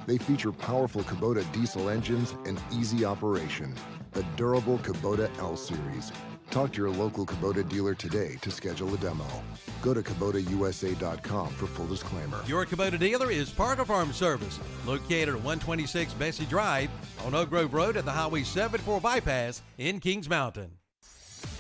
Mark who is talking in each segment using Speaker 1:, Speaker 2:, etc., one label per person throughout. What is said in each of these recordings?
Speaker 1: They feature powerful Kubota diesel engines and easy operation. The durable Kubota L Series. Talk to your local Kubota dealer today to schedule a demo. Go to KubotaUSA.com for full disclaimer.
Speaker 2: Your Kubota dealer is Parker Farm Service, located at 126 Bessie Drive on Oak Grove Road at the Highway 74 bypass in Kings Mountain.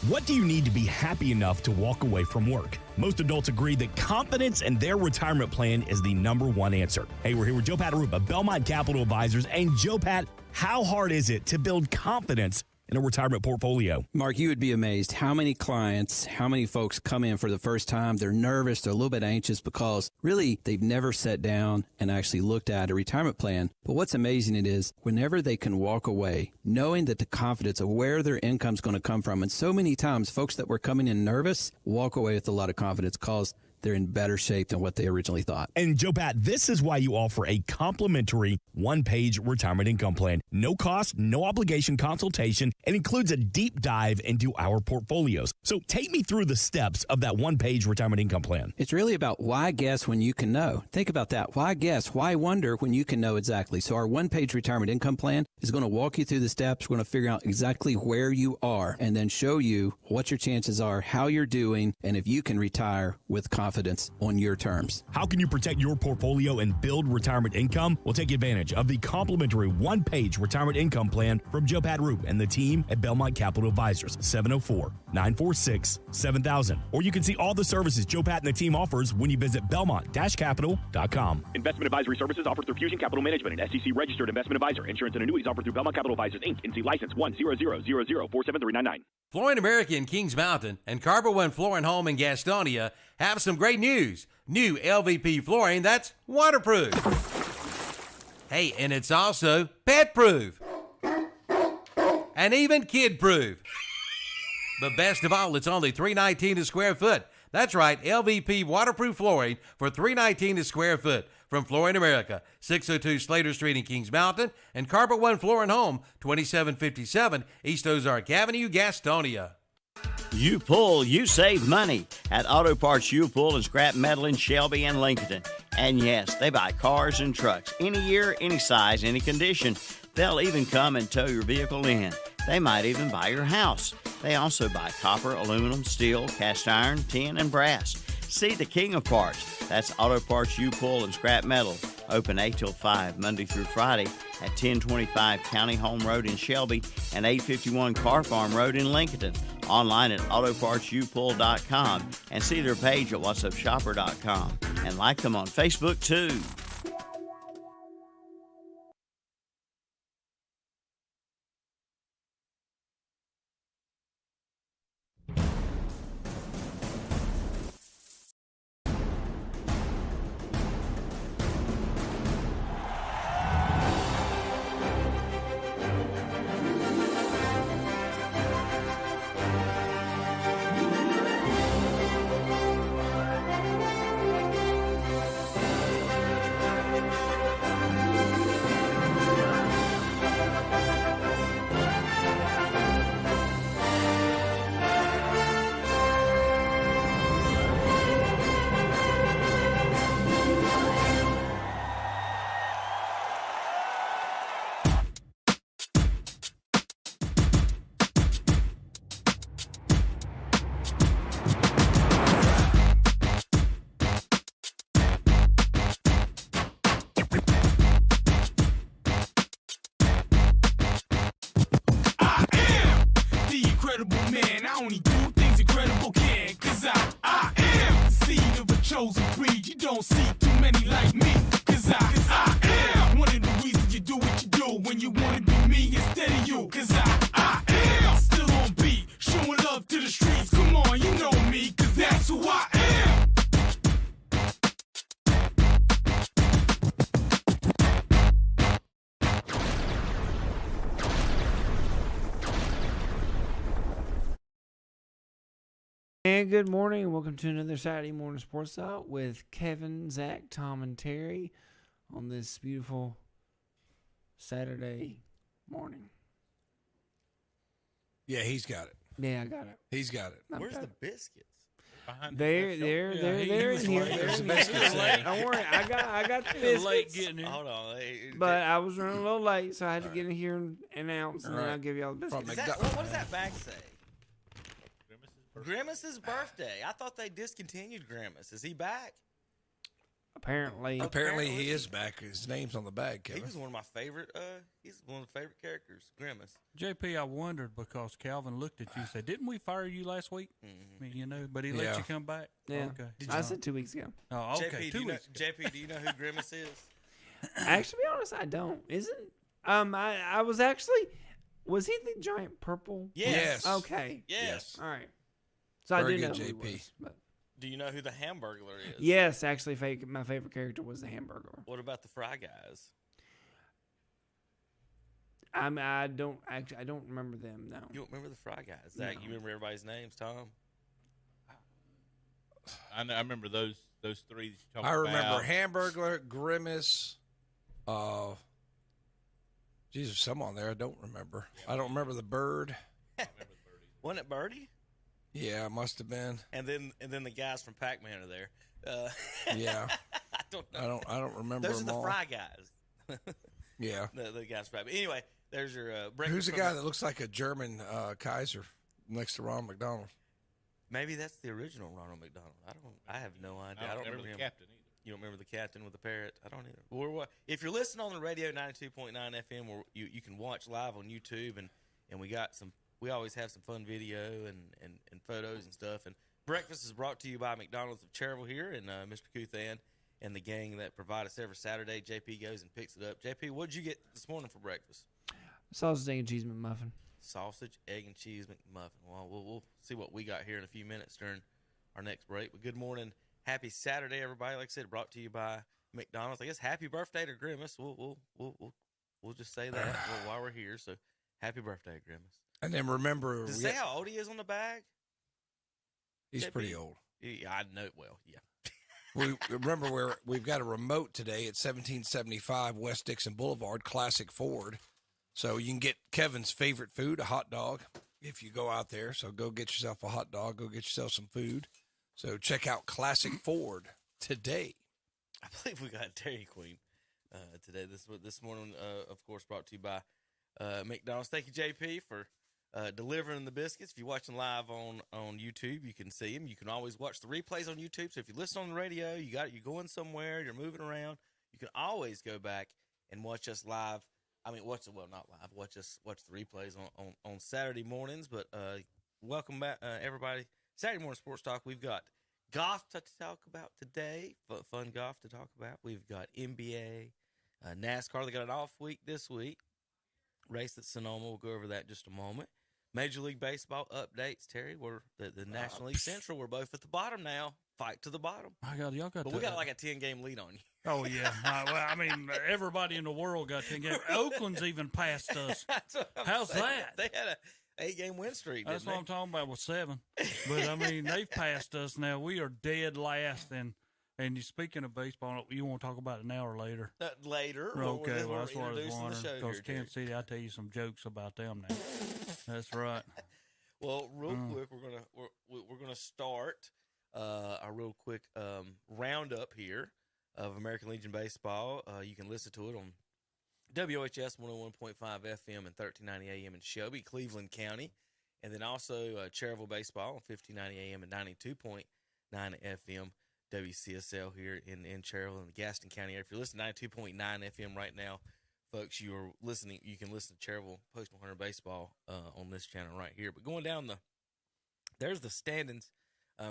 Speaker 3: What do you need to be happy enough to walk away from work? Most adults agree that confidence in their retirement plan is the number one answer. Hey, we're here with Joe Pataruba of Belmont Capital Advisors. And Joe Pat, how hard is it to build confidence in a retirement portfolio?
Speaker 4: Mark, you would be amazed how many clients, how many folks come in for the first time. They're nervous, they're a little bit anxious because really they've never sat down and actually looked at a retirement plan. But what's amazing it is whenever they can walk away knowing that the confidence of where their income's going to come from. And so many times folks that were coming in nervous walk away with a lot of confidence because they're in better shape than what they originally thought.
Speaker 3: And Joe Pat, this is why you offer a complimentary one-page retirement income plan. No cost, no obligation consultation, and includes a deep dive into our portfolios. So take me through the steps of that one-page retirement income plan.
Speaker 4: It's really about why guess when you can know. Think about that. Why guess? Why wonder when you can know exactly? So our one-page retirement income plan is going to walk you through the steps. We're going to figure out exactly where you are and then show you what your chances are, how you're doing, and if you can retire with confidence on your terms.
Speaker 3: How can you protect your portfolio and build retirement income? We'll take advantage of the complimentary one-page retirement income plan from Joe Pataruba and the team at Belmont Capital Advisors, 704-946-7000. Or you can see all the services Joe Pat and the team offers when you visit belmont-capital.com.
Speaker 5: Investment advisory services offered through Fusion Capital Management, an SEC-registered investment advisor. Insurance and annuities offered through Belmont Capital Advisors, Inc., NC license 10000473399.
Speaker 2: Flooring America in Kings Mountain and Carver One Flooring Home in Gastonia have some great news. New LVP flooring that's waterproof. Hey, and it's also pet-proof. And even kid-proof. But best of all, it's only $319 a square foot. That's right, LVP waterproof flooring for $319 a square foot from Flooring America, 602 Slater Street in Kings Mountain, and Carpet One Flooring Home, 2757 East Ozark Avenue, Gastonia.
Speaker 6: You pull, you save money at Auto Parts U Pull and Scrap Metal in Shelby and Lincoln. And yes, they buy cars and trucks, any year, any size, any condition. They'll even come and tow your vehicle in. They might even buy your house. They also buy copper, aluminum, steel, cast iron, tin, and brass. See the king of parts. That's Auto Parts U Pull and Scrap Metal. Open 8 till 5, Monday through Friday at 1025 County Home Road in Shelby and 851 Car Farm Road in Lincoln. Online at autopartsupull.com and see their page at whatsupshopper.com. And like them on Facebook, too.
Speaker 7: And good morning, and welcome to another Saturday Morning Sports Talk with Kevin, Zach, Tom, and Terry on this beautiful Saturday morning.
Speaker 8: Yeah, he's got it.
Speaker 7: Yeah, I got it.
Speaker 8: He's got it.
Speaker 6: Where's the biscuits?
Speaker 7: They're in here. They're in here. Don't worry, I got the biscuits.
Speaker 8: Late getting here.
Speaker 6: Hold on.
Speaker 7: But I was running a little late, so I had to get in here and announce, and then I'll give y'all the biscuits.
Speaker 6: What does that bag say? Grimace's birthday. I thought they discontinued Grimace. Is he back?
Speaker 7: Apparently
Speaker 8: he is back. His name's on the bag, Kevin.
Speaker 6: He was one of my favorite. He's one of the favorite characters, Grimace.
Speaker 9: JP, I wondered because Calvin looked at you and said, "Didn't we fire you last week?" I mean, but he let you come back.
Speaker 7: Yeah.
Speaker 9: Okay.
Speaker 7: I said 2 weeks ago.
Speaker 9: Oh, okay.
Speaker 6: JP,
Speaker 9: 2 weeks.
Speaker 6: JP, do you know who Grimace is?
Speaker 7: Actually, to be honest, I don't. Isn't? I was actually. Was he the giant purple?
Speaker 8: Yes.
Speaker 7: Okay.
Speaker 6: Yes.
Speaker 7: All right. So
Speaker 8: Very
Speaker 7: I do
Speaker 8: good,
Speaker 7: know
Speaker 8: JP.
Speaker 7: who he was, but.
Speaker 6: Do you know who the Hamburglar is?
Speaker 7: Yes, actually, my favorite character was the Hamburglar.
Speaker 6: What about the Fry Guys?
Speaker 7: I don't remember them. No.
Speaker 6: You don't remember the Fry Guys? Zach, you remember everybody's names, Tom?
Speaker 10: I remember those three. That you
Speaker 8: I remember
Speaker 10: about.
Speaker 8: Hamburglar, Grimace. There's some on there I don't remember. I don't remember the bird.
Speaker 6: Wasn't it Birdie?
Speaker 8: Yeah, it must have been.
Speaker 6: And then the guys from Pac-Man are there.
Speaker 8: Yeah.
Speaker 6: I don't know.
Speaker 8: I don't remember
Speaker 6: Those are
Speaker 8: them
Speaker 6: the
Speaker 8: all.
Speaker 6: Fry Guys.
Speaker 8: Yeah.
Speaker 6: The guys from Pac-Man. Anyway, there's your
Speaker 8: Who's the guy that looks like a German Kaiser next to Ronald McDonald?
Speaker 6: Maybe that's the original Ronald McDonald. I have no idea. I don't remember
Speaker 10: the
Speaker 6: him.
Speaker 10: captain either.
Speaker 6: You don't remember the captain with the parrot? I don't either. If you're listening on the radio 92.9 FM, where you can watch live on YouTube, and we always have some fun video and photos and stuff. And breakfast is brought to you by McDonald's of Cherville here, and Mr. Kuthan and the gang that provide us every Saturday. JP goes and picks it up. JP, what did you get this morning for breakfast?
Speaker 7: Sausage, egg, and cheese McMuffin.
Speaker 6: Sausage, egg, and cheese McMuffin. Well, we'll see what we got here in a few minutes during our next break. But good morning. Happy Saturday, everybody. Like I said, brought to you by McDonald's. I guess happy birthday to Grimace. We'll just say that while we're here. So happy birthday, Grimace.
Speaker 8: And then remember,
Speaker 6: does it say how old he is on the bag?
Speaker 8: He's
Speaker 6: JP?
Speaker 8: pretty old.
Speaker 6: Yeah, I know. Well, yeah.
Speaker 8: We remember we've got a remote today at 1775 West Dixon Boulevard, Classic Ford. So you can get Kevin's favorite food, a hot dog, if you go out there. So go get yourself a hot dog. Go get yourself some food. So check out Classic Ford today.
Speaker 6: I believe we got Dairy Queen today. This morning, of course, brought to you by McDonald's. Thank you, JP, for delivering the biscuits. If you're watching live on YouTube, you can see them. You can always watch the replays on YouTube. So if you listen on the radio, you're going somewhere, you're moving around, you can always go back and watch us live. I mean, watch the replays on Saturday mornings. But welcome back, everybody. Saturday morning sports talk. We've got golf to talk about today. Fun golf to talk about. We've got NBA, NASCAR. They got an off week this week. Race at Sonoma. We'll go over that in just a moment. Major League Baseball updates. Terry, we're the National League Central. We're both at the bottom now. Fight to the bottom.
Speaker 9: My God, y'all got.
Speaker 6: But we got like a 10-game lead on you.
Speaker 9: Oh yeah. Well, I mean, everybody in the world got 10 games. Oakland's even passed us. How's that?
Speaker 6: They had a 8-game win streak.
Speaker 9: That's what I'm talking about with 7. But I mean, they've passed us now. We are dead last. And you speaking of baseball, you want to talk about it now or later?
Speaker 6: Later.
Speaker 9: Okay, well, that's what I was
Speaker 6: introducing
Speaker 9: wondering.
Speaker 6: the show
Speaker 9: Because
Speaker 6: here,
Speaker 9: Kansas City, I'll tell you some jokes about them now. That's right.
Speaker 6: Well, real quick, we're gonna start a real quick roundup here of American Legion baseball. You can listen to it on WHS 101.5 FM and 1390 AM in Shelby, Cleveland County, and then also Cherville baseball on 1590 AM and 92.9 FM. WCSL here in Cherville in the Gaston County area. If you're listening to 92.9 FM right now, folks, you can listen to Cherville Postman Hunter baseball on this channel right here. But going down there's the standings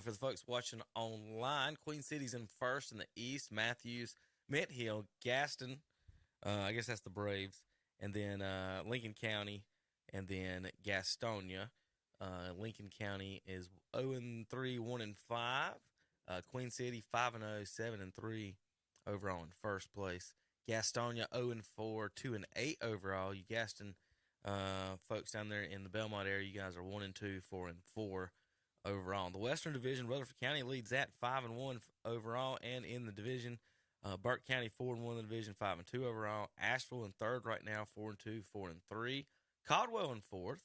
Speaker 6: for the folks watching online. Queen City's in first in the East. Matthews, Mint Hill, Gaston, I guess that's the Braves, and then Lincoln County, and then Gastonia. Lincoln County is 0-3, 1-5. Queen City 5-0, 7-3 overall in first place. Gastonia 0-4, 2-8 overall. You Gaston folks down there in the Belmont area, you guys are 1-2, 4-4 overall. In the Western Division, Rutherford County leads that 5-1 overall, and in the division, Burke County 4-1 in the division, 5-2 overall. Asheville in third right now, 4-2, 4-3. Caldwell in fourth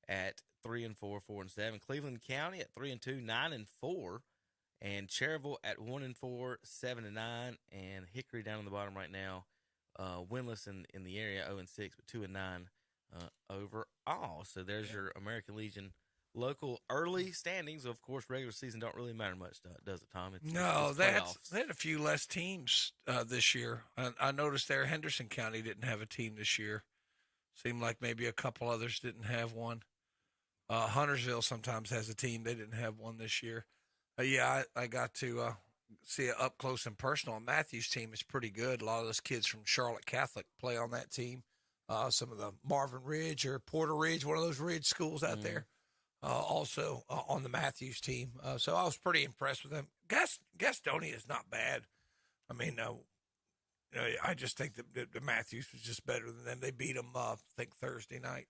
Speaker 6: at 3-4, 4-7. Cleveland County at 3-2, 9-4.
Speaker 11: And Cherryville at 1-4, 7-9, and Hickory down on the bottom right now, winless in the area, 0-6, but 2-9 overall. So there's your American Legion local early standings. Of course, regular season don't really matter much, does it, Tom? It's
Speaker 8: they had a few less teams this year. I noticed there Henderson County didn't have a team this year. Seemed like maybe a couple others didn't have one. Huntersville sometimes has a team. They didn't have one this year. I got to see it up close and personal. Matthews' team is pretty good. A lot of those kids from Charlotte Catholic play on that team. Some of the Marvin Ridge or Porter Ridge, one of those Ridge schools out there, also on the Matthews team. So I was pretty impressed with them. Gastonia is not bad. I mean, I just think that the Matthews was just better than them. They beat them, I think, Thursday night.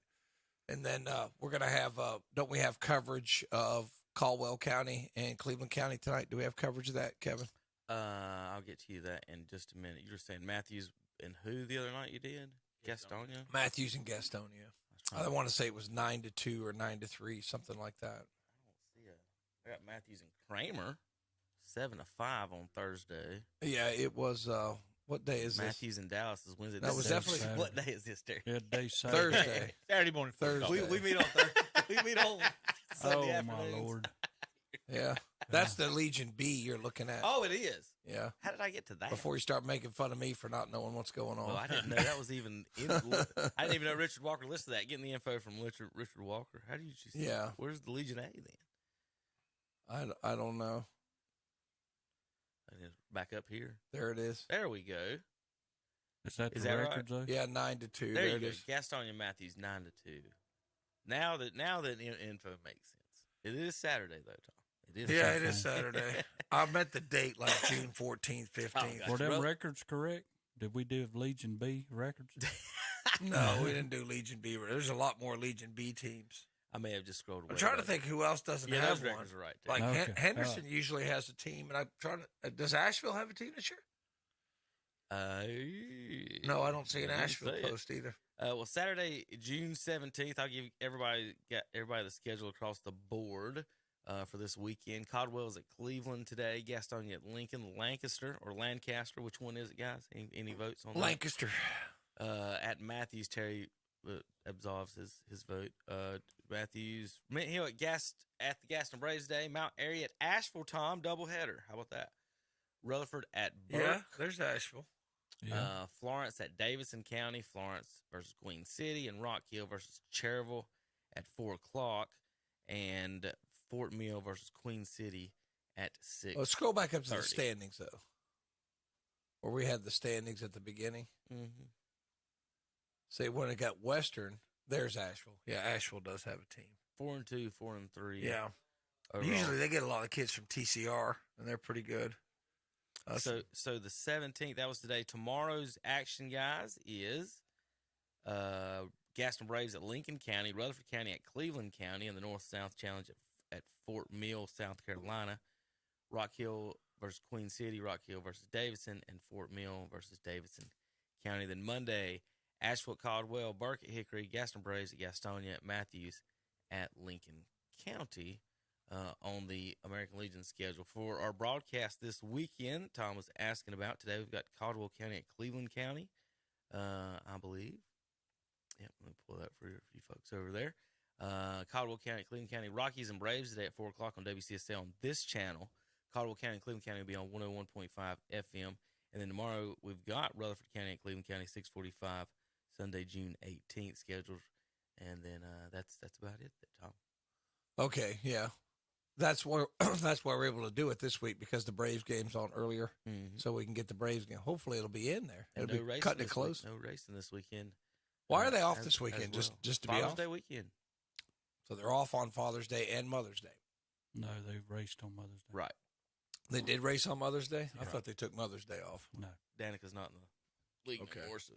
Speaker 8: And then we're going to have, don't we have coverage of Caldwell County and Cleveland County tonight? Do we have coverage of that, Kevin?
Speaker 11: I'll get to you that in just a minute. You were saying Matthews and who the other night you did? Gastonia?
Speaker 8: Matthews and Gastonia. I want to say it was 9-2 or 9-3, something like that.
Speaker 11: I don't see it. I got Matthews and Kramer, 7-5 on Thursday.
Speaker 8: Yeah, it was. What day is
Speaker 11: Matthews and Dallas is Wednesday.
Speaker 8: That was definitely
Speaker 11: Saturday. What day is this, Terry?
Speaker 9: Yeah, day Saturday.
Speaker 8: Thursday.
Speaker 10: Saturday morning.
Speaker 8: Thursday.
Speaker 11: We meet on Thursday. We meet on Sunday
Speaker 9: my
Speaker 11: afternoons.
Speaker 9: Lord.
Speaker 8: Yeah, that's the Legion B you're looking at.
Speaker 11: Oh, it is.
Speaker 8: Yeah.
Speaker 11: How did I get to that?
Speaker 8: Before you start making fun of me for not knowing what's going on.
Speaker 11: Well, I didn't know that was even. I didn't even know Richard Walker listed that. Getting the info from Richard Walker. How do you see?
Speaker 8: Yeah.
Speaker 11: Where's the Legion A then?
Speaker 8: I don't know.
Speaker 11: Back up here.
Speaker 8: There it is.
Speaker 11: There we go.
Speaker 9: Is that
Speaker 11: Is
Speaker 9: the
Speaker 11: that
Speaker 9: record,
Speaker 11: right?
Speaker 9: though?
Speaker 8: Yeah, 9-2.
Speaker 11: There you
Speaker 8: it
Speaker 11: go.
Speaker 8: is.
Speaker 11: Gastonia Matthews 9-2. Now that info makes sense. It is Saturday though, Tom. It is.
Speaker 8: Yeah,
Speaker 11: Saturday.
Speaker 8: it is Saturday. I meant the date like June 14th, 15th.
Speaker 9: Were them records correct? Did we do Legion B records?
Speaker 8: No, we didn't do Legion B. There's a lot more Legion B teams.
Speaker 11: I may have just scrolled away.
Speaker 8: I'm trying to think who else doesn't
Speaker 11: Yeah,
Speaker 8: have
Speaker 11: those
Speaker 8: one.
Speaker 11: records are right.
Speaker 8: Like
Speaker 9: Okay.
Speaker 8: Henderson usually has a team, and I'm trying to. Does Asheville have a team this year? No, I don't see an Asheville post either.
Speaker 11: Well, Saturday, June 17th, I'll give everybody the schedule across the board for this weekend. Caldwell's at Cleveland today. Gastonia at Lincoln. Lancaster or Lancaster. Which one is it, guys? Any votes on that?
Speaker 8: Lancaster.
Speaker 11: At Matthews, Terry absolves his vote. Matthews, Mint Hill at the Gaston Braves Day. Mount Airy at Asheville, Tom, doubleheader. How about that? Rutherford at Burke.
Speaker 8: Yeah, there's Asheville.
Speaker 9: Yeah.
Speaker 11: Florence at Davidson County, Florence versus Queen City, and Rock Hill versus Cherryville at 4 o'clock, and Fort Mill versus Queen City at 6.
Speaker 8: Let's scroll back up to the standings, though, where we had the standings at the beginning.
Speaker 11: Mm-hmm.
Speaker 8: Say when it got Western, there's Asheville. Yeah, Asheville does have a team.
Speaker 11: 4-2, 4-3.
Speaker 8: Yeah.
Speaker 11: Overall.
Speaker 8: Usually they get a lot of kids from TCR, and they're pretty good.
Speaker 11: So the 17th, that was today. Tomorrow's action, guys, is Gaston Braves at Lincoln County, Rutherford County at Cleveland County, and the North-South Challenge at Fort Mill, South Carolina. Rock Hill versus Queen City, Rock Hill versus Davidson, and Fort Mill versus Davidson County. Then Monday, Asheville at Caldwell, Burke at Hickory, Gaston Braves at Gastonia, Matthews at Lincoln County. On the American Legion schedule. For our broadcast this weekend, Tom was asking about today, we've got Caldwell County at Cleveland County, I believe. Yep, let me pull that for you folks over there. Caldwell County, Cleveland County, Rockies and Braves today at 4 o'clock on WCSL on this channel. Caldwell County and Cleveland County will be on 101.5 FM. And then tomorrow we've got Rutherford County and Cleveland County, 6:45, Sunday, June 18th scheduled. And then that's about it, Tom.
Speaker 8: Okay, yeah. That's why we're able to do it this week, because the Braves game's on earlier, so we can get the Braves game. Hopefully, it'll be in there.
Speaker 11: And
Speaker 8: it'll be cutting it close.
Speaker 11: No racing this weekend.
Speaker 8: Why are they off this weekend?
Speaker 11: Well.
Speaker 8: Just to be off?
Speaker 11: Father's Day weekend.
Speaker 8: So they're off on Father's Day and Mother's Day.
Speaker 9: No, they raced on Mother's Day.
Speaker 11: Right.
Speaker 8: They did race on Mother's Day? I
Speaker 11: Right.
Speaker 8: thought they took Mother's Day off.
Speaker 9: No.
Speaker 11: Danica's not in the league anymore, so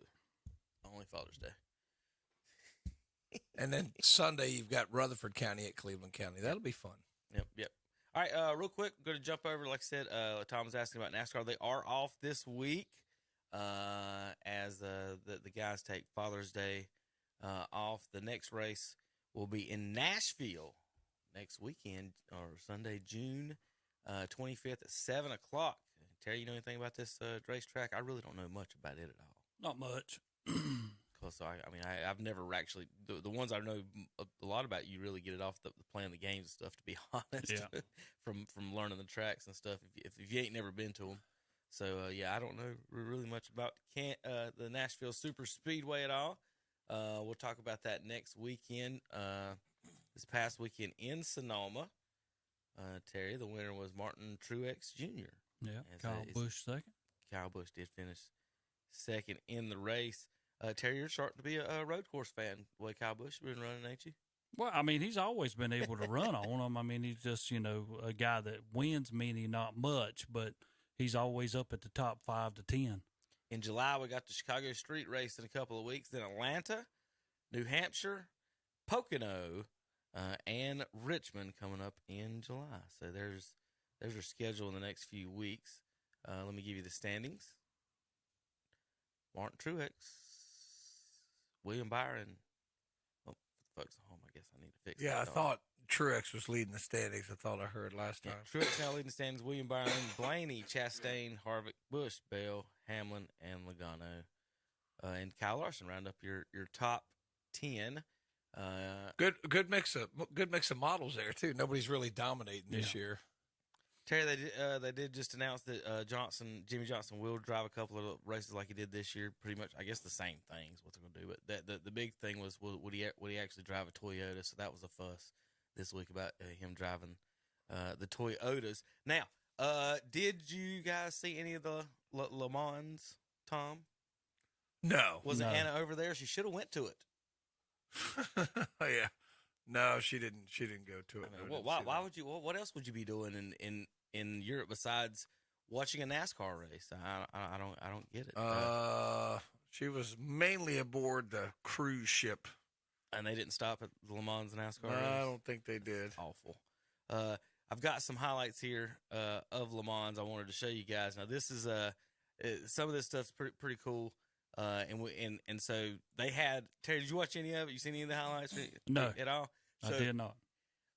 Speaker 11: only Father's Day.
Speaker 8: And then Sunday, you've got Rutherford County at Cleveland County. That'll be fun.
Speaker 11: Yep. All right, real quick, I'm going to jump over. Like I said, Tom was asking about NASCAR. They are off this week as the guys take Father's Day off. The next race will be in Nashville next weekend, or Sunday, June 25th at 7 o'clock. Terry, you know anything about this racetrack? I really don't know much about it at all.
Speaker 9: Not much.
Speaker 11: So I've never actually the ones I know a lot about. You really get it off the playing the games and stuff. To be honest,
Speaker 9: Yeah.
Speaker 11: from learning the tracks and stuff. If you ain't never been to them, so I don't know really much about the Nashville Super Speedway at all. We'll talk about that next weekend. This past weekend in Sonoma, Terry, the winner was Martin Truex Jr.
Speaker 9: Yeah, Kyle Busch second.
Speaker 11: Kyle Busch did finish second in the race. Terry, you're starting to be a road course fan. The way Kyle Busch has been running, ain't you?
Speaker 9: Well, I mean, he's always been able to run on them. I mean, he's just, a guy that wins, meaning not much, but he's always up at the top 5 to 10.
Speaker 11: In July, we got the Chicago Street Race in a couple of weeks. Then Atlanta, New Hampshire, Pocono, and Richmond coming up in July. So there's your schedule in the next few weeks. Let me give you the standings. Martin Truex, William Byron. Oh, folks at home, I guess I need to fix that.
Speaker 8: Yeah, I thought Truex was leading the standings. I thought I heard last time.
Speaker 11: Yeah, Truex now leading the standings. William Byron, Blaney, Chastain, Harvick, Busch, Bell, Hamlin, and Logano. And Kyle Larson round up your top 10.
Speaker 8: Good mix of models there too. Nobody's really dominating this year.
Speaker 11: Terry, they did just announce that Jimmy Johnson will drive a couple of races like he did this year. Pretty much, I guess the same thing is what they're going to do. But the big thing was would he actually drive a Toyota? So that was a fuss this week about him driving the Toyotas. Now, did you guys see any of the Le Mans, Tom?
Speaker 8: No.
Speaker 11: Was it Anna over there? She should have went to it.
Speaker 8: Oh, yeah. No, she didn't. She didn't go to it.
Speaker 11: I mean, why would you? What else would you be doing in Europe besides watching a NASCAR race? I don't get it.
Speaker 8: She was mainly aboard the cruise ship,
Speaker 11: and they didn't stop at the Le Mans NASCAR race.
Speaker 8: I don't think they did.
Speaker 11: Awful. I've got some highlights here of Le Mans. I wanted to show you guys. Now this is some of this stuff's pretty cool. And so they had Terry. Did you watch any of it? You seen any of the highlights?
Speaker 9: No,
Speaker 11: at all. So
Speaker 9: I did not.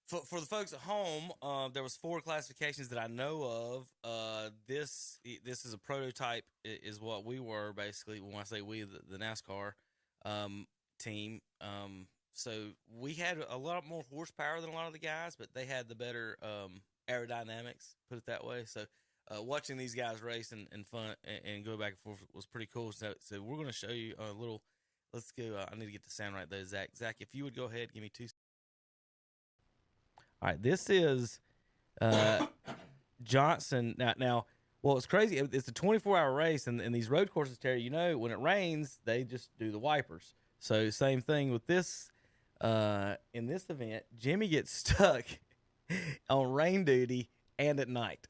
Speaker 11: For the folks at home, there was 4 classifications that I know of. This is a prototype. Is what we were basically when I say we, the NASCAR team. So we had a lot more horsepower than a lot of the guys, but they had the better aerodynamics. Put it that way. So. Watching these guys race and fun and go back and forth was pretty cool. So we're going to show you a little. Let's go. I need to get the sound right there, Zach. Zach, if you would go ahead, give me 2. All right, this is Johnson. Now, well, it's crazy. It's a 24-hour race, and these road courses, Terry, when it rains, they just do the wipers. So same thing with this. In this event, Jimmy gets stuck on rain duty and at night.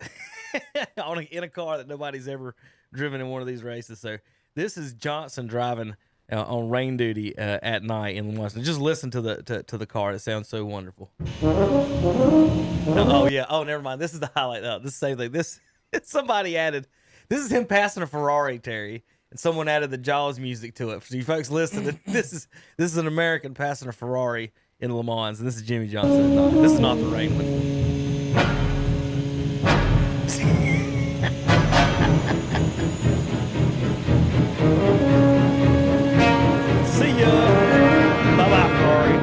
Speaker 11: In a car that nobody's ever driven in one of these races. So this is Johnson driving on rain duty at night in Washington. Just listen to the car. It sounds so wonderful. Oh yeah. Oh, never mind. This is the highlight. This is the same thing. This somebody added. This is him passing a Ferrari, Terry, and someone added the Jaws music to it. So you folks listen. This is an American passing a Ferrari in Le Mans, and this is Jimmy Johnson at night. This is not the rain one. See ya. Bye-bye, Ferrari.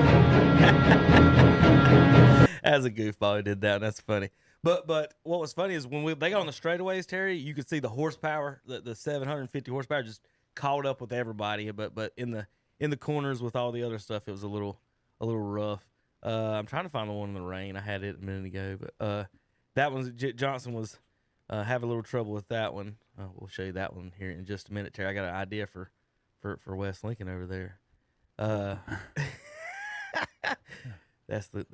Speaker 11: As a goofball, he did that. That's funny. But what was funny is when they got on the straightaways, Terry, you could see the horsepower, the 750 horsepower just caught up with everybody. But in the corners with all the other stuff, it was a little rough. I'm trying to find the one in the rain. I had it a minute ago, but that one, Johnson was having a little trouble with that one. We'll show you that one here in just a minute, Terry. I got an idea for West Lincoln over there.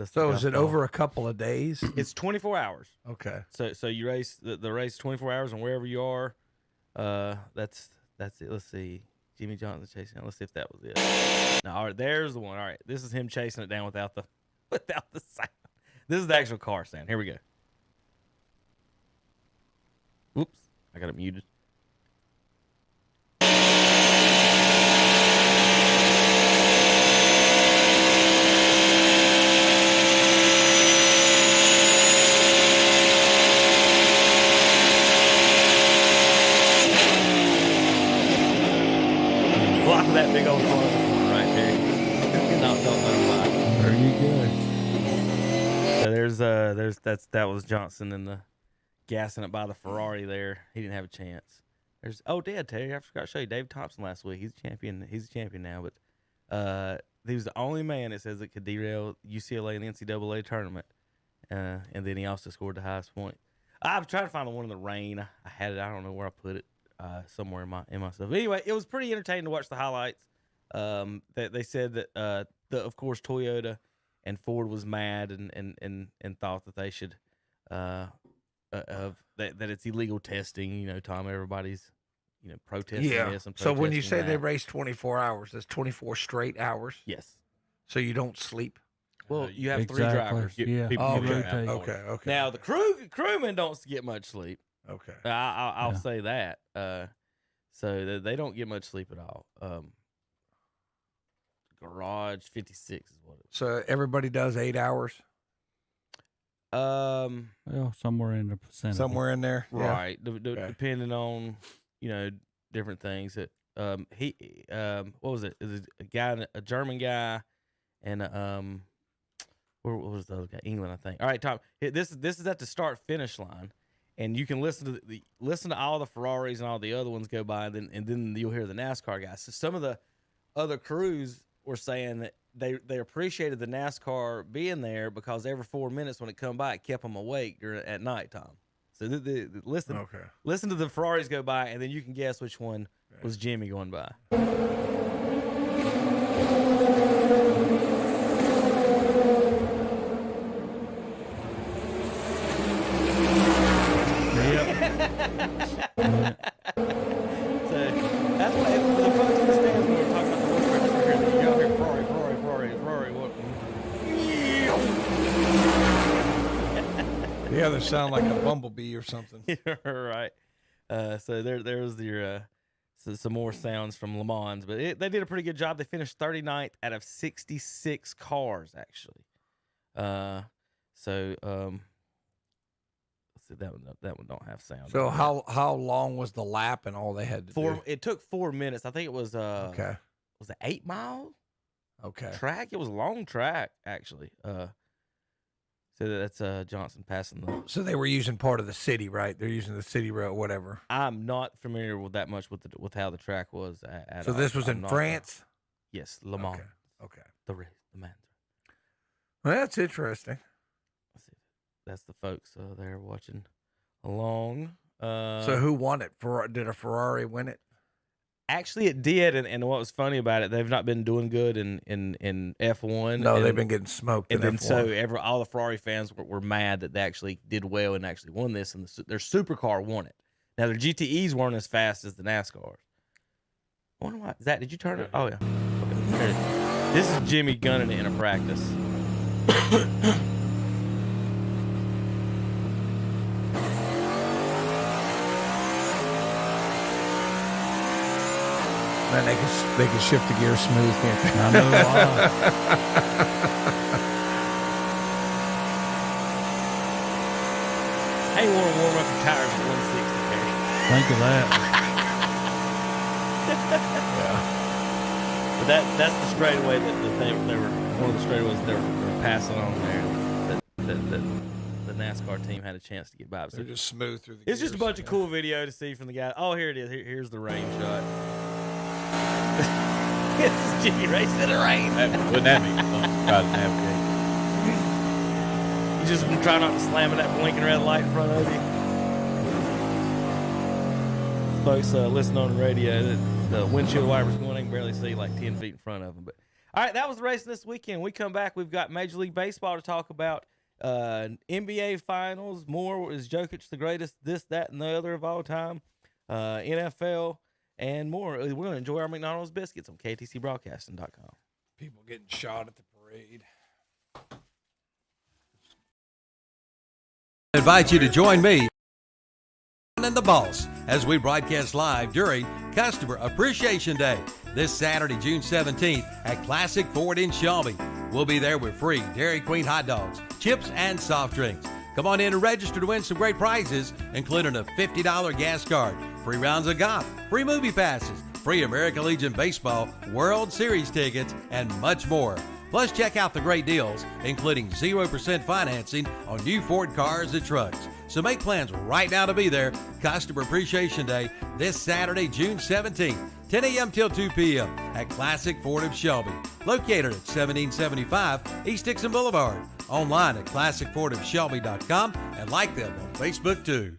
Speaker 8: So is it over a couple of days?
Speaker 11: It's 24 hours.
Speaker 8: Okay.
Speaker 11: So you race the race 24 hours, and wherever you are, that's it. Let's see. Jimmy Johnson chasing it. Let's see if that was it. No, all right, there's the one. All right, this is him chasing it down without the sound. This is the actual car sound. Here we go. Whoops, I got it muted. to that big old corner right there. Don't let him lie.
Speaker 9: There you go.
Speaker 11: So that was Johnson and the gassing it by the Ferrari there. He didn't have a chance. Terry, I forgot to show you Dave Thompson last week. He's a champion. He's a champion now, but he was the only man that says it could derail UCLA in the NCAA tournament. And then he also scored the highest point. I was trying to find the one in the rain. I had it. I don't know where I put it. Somewhere in my stuff. Anyway, it was pretty entertaining to watch the highlights. They said that of course Toyota and Ford was mad and thought that they should that it's illegal testing. Tom, everybody's protesting this. And
Speaker 8: so when you say
Speaker 11: that.
Speaker 8: they race 24 hours, that's 24 straight hours.
Speaker 11: Yes.
Speaker 8: So you don't sleep.
Speaker 11: Well, you have
Speaker 9: exactly.
Speaker 11: 3 drivers.
Speaker 9: Yeah.
Speaker 8: Okay.
Speaker 11: Now the crewmen don't get much sleep.
Speaker 8: Okay.
Speaker 11: I'll say that. So they don't get much sleep at all. Garage 56 is what it is.
Speaker 8: So everybody does 8 hours.
Speaker 9: Well, somewhere in the percentage.
Speaker 8: Somewhere in there,
Speaker 11: right? Depending on different things. That what was it? It was a German guy, and where was the other guy? England, I think. All right, Tom. This is at the start finish line. And you can listen to all the Ferraris and all the other ones go by, and then you'll hear the NASCAR guys. So some of the other crews were saying that they appreciated the NASCAR being there because every 4 minutes when it come by, it kept them awake at night time. So listen to the Ferraris go by, and then you can guess which one was Jimmy going by. So that's why for the folks in the stands when we're talking about the horse races, you hear Ferrari. What?
Speaker 8: The others sound like a bumblebee or something.
Speaker 11: Right. So there's your some more sounds from Le Mans, but they did a pretty good job. They finished 39th out of 66 cars actually. That one don't have sound.
Speaker 8: So how long was the lap and all they had to do?
Speaker 11: It took 4 minutes. I think it was
Speaker 8: okay.
Speaker 11: Was it 8 mile?
Speaker 8: Okay.
Speaker 11: Track. It was a long track actually. So that's Johnson passing the.
Speaker 8: So they were using part of the city, right? They're using the city road, whatever.
Speaker 11: I'm not familiar with that much with how the track was.
Speaker 8: So this was in France.
Speaker 11: Yes, Le Mans.
Speaker 8: Okay.
Speaker 11: The Mans.
Speaker 8: Well, that's interesting.
Speaker 11: That's the folks there watching along.
Speaker 8: So who won it? Did a Ferrari win it?
Speaker 11: Actually, it did. And what was funny about it, they've not been doing good in F1.
Speaker 8: No, they've been getting smoked.
Speaker 11: And then
Speaker 8: F1.
Speaker 11: so all the Ferrari fans were mad that they actually did well and actually won this, and their supercar won it. Now their GTEs weren't as fast as the NASCARs. I wonder why. Zach, did you turn it? Oh yeah. Okay. This is Jimmy gunning it in a practice.
Speaker 8: Man, they can shift the gear smooth here.
Speaker 9: I know why.
Speaker 11: Hey, you want to warm up your tires at 160, Terry?
Speaker 9: Think of that.
Speaker 11: But that's the straightaway that they were one of the straightaways they were passing on there. That the NASCAR team had a chance to get by. So
Speaker 8: they're just smooth through the.
Speaker 11: It's just a bunch of cool video to see from the guy. Oh, here it is. Here's the rain shot. It's Jimmy racing in the rain.
Speaker 10: Wouldn't that be fun? Try to navigate.
Speaker 11: You just try not to slam that blinking red light in front of you. Folks, listening on the radio, the windshield wipers going, they can barely see like 10 feet in front of them. But all right, that was the race this weekend. We come back, we've got Major League Baseball to talk about. NBA Finals. More is Jokic the greatest? This, that, and the other of all time. NFL. And more. We're going to enjoy our McDonald's biscuits on KTCBroadcasting.com.
Speaker 8: People getting shot at the parade.
Speaker 2: I invite you to join me and the boss as we broadcast live during Customer Appreciation Day this Saturday, June 17th at Classic Ford in Shelby. We'll be there with free Dairy Queen hot dogs, chips, and soft drinks. Come on in and register to win some great prizes, including a $50 gas card, free rounds of golf, free movie passes, free American Legion Baseball World Series tickets, and much more. Plus, check out the great deals, including 0% financing on new Ford cars and trucks. So make plans right now to be there. Customer Appreciation Day this Saturday, June 17th, 10 a.m. till 2 p.m. at Classic Ford of Shelby, located at 1775 East Dixon Boulevard. Online at classicfordofshelby.com and like them on Facebook too.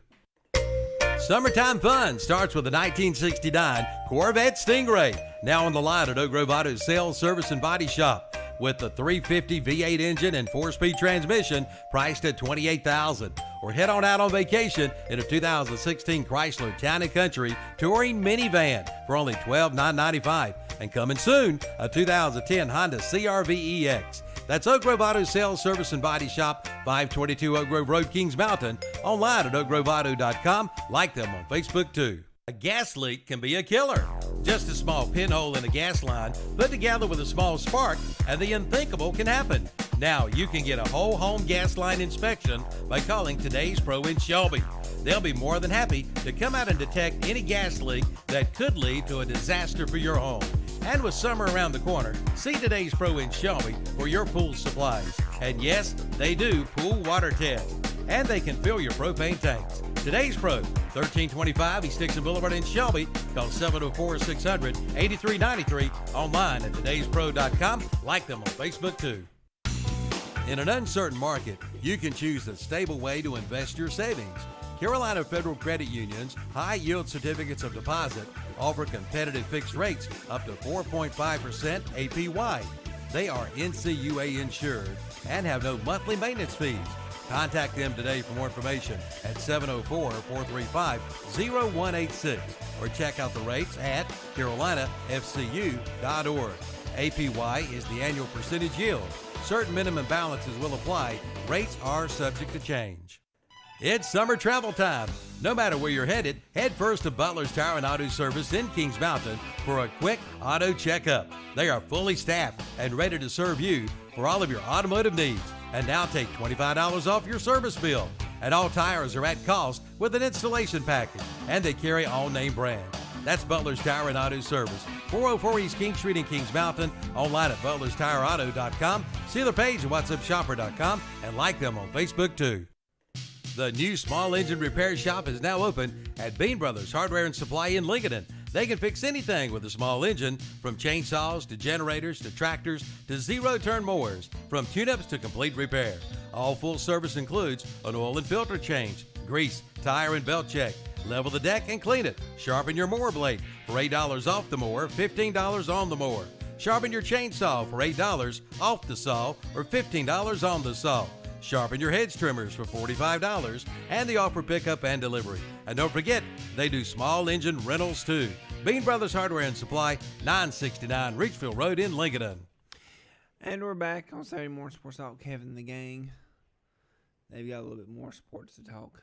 Speaker 2: Summertime fun starts with the 1969 Corvette Stingray, now on the line at Oak Grove Auto Sales, Service, and Body Shop. With the 350 V8 engine and 4-speed transmission priced at $28,000. Or head on out on vacation in a 2016 Chrysler Town & Country Touring Minivan for only $12,995. And coming soon, a 2010 Honda CR-V EX. That's Oak Grove Auto Sales, Service, and Body Shop, 522 Oak Grove Road, Kings Mountain. Online at oakgroveauto.com. Like them on Facebook too. A gas leak can be a killer. Just a small pinhole in a gas line put together with a small spark, and the unthinkable can happen. Now you can get a whole home gas line inspection by calling Today's Pro in Shelby. They'll be more than happy to come out and detect any gas leak that could lead to a disaster for your home. And with summer around the corner, see Today's Pro in Shelby for your pool supplies. And yes, they do pool water tests. And they can fill your propane tanks. Today's Pro, 1325 East Dixon Boulevard in Shelby. Call 704-600-8393. Online at todayspro.com. Like them on Facebook too. In an uncertain market, you can choose a stable way to invest your savings. Carolina Federal Credit Union's high-yield certificates of deposit offer competitive fixed rates up to 4.5% APY. They are NCUA insured and have no monthly maintenance fees. Contact them today for more information at 704-435-0186 or check out the rates at carolinafcu.org. APY is the annual percentage yield. Certain minimum balances will apply. Rates are subject to change. It's summer travel time. No matter where you're headed, head first to Butler's Tire and Auto Service in Kings Mountain for a quick auto checkup. They are fully staffed and ready to serve you for all of your automotive needs. And now take $25 off your service bill. And all tires are at cost with an installation package, and they carry all name brands. That's Butler's Tire and Auto Service, 404 East King Street in Kings Mountain. Online at butlerstireauto.com. See their page at whatsupshopper.com and like them on Facebook too. The new small engine repair shop is now open at Bean Brothers Hardware and Supply in Lincoln. They can fix anything with a small engine, from chainsaws to generators to tractors to zero-turn mowers, from tune-ups to complete repair. All full service includes an oil and filter change, grease, tire and belt check, level the deck and clean it, sharpen your mower blade for $8 off the mower, $15 on the mower. Sharpen your chainsaw for $8 off the saw or $15 on the saw. Sharpen your hedge trimmers for $45, and they offer pickup and delivery. And don't forget, they do small engine rentals too. Bean Brothers Hardware and Supply, 969 Reachfield Road in Lincoln.
Speaker 7: And we're back on Saturday Morning Sports Talk. Kevin and the gang. They've got a little bit more sports to talk.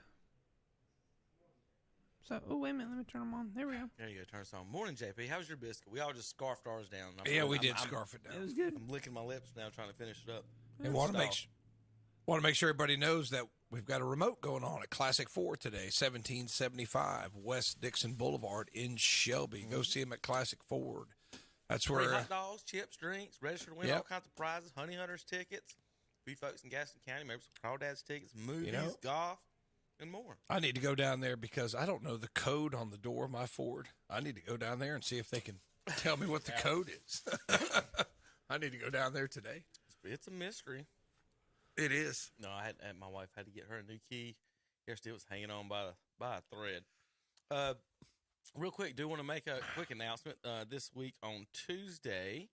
Speaker 7: So, oh, wait a minute. Let me turn them on. There we go.
Speaker 11: There you go. Turn us on. Morning, JP. How was your biscuit? We all just scarfed ours down.
Speaker 8: Yeah, we did scarf it down.
Speaker 7: It was good.
Speaker 11: I'm licking my lips now trying to finish it up.
Speaker 8: And want to make sure everybody knows that we've got a remote going on at Classic 4 today, 1775 West Dixon Boulevard in Shelby. Go see them at Classic Ford. That's where
Speaker 11: hot dogs, chips, drinks, register to win all kinds of prizes, Honey Hunters tickets, for you folks in Gaston County, maybe some Crawdads tickets, movies, golf, and more.
Speaker 8: I need to go down there because I don't know the code on the door of my Ford. I need to go down there and see if they can tell me what the code is. I need to go down there today.
Speaker 11: It's a mystery.
Speaker 8: It is.
Speaker 11: No, my wife had to get her a new key. Yesterday it was hanging on by a thread. Real quick, do want to make a quick announcement. This week on Tuesday,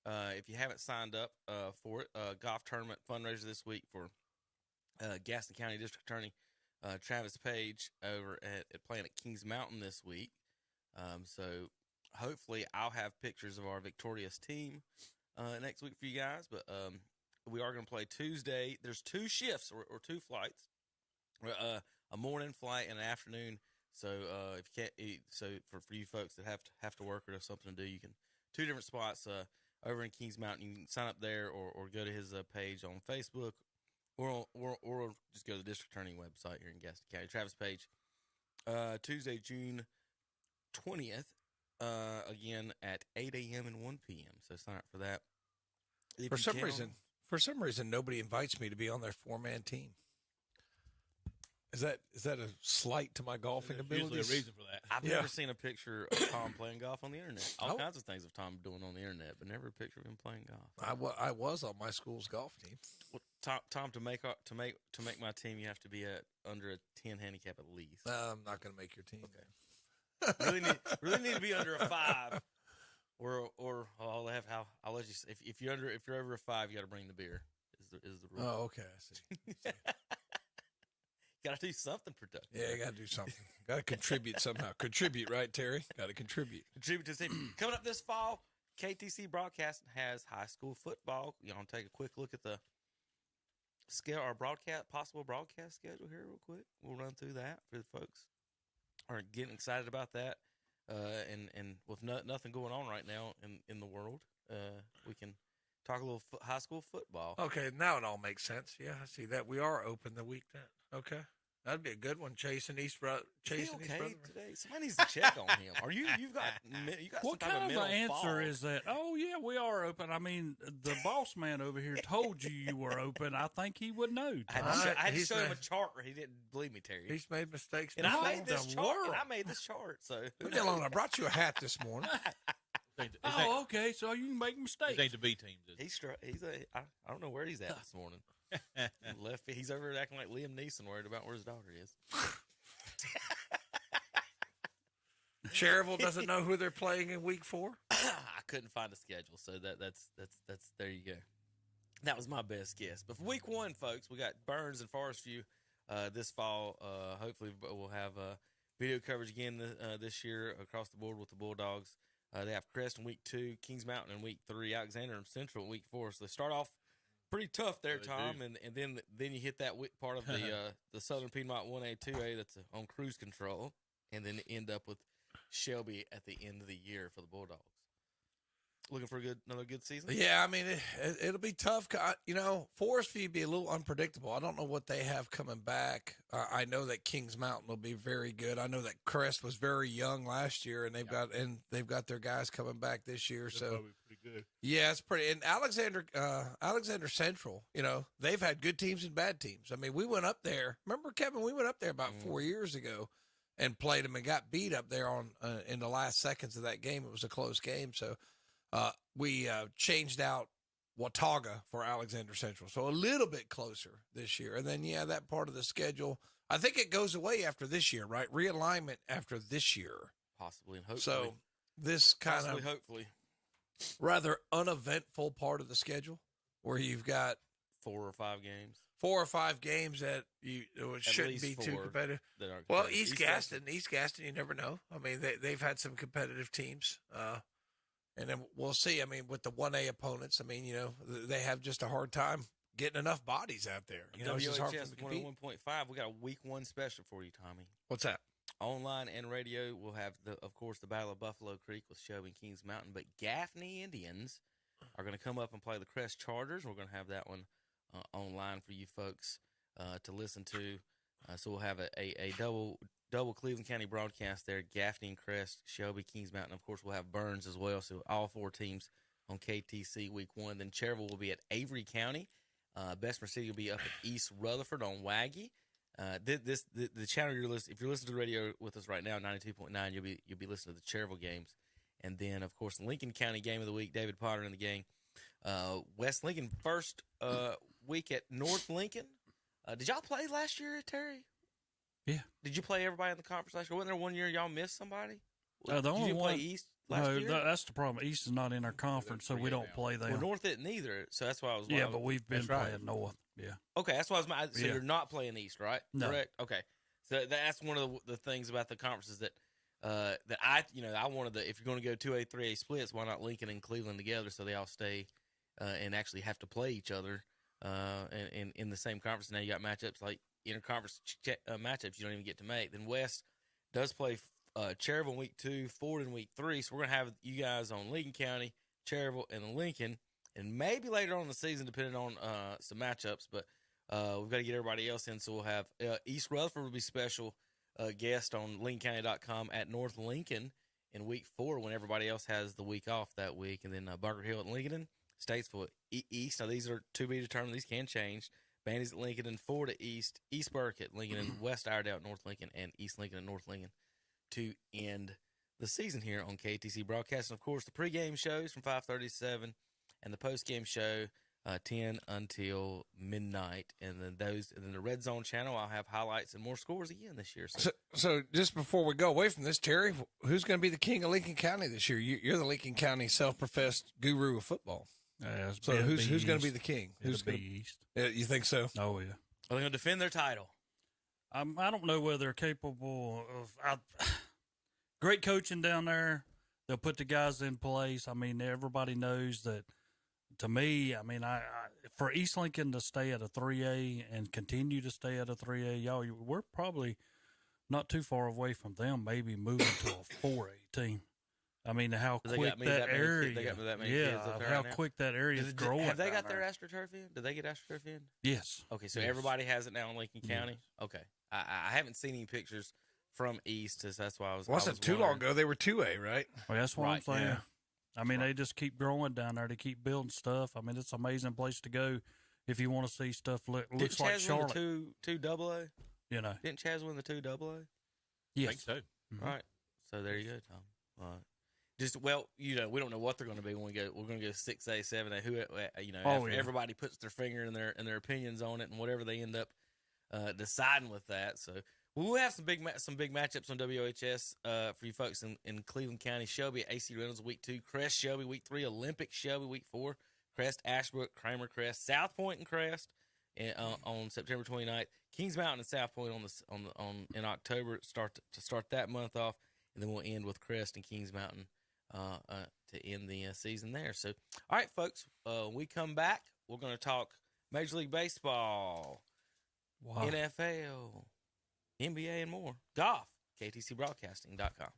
Speaker 11: if you haven't signed up for it, golf tournament fundraiser this week for Gaston County District Attorney Travis Page over at playing at Kings Mountain this week. So hopefully I'll have pictures of our victorious team next week for you guys. But we are going to play Tuesday. There's two shifts or two flights, a morning flight and an afternoon. So if you can't, so for you folks that have to work or have something to do, you can two different spots over in Kings Mountain. You can sign up there or go to his page on Facebook or just go to the district attorney website here in Gaston County. Travis Page, Tuesday, June 20th, again at 8 a.m. and 1 p.m. So sign up for that. If
Speaker 8: For
Speaker 11: you
Speaker 8: some
Speaker 11: can.
Speaker 8: reason, nobody invites me to be on their 4-man team. Is that a slight to my golfing
Speaker 10: There's
Speaker 8: abilities?
Speaker 10: usually a reason for that.
Speaker 11: I've never seen a picture of Tom playing golf on the internet. All
Speaker 8: Oh.
Speaker 11: kinds of things of Tom doing on the internet, but never a picture of him playing golf.
Speaker 8: I was on my school's golf team.
Speaker 11: Well, Tom, to make my team, you have to be under a 10 handicap at least.
Speaker 8: I'm not going to make your team.
Speaker 11: Okay. really need to be under a 5, or I'll let you. If you're over a 5, you got to bring the beer. Is the rule?
Speaker 8: Oh, okay. I see.
Speaker 11: Got to do something productive.
Speaker 8: Yeah, you got to do something. Got to contribute somehow. Contribute, right, Terry? Got to contribute.
Speaker 11: Contribute to the team. Coming up this fall, KTC Broadcasting has high school football. You want to take a quick look at the possible broadcast schedule here real quick. We'll run through that for the folks who are getting excited about that. And with nothing going on right now in the world, we can talk a little high school football.
Speaker 8: Okay, now it all makes sense. Yeah, I see that. We are open the week then. Okay. That'd be a good one. Chasing East Brother.
Speaker 11: Today? Somebody needs to you've got
Speaker 9: What
Speaker 11: some type
Speaker 9: kind of
Speaker 11: mental
Speaker 9: an answer
Speaker 11: fog.
Speaker 9: is that? Oh, yeah, we are open. I mean, the boss man over here told you were open. I think he would know.
Speaker 11: I had to show him a chart where he didn't believe me, Terry.
Speaker 8: He's made mistakes.
Speaker 11: And I
Speaker 8: before.
Speaker 11: made this chart. And I made this chart. So
Speaker 8: Leave me alone. I brought you a hat this morning.
Speaker 9: Oh, okay. So you can make mistakes.
Speaker 10: This ain't the B team.
Speaker 11: I don't know where he's at this morning. Left. He's over there acting like Liam Neeson, worried about where his daughter is.
Speaker 8: Cherryville doesn't know who they're playing in week 4.
Speaker 11: I couldn't find a schedule, so that's there you go. That was my best guess. But for week 1, folks, we got Burns and Forest View this fall. Hopefully, we'll have video coverage again this year across the board with the Bulldogs. They have Crest in week 2, Kings Mountain in week 3, Alexander and Central in week 4. So they start off pretty tough there, Tom, and then you hit that part of the Southern Piedmont 1A, 2A that's on cruise control, and then end up with Shelby at the end of the year for the Bulldogs. Looking for another good season?
Speaker 8: Yeah, I mean, it'll be tough. Forest View be a little unpredictable. I don't know what they have coming back. I know that Kings Mountain will be very good. I know that Crest was very young last year, and they've got their guys coming back this year.
Speaker 10: They're
Speaker 8: so
Speaker 10: pretty good.
Speaker 8: Yeah, it's pretty. And Alexander Central, they've had good teams and bad teams. I mean, we went up there. Remember, Kevin? We went up there about 4 years ago and played them and got beat up there in the last seconds of that game. It was a close game, so. We changed out Watauga for Alexander Central, so a little bit closer this year. And then, that part of the schedule, I think it goes away after this year, right? Realignment after this year.
Speaker 11: Possibly and hopefully.
Speaker 8: So this kind of
Speaker 11: hopefully
Speaker 8: rather uneventful part of the schedule where you've got
Speaker 11: 4 or 5 games.
Speaker 8: 4 or 5 games that it shouldn't be too competitive. Well, East Gaston, you never know. I mean, they've had some competitive teams. And then we'll see. I mean, with the 1A opponents, I mean, they have just a hard time getting enough bodies out there. It's just hard for them to compete.
Speaker 11: 101.5, we got a week 1 special for you, Tommy.
Speaker 8: What's that?
Speaker 11: Online and radio, we'll have, of course, the Battle of Buffalo Creek with Shelby and Kings Mountain. But Gaffney Indians are going to come up and play the Crest Chargers. We're going to have that one online for you folks to listen to. So we'll have a double Cleveland County broadcast there. Gaffney and Crest, Shelby, Kings Mountain. Of course, we'll have Burns as well. So all 4 teams on KTC week 1. Then Cherryville will be at Avery County. Bessemer City will be up at East Rutherford on Waggy. The channel you're listening. If you're listening to the radio with us right now, 92.9, you'll be listening to the Cherryville games. And then, of course, Lincoln County game of the week. David Potter and the gang. West Lincoln first week at North Lincoln. Did y'all play last year, Terry?
Speaker 9: Yeah.
Speaker 11: Did you play everybody in the conference last year? Wasn't there one year y'all missed somebody?
Speaker 9: The only
Speaker 11: Did you
Speaker 9: one,
Speaker 11: play East last year?
Speaker 9: That's the problem. East is not in our conference, so we don't play them.
Speaker 11: Well, North isn't either, so that's why I was.
Speaker 9: Yeah, but we've been playing North. Yeah.
Speaker 11: Okay, that's why I was. So you're not playing East, right?
Speaker 9: No.
Speaker 11: Correct. Okay. So that's one of the things about the conferences that I wanted if you're going to go 2A, 3A splits, why not Lincoln and Cleveland together so they all stay and actually have to play each other in the same conference. Now you got matchups like interconference matchups you don't even get to make. Then West does play Cherryville in week 2, Ford in week 3. So we're going to have you guys on Lincoln County, Cherryville, and Lincoln, and maybe later on in the season, depending on some matchups. But we've got to get everybody else in. So we'll have East Rutherford will be special guest on LincolnCounty.com at North Lincoln in week 4 when everybody else has the week off that week. And then Bunker Hill at Lincoln, Statesville East. Now, these are to be determined. These can change. Bandy's at Lincoln and Florida East, East Burke at Lincoln, and West Iredale at North Lincoln, and East Lincoln at North Lincoln to end the season here on KTC Broadcast. And, of course, the pregame shows from 5:30 to 7 and the postgame show 10 until midnight. And then the Red Zone channel, I'll have highlights and more scores again this year.
Speaker 8: So just before we go away from this, Terry, who's going to be the king of Lincoln County this year? You're the Lincoln County self-professed guru of football. So who's going to be the king? Who's going to be East? You think so?
Speaker 9: Oh, yeah.
Speaker 11: Are they going to defend their title?
Speaker 9: I don't know whether they're capable of great coaching down there. They'll put the guys in place. I mean, everybody knows that. To me, I mean, I for East Lincoln to stay at a 3A and continue to stay at a 3A, we're probably not too far away from them. Maybe moving to a 4A team. I mean, how quick that area, how quick that area is growing.
Speaker 11: Have they got their AstroTurf in? Did they get AstroTurf in?
Speaker 9: Yes.
Speaker 11: Okay, so everybody has it now in Lincoln County. Okay, I haven't seen any pictures from East, so that's why I was.
Speaker 8: Wasn't too long ago they were 2A, right?
Speaker 9: Well, that's what I'm saying.
Speaker 8: Yeah.
Speaker 9: I mean, they just keep growing down there. They keep building stuff. I mean, it's an amazing place to go if you want to see stuff looks like Charlotte.
Speaker 11: Didn't Chaz win the 2AA?
Speaker 9: You know.
Speaker 11: Didn't Chaz win the 2AA?
Speaker 9: Yes.
Speaker 10: I think so.
Speaker 11: Mm-hmm. Right. So there you go, Tom. All right. Just, well, we don't know what they're going to be when we go. We're going to go 6A, 7A. Everybody puts their finger in their opinions on it and whatever they end up deciding with that. So we'll have some big matchups on WHS for you folks in Cleveland County. Shelby at AC Reynolds week 2, Crest Shelby week 3, Olympic Shelby week 4, Crest Ashbrook, Kramer Crest, South Point and Crest on September 29th, Kings Mountain and South Point in October to start that month off, and then we'll end with Crest and Kings Mountain to end the season there. So, all right, folks, when we come back, we're going to talk Major League Baseball, NFL, NBA, and more. Golf, KTCBroadcasting.com.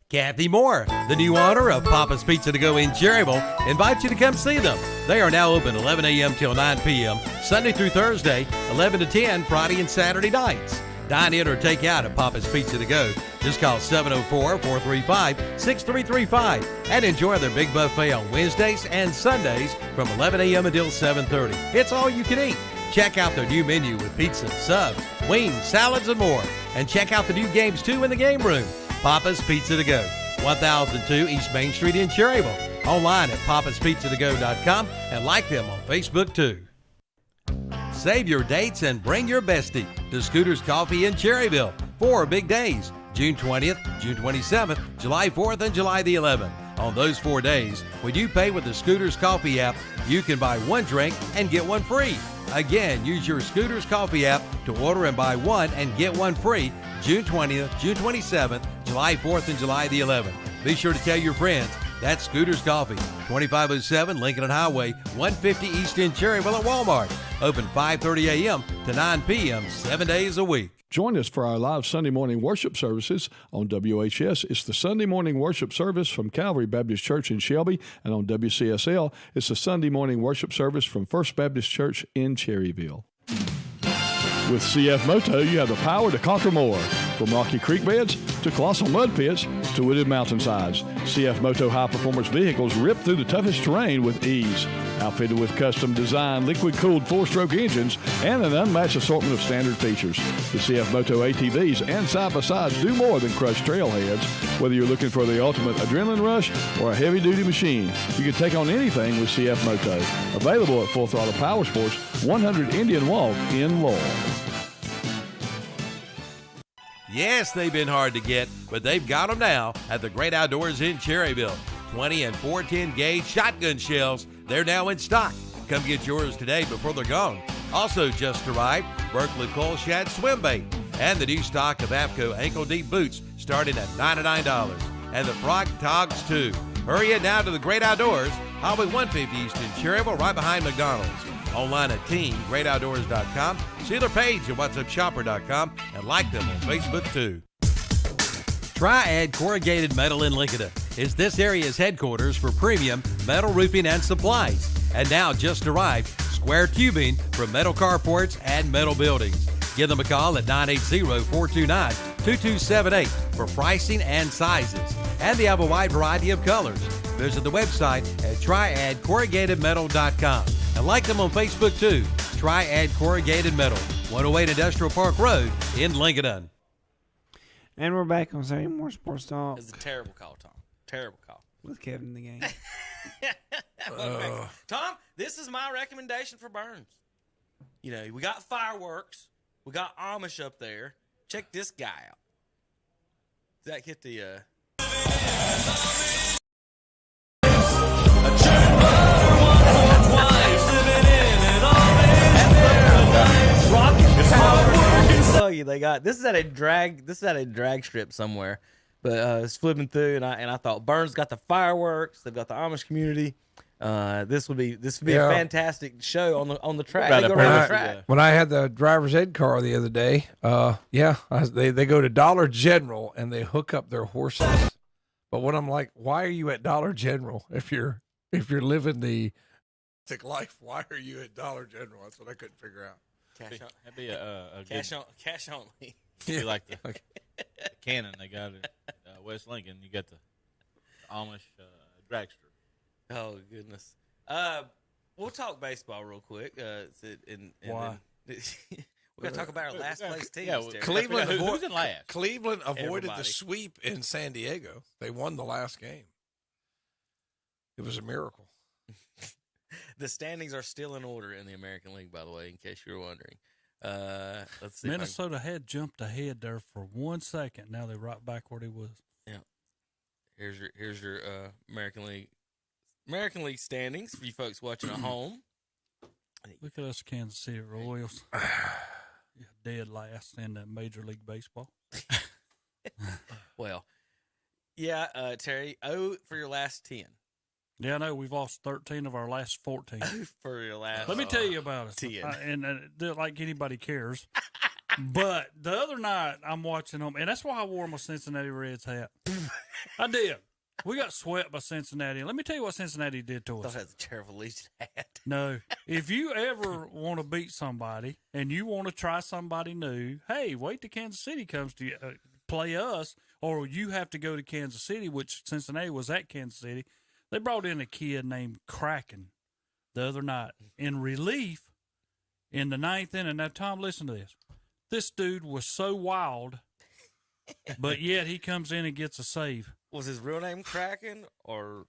Speaker 2: Kathy Moore, the new owner of Papa's Pizza to Go in Cherryville, invites you to come see them. They are now open 11 a.m. till 9 p.m., Sunday through Thursday, 11 to 10, Friday and Saturday nights. Dine in or take out at Papa's Pizza to Go. Just call 704-435-6335 and enjoy their big buffet on Wednesdays and Sundays from 11 a.m. until 7:30. It's all you can eat. Check out their new menu with pizza, subs, wings, salads, and more. And check out the new games, too, in the game room. Papa's Pizza to Go, 1002 East Main Street in Cherryville. Online at papaspizzatogo.com and like them on Facebook, too. Save your dates and bring your bestie to Scooter's Coffee in Cherryville. 4 big days, June 20th, June 27th, July 4th, and July the 11th. On those 4 days, when you pay with the Scooter's Coffee app, you can buy 1 drink and get 1 free. Again, use your Scooter's Coffee app to order and buy 1 and get 1 free June 20th, June 27th, July 4th, and July the 11th. Be sure to tell your friends. That's Scooter's Coffee, 2507 Lincoln and Highway, 150 East in Cherryville at Walmart. Open 5:30 a.m. to 9 p.m. 7 days a week.
Speaker 12: Join us for our live Sunday morning worship services on WHS. It's the Sunday morning worship service from Calvary Baptist Church in Shelby, and on WCSL, it's the Sunday morning worship service from First Baptist Church in Cherryville. With CF Moto, you have the power to conquer more. From rocky creek beds to colossal mud pits to wooded mountainsides, CF Moto high-performance vehicles rip through the toughest terrain with ease. Outfitted with custom-designed liquid-cooled 4-stroke engines and an unmatched assortment of standard features, the CF Moto ATVs and side-by-sides do more than crush trailheads. Whether you're looking for the ultimate adrenaline rush or a heavy-duty machine, you can take on anything with CF Moto. Available at Full Throttle Power Sports, 100 Indian Walk in Laurel.
Speaker 2: Yes, they've been hard to get, but they've got them now at the Great Outdoors in Cherryville. 20 and 410 gauge shotgun shells, they're now in stock. Come get yours today before they're gone. Also just arrived, Berkeley Colshad swim bait and the new stock of APCO ankle deep boots starting at $99. And the Frog Togs too. Hurry it now to the Great Outdoors, Highway 150 East in Cherryville, right behind McDonald's. Online at teamgreatoutdoors.com. See their page at whatsupshopper.com and like them on Facebook too. Triad Corrugated Metal in Lincoln is this area's headquarters for premium metal roofing and supplies. And now just arrived, square tubing for metal carports and metal buildings. Give them a call at 980-429 2278 for pricing and sizes. And they have a wide variety of colors. Visit the website at triadcorrugatedmetal.com. And like them on Facebook too. Triad Corrugated Metal, 108 Industrial Park Road in Lincoln.
Speaker 7: And we're back on Saturday Morning Sports Talk.
Speaker 11: It's a terrible call, Tom. Terrible call.
Speaker 7: With Kevin in the game.
Speaker 11: Tom, this is my recommendation for Burns. You know, we got fireworks. We got Amish up there. Check this guy out. Zach, hit the... tell you, they got this is at a drag strip somewhere, but it's flipping through, and I thought Burns got the fireworks, they've got the Amish community. This would be a fantastic show on the track. They go around the track.
Speaker 8: When I had the driver's ed car the other day, they go to Dollar General and they hook up their horses. But when I'm like, why are you at Dollar General if you're living the life? Why are you at Dollar General? That's what I couldn't figure out.
Speaker 10: That'd be a
Speaker 11: Cash only.
Speaker 10: Be like the Cannon they got at West Lincoln. You got the Amish dragster.
Speaker 11: Oh goodness. We'll talk baseball real quick.
Speaker 9: Why?
Speaker 11: We're gonna talk about our last place teams.
Speaker 10: Yeah,
Speaker 8: Cleveland
Speaker 10: who's in last?
Speaker 8: Cleveland avoided
Speaker 11: Everybody.
Speaker 8: the sweep in San Diego. They won the last game. It was a miracle.
Speaker 11: The standings are still in order in the American League, by the way, in case you were wondering. Let's see.
Speaker 9: Minnesota had jumped ahead there for 1 second. Now they're right back where they was.
Speaker 11: Yeah. Here's your American League standings for you folks watching at home.
Speaker 9: Look at us, Kansas City Royals. Dead last in Major League Baseball.
Speaker 11: Well, yeah, Terry, 0 for your last 10.
Speaker 9: Yeah, I know. We've lost 13 of our last 14.
Speaker 11: For your last
Speaker 9: Let me tell you about it.
Speaker 11: 10.
Speaker 9: And like anybody cares. But the other night, I'm watching them, and that's why I wore my Cincinnati Reds hat. I did. We got swept by Cincinnati. Let me tell you what Cincinnati did to us.
Speaker 11: I thought that was a Terrible Legion hat.
Speaker 9: No. If you ever want to beat somebody and you want to try somebody new, hey, wait till Kansas City comes to you, play us, or you have to go to Kansas City, which Cincinnati was at Kansas City. They brought in a kid named Kraken the other night in relief in the 9th inning. Now, Tom, listen to this. This dude was so wild, but yet he comes in and gets a save.
Speaker 11: Was his real name Kraken or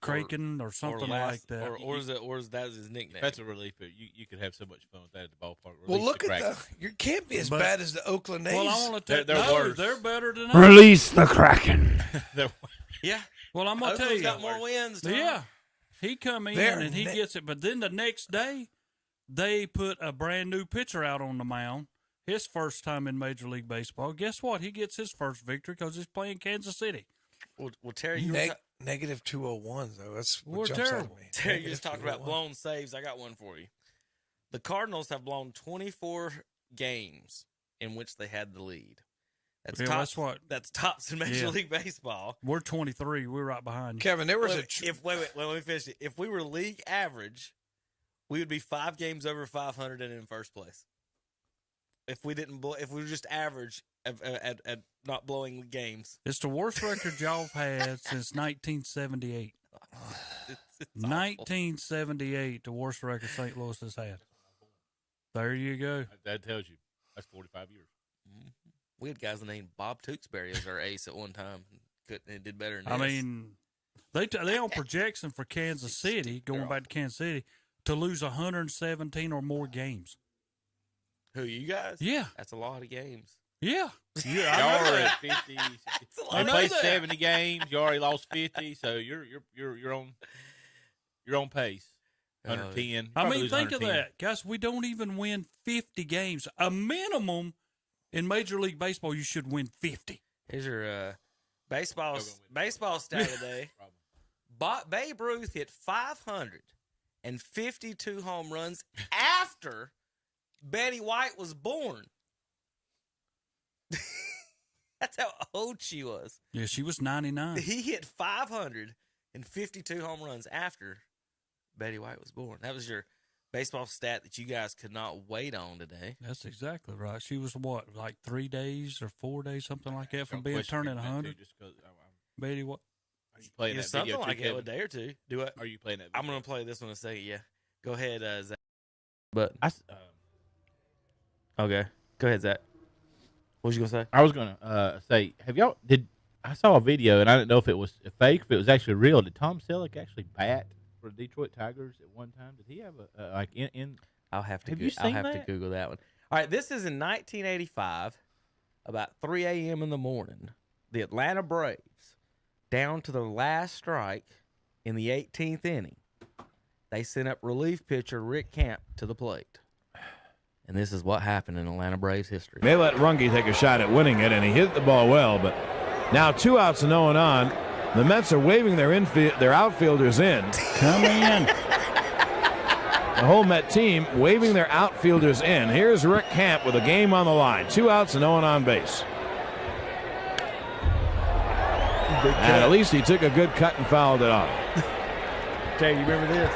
Speaker 9: something like that?
Speaker 11: Or is that his nickname?
Speaker 10: That's a relief, but you could have so much fun with that at the ballpark.
Speaker 8: Well, look at you can't be as bad as the Oakland A's.
Speaker 9: Well, I want to tell
Speaker 10: they're worse.
Speaker 9: They're better than us.
Speaker 7: Release the Kraken.
Speaker 11: Yeah.
Speaker 9: Well, I'm going to tell you.
Speaker 11: Got more wins, Tom.
Speaker 9: Yeah. He come in and he gets it. But then the next day, they put a brand new pitcher out on the mound. His first time in Major League Baseball. Guess what? He gets his first victory because he's playing Kansas City.
Speaker 11: Well, Terry,
Speaker 8: negative 201 though. That's what
Speaker 9: We're
Speaker 8: jumps
Speaker 9: terrible.
Speaker 8: out at me.
Speaker 11: Terry, you just talked about blown saves. I got one for you. The Cardinals have blown 24 games in which they had the lead. That's tops in Major League Baseball.
Speaker 9: We're 23. We're right behind you.
Speaker 8: Kevin, there was
Speaker 11: let me finish it. If we were league average, we would be 5 games over 500 and in first place. If we were just average at not blowing games.
Speaker 9: It's the worst record y'all have had since 1978.
Speaker 11: It's
Speaker 9: 1978, the worst record St. Louis has had. There you go.
Speaker 10: That tells you. That's 45 years.
Speaker 11: Mm-hmm. We had guys named Bob Tewksbury as our ace at one time. And did better than
Speaker 9: I
Speaker 11: this.
Speaker 9: mean, they on projection for Kansas City, going back to Kansas City, to lose 117 or more games.
Speaker 11: Who, you guys?
Speaker 9: Yeah.
Speaker 11: That's a lot of games.
Speaker 9: Yeah.
Speaker 10: Y'all are at 50. They played 70 games. You already lost 50, so you're on pace. 110.
Speaker 9: I mean, think of that, guys. We don't even win 50 games. A minimum in Major League Baseball, you should win 50.
Speaker 11: Here's your baseball stat today. Babe Ruth hit 552 home runs after Betty White was born. That's how old she was.
Speaker 9: Yeah, she was 99.
Speaker 11: He hit 552 home runs after Betty White was born. That was your baseball stat that you guys could not wait on today.
Speaker 9: That's exactly right. She was what, like 3 days or 4 days, something like that, from being turning 100. Betty, what?
Speaker 10: Are you playing that
Speaker 11: something
Speaker 10: video
Speaker 11: like
Speaker 10: too,
Speaker 11: that,
Speaker 10: Kevin?
Speaker 11: a day or two. Do it.
Speaker 10: Are you playing that?
Speaker 11: I'm going to play this one in a second. Yeah, go ahead, Zach. But okay, go ahead, Zach. What was you gonna say?
Speaker 10: I was gonna say, I saw a video and I didn't know if it was fake, if it was actually real. Did Tom Selleck actually bat for the Detroit Tigers at one time? Did he have a in?
Speaker 11: I'll have to.
Speaker 10: Have you seen that?
Speaker 11: to Google that one. All right, this is in 1985, about 3 a.m. in the morning. The Atlanta Braves, down to their last strike in the 18th inning, they sent up relief pitcher Rick Camp to the plate. And this is what happened in Atlanta Braves history.
Speaker 13: They let Runge take a shot at winning it, and he hit the ball well. But now 2 outs and 0 on. The Mets are waving their outfielders in.
Speaker 9: Come in.
Speaker 13: The whole Met team waving their outfielders in. Here's Rick Camp with a game on the line. 2 outs and 0 on base. And at least he took a good cut and fouled it off.
Speaker 11: Jay, you remember this?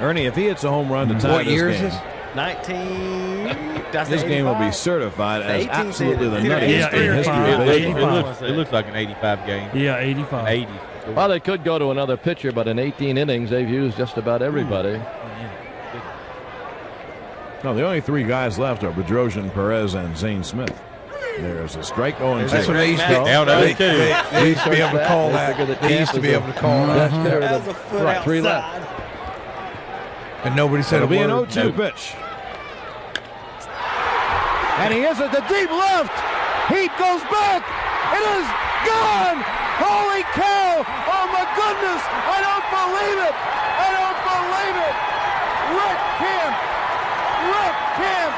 Speaker 13: Ernie, if he hits a home run to tie this
Speaker 8: year
Speaker 13: game,
Speaker 8: is this?
Speaker 11: 19.
Speaker 13: This game will be certified as absolutely the nuttiest
Speaker 9: Yeah,
Speaker 13: in history of baseball.
Speaker 10: It looks like an 85 game.
Speaker 9: Yeah, 85.
Speaker 10: 80.
Speaker 14: Well, they could go to another pitcher, but in 18 innings, they've used just about everybody.
Speaker 13: No, the only 3 guys left are Bedrosian, Perez, and Zane Smith. There's a strike going.
Speaker 8: That's what they used to be. They used to be able to call that. They used to be able to call that.
Speaker 11: That was a foot
Speaker 13: Right, 3
Speaker 11: outside.
Speaker 13: left.
Speaker 8: And nobody said
Speaker 13: It'll be an
Speaker 8: a word.
Speaker 13: 0-2 pitch. And he is at the deep left. Heat goes back. It is gone. Holy cow. Oh, my goodness. I don't believe it. I don't believe it. Rick Camp. Rick Camp.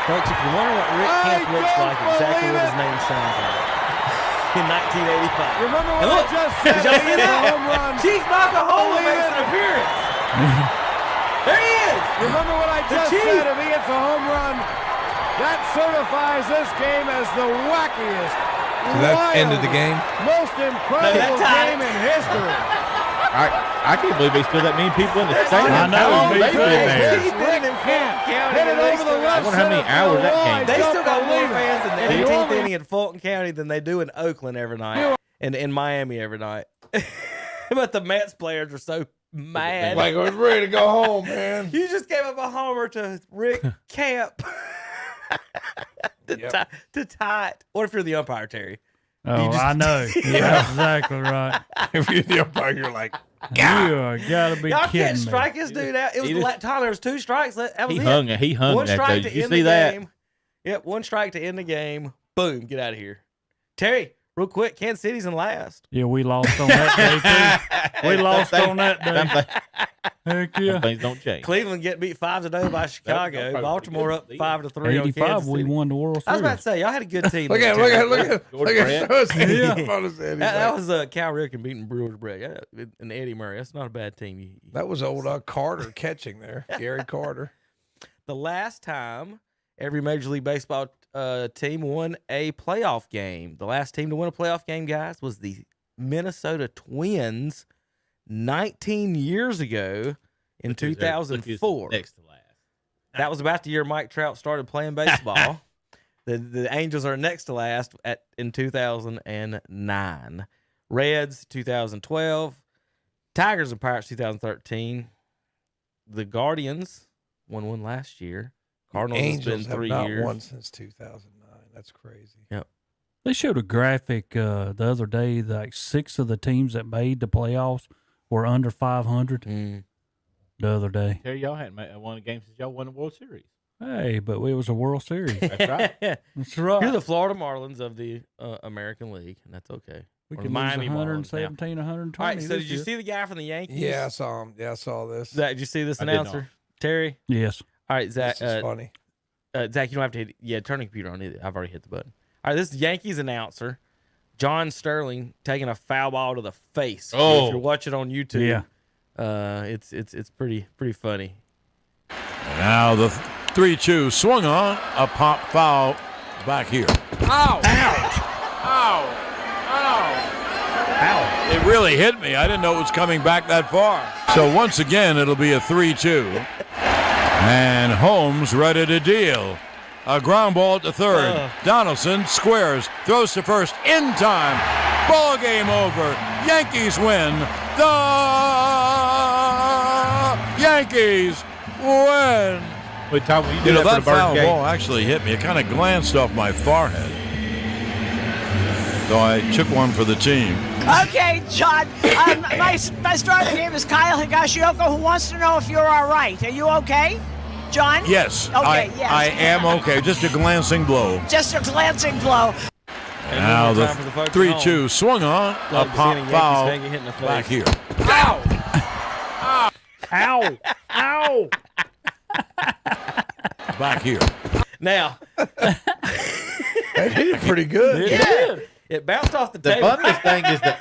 Speaker 11: Folks, if you wonder what Rick Camp looks like, exactly what his name sounds like. In 1985.
Speaker 13: Remember what
Speaker 11: And look,
Speaker 13: I just said?
Speaker 11: did y'all see
Speaker 13: He hit a
Speaker 11: that?
Speaker 13: home run.
Speaker 11: Chief Knockahoma makes an appearance. There he is.
Speaker 13: Remember what I just said? If he hits a home run, that certifies this game as the wackiest,
Speaker 8: So that ended the game?
Speaker 13: most incredible game in history.
Speaker 10: I can't believe they still that many people in the stadium.
Speaker 9: I know.
Speaker 10: How long
Speaker 9: Me
Speaker 10: they
Speaker 9: too.
Speaker 10: been there?
Speaker 13: Rick Camp hit it over the left
Speaker 10: I wonder how many
Speaker 13: center
Speaker 10: hours
Speaker 13: field
Speaker 10: that
Speaker 13: line.
Speaker 10: came.
Speaker 11: They
Speaker 13: Don't
Speaker 11: still got more
Speaker 13: believe it.
Speaker 11: fans in the
Speaker 13: And you
Speaker 11: 18th
Speaker 13: only-
Speaker 11: inning in Fulton County than they do in Oakland every night and in Miami every night. But the Mets players are so mad.
Speaker 8: Like, I was ready to go home, man.
Speaker 11: You just gave up a homer to Rick Camp to tie it. What if you're the umpire, Terry?
Speaker 9: Oh, I know. That's exactly right.
Speaker 8: If you're the umpire, you're like,
Speaker 9: You are gotta be
Speaker 11: Y'all
Speaker 9: kidding
Speaker 11: can't
Speaker 9: me.
Speaker 11: strike this dude out. It was the last time there was 2 strikes. That was
Speaker 10: He
Speaker 11: it.
Speaker 10: hung
Speaker 11: One
Speaker 10: that
Speaker 11: strike
Speaker 10: dude.
Speaker 11: to
Speaker 10: Did you
Speaker 11: end
Speaker 10: see
Speaker 11: the
Speaker 10: that?
Speaker 11: game. Yep, 1 strike to end the game. Boom, get out of here. Terry, real quick, Kansas City's in last.
Speaker 9: Yeah, we lost on that day, too. We lost on that day. Heck yeah.
Speaker 10: Things don't change.
Speaker 11: Cleveland get beat 5-0 by Chicago.
Speaker 10: probably
Speaker 11: Baltimore up
Speaker 10: good.
Speaker 11: 5-3 on
Speaker 9: 85,
Speaker 11: Kansas
Speaker 9: we
Speaker 11: City.
Speaker 9: won the World
Speaker 11: I was
Speaker 9: Series.
Speaker 11: about to say, y'all had a good team.
Speaker 8: look at
Speaker 11: Terry.
Speaker 8: that.
Speaker 11: That was Cal Ripken beating Brewers Brett. Yeah, and Eddie Murray. That's not a bad team.
Speaker 8: That was old Carter catching there, Gary Carter.
Speaker 11: The last time every Major League Baseball team won a playoff game. The last team to win a playoff game, guys, was the Minnesota Twins 19 years ago in 2004.
Speaker 10: Next to last.
Speaker 11: That was about the year Mike Trout started playing baseball. The Angels are next to last in 2009. Reds 2012. Tigers and Pirates 2013. The Guardians won one last year. Cardinals
Speaker 8: Angels
Speaker 11: has been 3
Speaker 8: have
Speaker 11: years.
Speaker 8: not won since 2009. That's crazy.
Speaker 11: Yep.
Speaker 9: They showed a graphic the other day, like 6 of the teams that made the playoffs were under 500 the other day.
Speaker 10: Terry, y'all hadn't won a game since y'all won the World Series.
Speaker 9: Hey, but it was a World Series.
Speaker 10: That's right.
Speaker 9: That's right.
Speaker 11: You're the Florida Marlins of the American League, and that's okay.
Speaker 9: We
Speaker 11: Or
Speaker 9: could
Speaker 11: Miami
Speaker 9: lose
Speaker 11: Marlins now.
Speaker 9: 117, 120.
Speaker 11: All right, so
Speaker 9: this
Speaker 11: did you
Speaker 9: year.
Speaker 11: see the guy from the Yankees?
Speaker 8: Yeah, I saw him. Yeah, I saw this.
Speaker 11: Zach, did you see this
Speaker 10: I did not.
Speaker 11: announcer? Terry?
Speaker 9: Yes.
Speaker 11: All right, Zach.
Speaker 8: This is funny.
Speaker 11: Zach, you don't have to hit. Yeah, turn the computer on. I've already hit the button. All right, this is Yankees announcer John Sterling taking a foul ball to the face.
Speaker 10: Oh.
Speaker 11: If you're watching on YouTube,
Speaker 9: Yeah.
Speaker 11: it's pretty funny.
Speaker 13: And now the 3-2 swung on, a pop foul back here.
Speaker 8: Ow! Ouch! Ow! Ow!
Speaker 15: Ow. It really hit me. I didn't know it was coming back that far. So once again, it'll be a 3-2. And Holmes ready to deal. A ground ball at the third. Donaldson squares, throws to first in time. Ball game over. Yankees win. The Yankees win.
Speaker 10: Wait, Tom, when you did
Speaker 15: that foul ball actually hit me. It kind of glanced off my forehead. So I took one for the team.
Speaker 16: Okay, John. My starting name is Kyle Higashioka, who wants to know if you're all right. Are you okay, John?
Speaker 15: Yes.
Speaker 16: Okay, yes.
Speaker 15: I am okay. Just a glancing blow.
Speaker 16: Just a glancing blow.
Speaker 15: Now the 3-2 swung on. A pop foul back here.
Speaker 9: Ow! Ow! Ow!
Speaker 15: Back here.
Speaker 11: Now.
Speaker 8: That hit it pretty good.
Speaker 11: It did. It bounced off the table.
Speaker 10: Funniest thing is the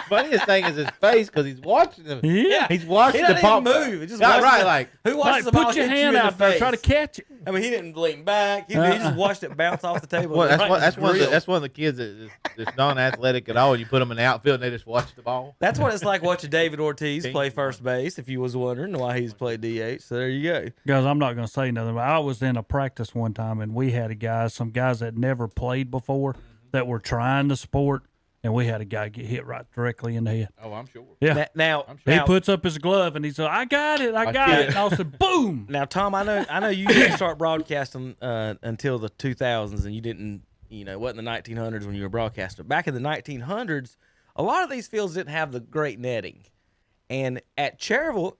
Speaker 10: funniest thing is his face because he's watching them.
Speaker 9: Yeah.
Speaker 10: He's watching the pop.
Speaker 11: Move. It just
Speaker 10: right, like
Speaker 11: who watches the ball
Speaker 9: put your
Speaker 11: hit
Speaker 9: hand
Speaker 11: you in
Speaker 9: out
Speaker 11: the
Speaker 9: there,
Speaker 11: face?
Speaker 9: try to catch it.
Speaker 11: I mean, he didn't lean back. He just watched it bounce off the table.
Speaker 10: Well, that's
Speaker 11: Right
Speaker 10: one of the kids that's non-athletic at all. You put them in the outfield and they just watch the ball.
Speaker 11: That's what it's like watching David Ortiz play first base. If you was wondering why he's played DH, so there you go.
Speaker 9: Guys, I'm not going to say nothing, but I was in a practice one time and we had some guys that never played before that were trying the sport, and we had a guy get hit right directly in the head.
Speaker 10: Oh, I'm sure.
Speaker 9: Yeah.
Speaker 11: Now
Speaker 9: he puts up his glove and he said, "I got it, I got it," and I said, "Boom!"
Speaker 11: Now, Tom, I know you didn't start broadcasting until the 2000s, and you didn't, it wasn't the 1900s when you were broadcasting. Back in the 1900s, a lot of these fields didn't have the great netting, and at Cherryville,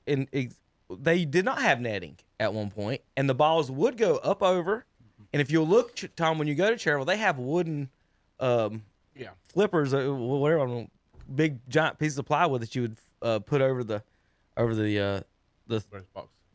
Speaker 11: they did not have netting at one point, and the balls would go up over. And if you look, Tom, when you go to Cherryville, they have wooden flippers, whatever, big giant pieces of plywood that you would put over the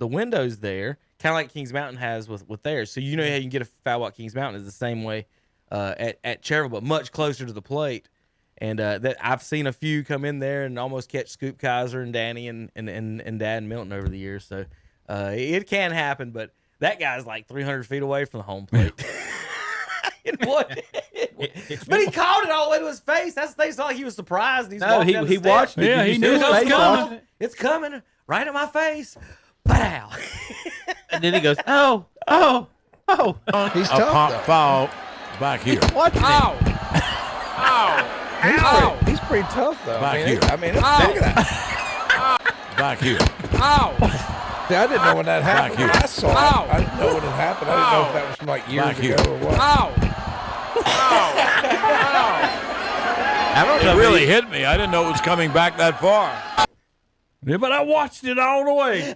Speaker 11: windows there, kind of like Kings Mountain has with theirs. So you know how you can get a foul ball at Kings Mountain is the same way at Cherryville, but much closer to the plate. And that I've seen a few come in there and almost catch Scoop Kaiser and Danny and Dad and Milton over the years. So it can happen, but that guy's like 300 feet away from the home plate. But he called it all the way to his face. That's the thing. It's not like he was surprised. He
Speaker 10: watched it.
Speaker 9: Yeah, he knew it was coming.
Speaker 11: It's coming right at my face. Pow!
Speaker 10: And then he goes, oh.
Speaker 8: He's
Speaker 15: a
Speaker 8: tough.
Speaker 15: Pop foul back here.
Speaker 10: Watch it.
Speaker 8: He's pretty tough, though.
Speaker 15: Back here.
Speaker 8: Look at that.
Speaker 15: Back here.
Speaker 8: See, I didn't know when that happened.
Speaker 15: Back here.
Speaker 8: When I saw it. I didn't know when it happened. I didn't know if that was from like years
Speaker 15: Back here.
Speaker 8: ago or what.
Speaker 10: I don't know.
Speaker 15: It really hit me. I didn't know it was coming back that far.
Speaker 9: Yeah, but I watched it all the way.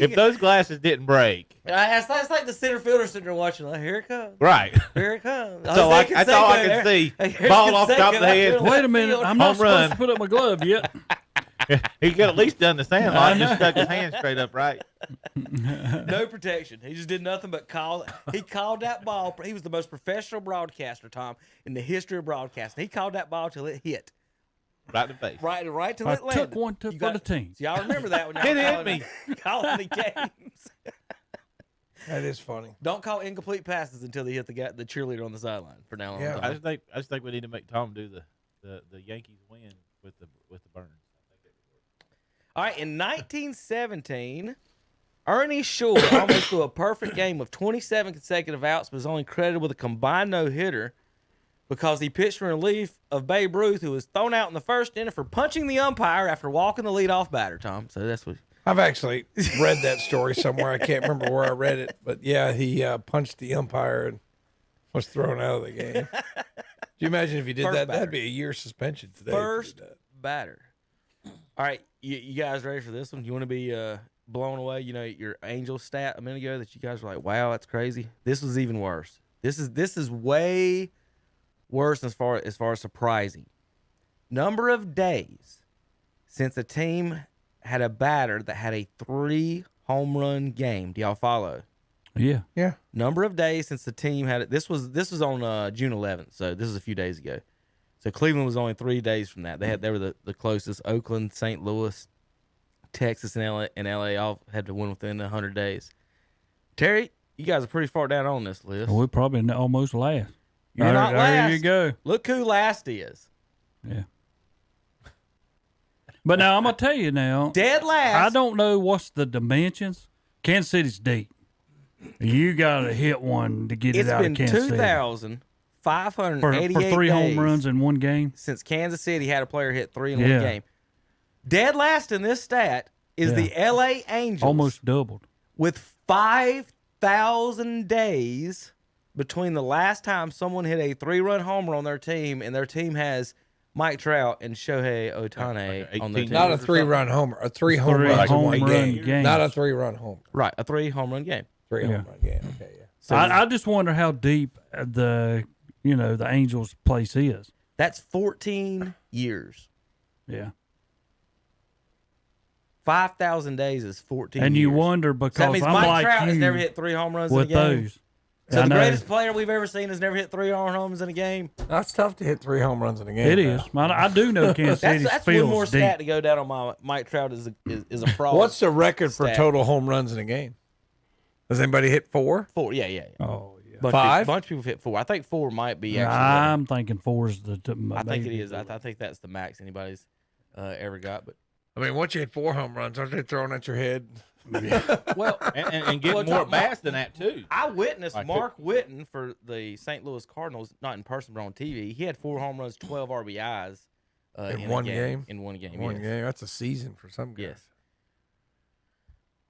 Speaker 10: If those glasses didn't break.
Speaker 11: It's like the center fielder sitting there watching. Like, here it comes.
Speaker 10: Right.
Speaker 11: Here it comes.
Speaker 10: That's all I can see. Ball off the top of the head.
Speaker 9: Wait a minute. I'm not
Speaker 10: Home run.
Speaker 9: supposed to put up my glove yet.
Speaker 10: He could at least done the sandlot and just stuck his hand straight up right.
Speaker 11: No protection. He just did nothing but call. He called that ball. He was the most professional broadcaster, Tom, in the history of broadcasting. He called that ball till it hit.
Speaker 10: Right in the face.
Speaker 11: Right till
Speaker 9: I
Speaker 11: it landed.
Speaker 9: took one for the team.
Speaker 11: So y'all remember that when y'all
Speaker 10: It hit
Speaker 11: calling,
Speaker 10: me.
Speaker 11: calling the games.
Speaker 8: That is funny.
Speaker 11: Don't call incomplete passes until they hit the cheerleader on the sideline. For now on.
Speaker 8: Yeah.
Speaker 10: I just think we need to make Tom do the Yankees win with the Burns.
Speaker 11: All right, in 1917, Ernie Shore almost threw a perfect game of 27 consecutive outs, but was only credited with a combined no-hitter because he pitched in relief of Babe Ruth, who was thrown out in the first inning for punching the umpire after walking the leadoff batter, Tom. So that's what...
Speaker 8: I've actually read that story somewhere. I can't remember where I read it. But, yeah, he punched the umpire and was thrown out of the game. Can you imagine if you did that? That'd be a year suspension today.
Speaker 11: First batter. All right, you guys ready for this one? You want to be blown away? You know, your Angel stat a minute ago that you guys were like, wow, that's crazy. This was even worse. This is way worse as far as surprising. Number of days since a team had a batter that had a 3 home run game. Do y'all follow?
Speaker 9: Yeah.
Speaker 8: Yeah.
Speaker 11: Number of days since the team had it. This was on June 11th, so this is a few days ago. So Cleveland was only 3 days from that. They were the closest. Oakland, St. Louis, Texas, and LA all had to win within 100 days. Terry, you guys are pretty far down on this list.
Speaker 9: We're probably almost last.
Speaker 11: You're not last.
Speaker 9: There you go.
Speaker 11: Look who last is.
Speaker 9: Yeah. But now I'm gonna tell you now.
Speaker 11: Dead last.
Speaker 9: I don't know what's the dimensions. Kansas City's deep. You got to hit one to get it out of Kansas City.
Speaker 11: It's been 2,588
Speaker 9: for 3 home
Speaker 11: days
Speaker 9: runs in one game
Speaker 11: since Kansas City had a player hit 3 in one game. Dead last in this stat is the L.A. Angels.
Speaker 9: Almost doubled.
Speaker 11: With 5,000 days between the last time someone hit a 3-run homer on their team and their team has Mike Trout and Shohei Ohtani on their team.
Speaker 8: Not a 3-run homer, a 3 home runs in one game. Not a 3-run homer.
Speaker 11: Right, a 3 home run game.
Speaker 8: 3 home run game. Okay, yeah.
Speaker 11: So
Speaker 9: I just wonder how deep the Angels' place is.
Speaker 11: That's 14 years.
Speaker 9: Yeah.
Speaker 11: 5,000 days is 14
Speaker 9: and
Speaker 11: years.
Speaker 9: you wonder because
Speaker 11: so that means
Speaker 9: I'm
Speaker 11: Mike
Speaker 9: like
Speaker 11: Trout
Speaker 9: you
Speaker 11: has never hit 3 home runs in a
Speaker 9: with
Speaker 11: game.
Speaker 9: those.
Speaker 11: So
Speaker 9: I
Speaker 11: the
Speaker 9: know.
Speaker 11: greatest player we've ever seen has never hit 3 home runs in a game.
Speaker 8: That's tough to hit 3 home runs in a game.
Speaker 9: It is. I do know Kansas City's
Speaker 11: That's
Speaker 9: field's
Speaker 11: one more
Speaker 9: deep.
Speaker 11: stat to go down on my Mike Trout is a fraud.
Speaker 8: What's the record for
Speaker 11: stat.
Speaker 8: total home runs in a game? Has anybody hit 4?
Speaker 11: 4, yeah.
Speaker 9: Oh, yeah.
Speaker 8: 5?
Speaker 11: A bunch of people hit 4. I think 4 might be actually.
Speaker 9: I'm thinking 4 is the.
Speaker 11: I think it is. I think that's the max anybody's ever got. But
Speaker 8: I mean, once you hit 4 home runs, aren't they throwing at your head?
Speaker 11: Well,
Speaker 10: and get more at bats than that too.
Speaker 11: I witnessed Mark Whitten for the St. Louis Cardinals, not in person but on TV. He had 4 home runs, 12 RBIs
Speaker 8: in one game.
Speaker 11: In one game.
Speaker 8: One game. That's a season for some guys.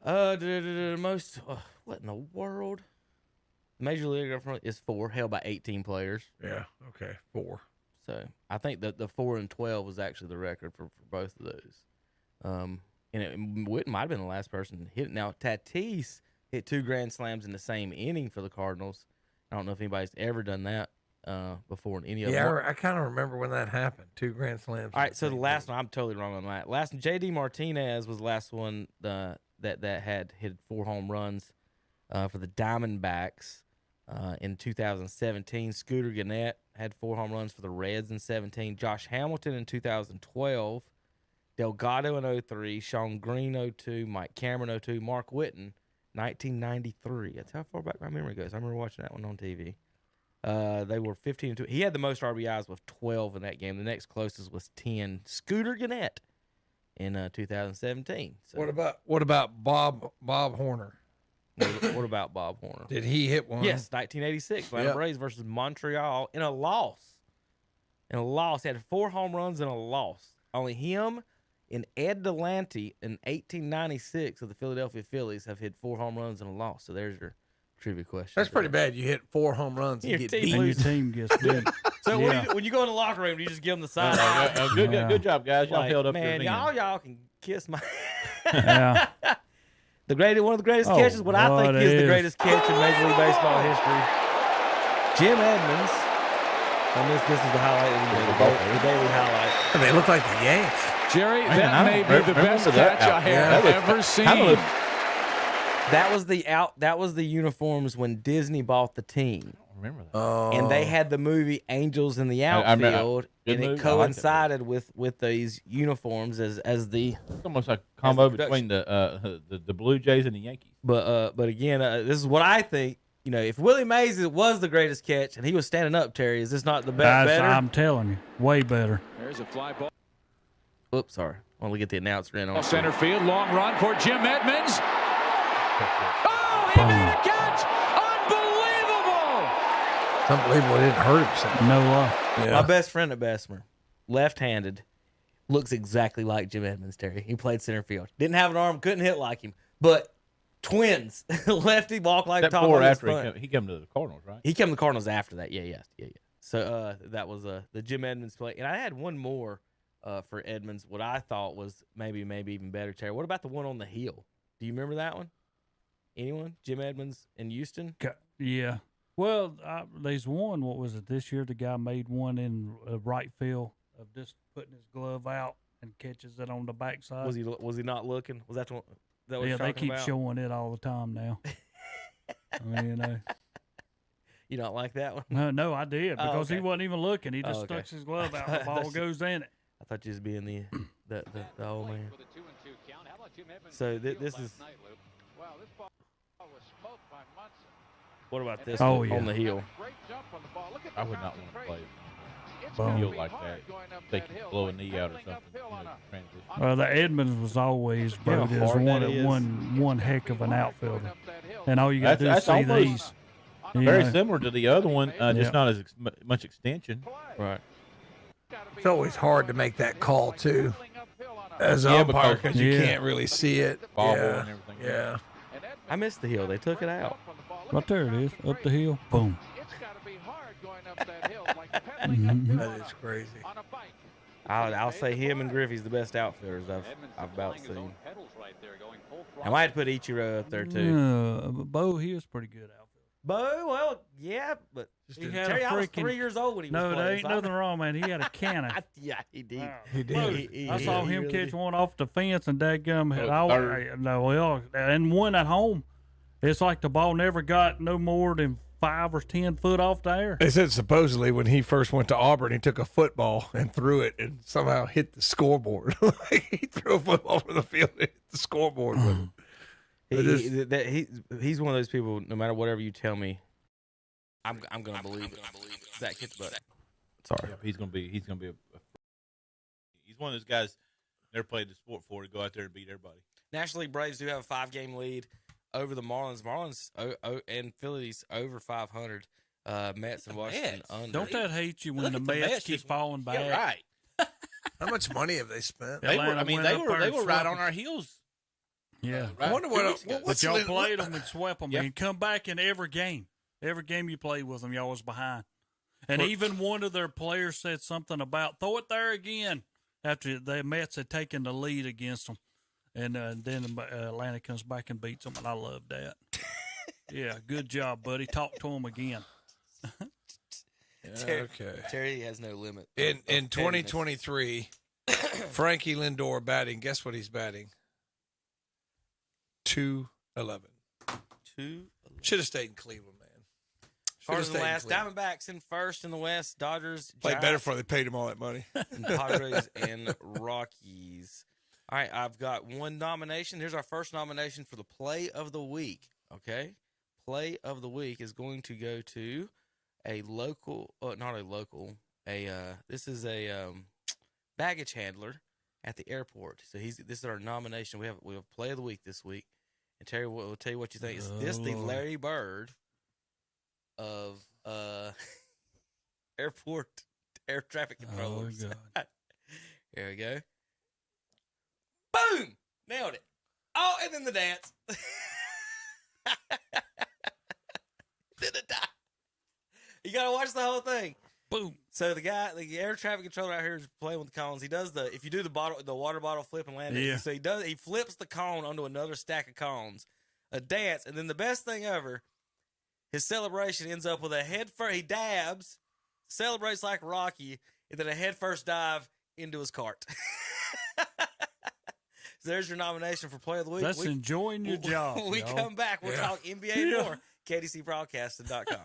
Speaker 11: Yes. Most. What in the world? Major League is 4, held by 18 players.
Speaker 8: Yeah. Okay. 4.
Speaker 11: So I think that the 4 and 12 was actually the record for both of those. And Whitten might have been the last person to hit it. Now, Tatis hit 2 grand slams in the same inning for the Cardinals. I don't know if anybody's ever done that before in any of them.
Speaker 8: Yeah, I kind of remember when that happened. 2 grand slams.
Speaker 11: All right, so the last one, I'm totally wrong on that. Last one, J.D. Martinez was the last one that had hit 4 home runs for the Diamondbacks in 2017. Scooter Gannett had 4 home runs for the Reds in 17. Josh Hamilton in 2012. Delgado in 03, Sean Green 02, Mike Cameron 02, Mark Whitten 1993. That's how far back my memory goes. I remember watching that one on TV. They were 15-2. He had the most RBIs with 12 in that game. The next closest was 10. Scooter Gannett in 2017. So
Speaker 8: What about Bob Horner?
Speaker 11: what about Bob Horner?
Speaker 8: Did he hit one?
Speaker 11: Yes, 1986. Atlanta Braves versus Montreal in a loss. He had 4 home runs and a loss. Only him and Ed Delante in 1896 of the Philadelphia Phillies have hit 4 home runs and a loss. So there's your trivia question.
Speaker 8: That's pretty bad. You hit 4 home runs and get beat.
Speaker 9: And your team gets beat.
Speaker 11: So when you go in the locker room, do you just give them the side?
Speaker 10: Good job, guys. Y'all held up your
Speaker 11: man.
Speaker 10: end.
Speaker 11: Y'all can kiss my.
Speaker 9: Yeah.
Speaker 11: One of the greatest catches. What I think is the greatest catch in Major League Baseball history. Jim Edmonds. And this is the highlight of the daily highlight.
Speaker 8: They look like the Yanks.
Speaker 13: Jerry, that may be the best catch I have ever seen.
Speaker 11: That was the uniforms when Disney bought the team.
Speaker 10: I remember that.
Speaker 8: Oh.
Speaker 11: And they had the movie Angels in the Outfield, and it coincided with these uniforms as the
Speaker 10: It's almost like a combo between the Blue Jays and the Yankees.
Speaker 11: But again, this is what I think. You know, if Willie Mays was the greatest catch and he was standing up, Terry, is this not the better?
Speaker 9: I'm telling you, way better.
Speaker 13: There's a fly ball.
Speaker 11: Oops, sorry. I want to get the announcer in on
Speaker 13: Center field, long run for Jim Edmonds. Oh, he made a catch! Unbelievable!
Speaker 8: It's unbelievable it didn't hurt himself.
Speaker 9: No
Speaker 8: Yeah.
Speaker 11: My best friend at Bessemer, left-handed, looks exactly like Jim Edmonds, Terry. He played center field. Didn't have an arm, couldn't hit like him. But twins. Lefty walk like
Speaker 10: That
Speaker 11: top
Speaker 10: before
Speaker 11: of his
Speaker 10: after
Speaker 11: front.
Speaker 10: he came to the Cardinals, right?
Speaker 11: He came to the Cardinals after that. Yeah. So that was the Jim Edmonds play. And I had one more for Edmonds, what I thought was maybe even better, Terry. What about the one on the hill? Do you remember that one? Anyone? Jim Edmonds in Houston?
Speaker 9: Yeah. Well, there's one. What was it this year? The guy made one in right field of just putting his glove out and catches it on the backside.
Speaker 11: Was he not looking? Was that the one? That
Speaker 9: Yeah, they keep showing it all the time now. I mean, you know.
Speaker 11: You don't like that one?
Speaker 9: No, I did because he wasn't even looking. He just
Speaker 11: okay.
Speaker 9: stuck his glove out. And the ball goes in it.
Speaker 11: I thought you was being the old man. So this is. What about this
Speaker 9: Oh,
Speaker 11: one
Speaker 9: yeah.
Speaker 11: on the hill?
Speaker 10: I would not want to play. Feel like that. They can blow a knee out or something. Transition.
Speaker 9: Well, the Edmonds was always voted as
Speaker 10: hard that is.
Speaker 9: one heck of an outfielder, and all you got to do is
Speaker 10: That's
Speaker 9: see
Speaker 10: almost
Speaker 9: these.
Speaker 10: very similar to the other one, just not as much extension.
Speaker 11: Right.
Speaker 8: It's always hard to make that call too, as an umpire, because you can't really see it.
Speaker 10: Bobble
Speaker 8: Yeah.
Speaker 10: and everything.
Speaker 8: Yeah.
Speaker 11: I missed the hill. They took it out.
Speaker 9: Right there it is, up the hill. Boom.
Speaker 8: That is crazy.
Speaker 11: I'll say him and Griffey's the best outfielders I've about seen. I might put Ichiro up there too.
Speaker 9: Bo, he was pretty good outfielder.
Speaker 11: Bo, well, yeah, but
Speaker 9: He had
Speaker 11: Terry,
Speaker 9: a
Speaker 11: I was
Speaker 9: freaking-
Speaker 11: 3 years old when he was
Speaker 9: No,
Speaker 11: playing.
Speaker 9: there ain't nothing wrong, man. He had a cannon.
Speaker 11: Yeah, he did.
Speaker 8: He did.
Speaker 9: I saw him
Speaker 11: really
Speaker 9: catch
Speaker 11: did.
Speaker 9: one off the fence and dadgum had
Speaker 10: third.
Speaker 9: and one at home. It's like the ball never got no more than 5 or 10 foot off the air.
Speaker 8: They said supposedly when he first went to Auburn, he took a football and threw it and somehow hit the scoreboard. Like he threw a football from the field and hit the scoreboard with it.
Speaker 11: He's one of those people. No matter whatever you tell me, I'm gonna believe it. Zach hits butt. Sorry,
Speaker 10: Yeah, he's gonna be he's one of those guys never played the sport before to go out there and beat everybody.
Speaker 11: National League Braves do have a 5-game lead over the Marlins. Marlins and Phillies over 500. Mets and Washington under.
Speaker 9: Don't that hate you when the Mets keep falling back?
Speaker 10: Yeah, right.
Speaker 8: How much money have they spent?
Speaker 10: They were
Speaker 9: Atlanta went up there
Speaker 10: they
Speaker 9: and
Speaker 10: were right
Speaker 9: swept
Speaker 10: on our heels.
Speaker 9: Yeah.
Speaker 8: I wonder what's
Speaker 9: But y'all
Speaker 8: the-
Speaker 9: played them and swept them
Speaker 10: Yeah.
Speaker 9: and come back in every game. Every game you played with them, y'all was behind. And even one of their players said something about throw it there again after the Mets had taken the lead against them. And then Atlanta comes back and beats them, and I love that. Yeah, good job, buddy. Talk to them again.
Speaker 11: Terry has no limit.
Speaker 8: In 2023, Frankie Lindor batting. Guess what he's batting? 211. Should have stayed in Cleveland, man.
Speaker 11: Cardinals in last. Diamondbacks in first in the West. Dodgers
Speaker 8: Played better
Speaker 11: Giants,
Speaker 8: before they paid him all that money.
Speaker 11: and Padres and Rockies. All right, I've got one nomination. Here's our first nomination for the Play of the Week. Okay, Play of the Week is going to go to a local, not a local. This is a baggage handler at the airport. So this is our nomination. We have Play of the Week this week. And Terry will tell you what you think. Is this the Larry Bird of airport air traffic controllers?
Speaker 9: Oh, God.
Speaker 11: Here we go. Boom! Nailed it. Oh, and then the dance. Then the die. You gotta watch the whole thing.
Speaker 9: Boom.
Speaker 11: So the air traffic controller out here is playing with the cones. He does if you do the water bottle flip and land it.
Speaker 9: Yeah.
Speaker 11: So he flips the cone onto another stack of cones, a dance, and then the best thing ever, his celebration ends up with a head first. He dabs, celebrates like Rocky, and then a head first dive into his cart. So there's your nomination for Play of the Week.
Speaker 9: That's enjoying your job.
Speaker 11: When we
Speaker 9: y'all.
Speaker 11: come back, we'll talk NBA and more. KDCBroadcasting.com.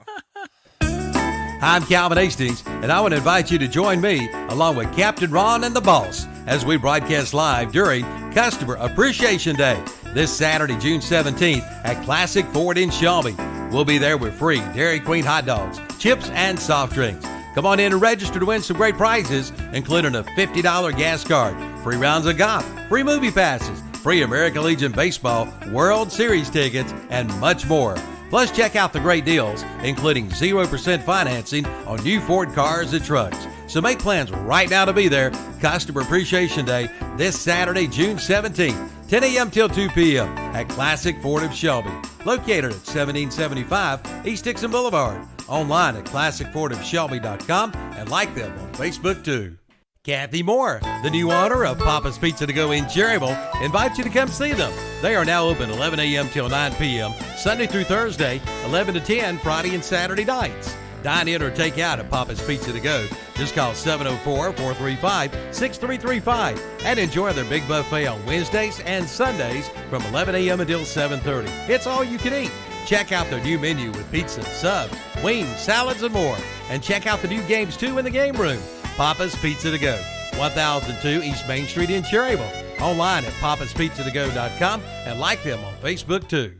Speaker 2: I'm Calvin Hastings, and I want to invite you to join me along with Captain Ron and the Boss as we broadcast live during Customer Appreciation Day this Saturday, June 17th at Classic Ford in Shelby. We'll be there with free Dairy Queen hot dogs, chips, and soft drinks. Come on in and register to win some great prizes, including a $50 gas card, free rounds of golf, free movie passes, free American Legion Baseball World Series tickets, and much more. Plus, check out the great deals, including 0% financing on new Ford cars and trucks. So make plans right now to be there. Customer Appreciation Day this Saturday, June 17th, 10 a.m. till 2 p.m. at Classic Ford of Shelby, located at 1775 East Dixon Boulevard. Online at classicfordofshelby.com and like them on Facebook too. Kathy Moore, the new owner of Papa's Pizza to Go in Cherryville, invites you to come see them. They are now open 11 a.m. till 9 p.m. Sunday through Thursday, 11 to 10 Friday and Saturday nights. Dine in or take out at Papa's Pizza to Go. Just call 704-435-6335 and enjoy their big buffet on Wednesdays and Sundays from 11 a.m. until 7:30. It's all you can eat. Check out their new menu with pizza, subs, wings, salads, and more. And check out the new games too in the game room. Papa's Pizza to Go, 1002 East Main Street in Cherryville. Online at papaspizzatogo.com and like them on Facebook too.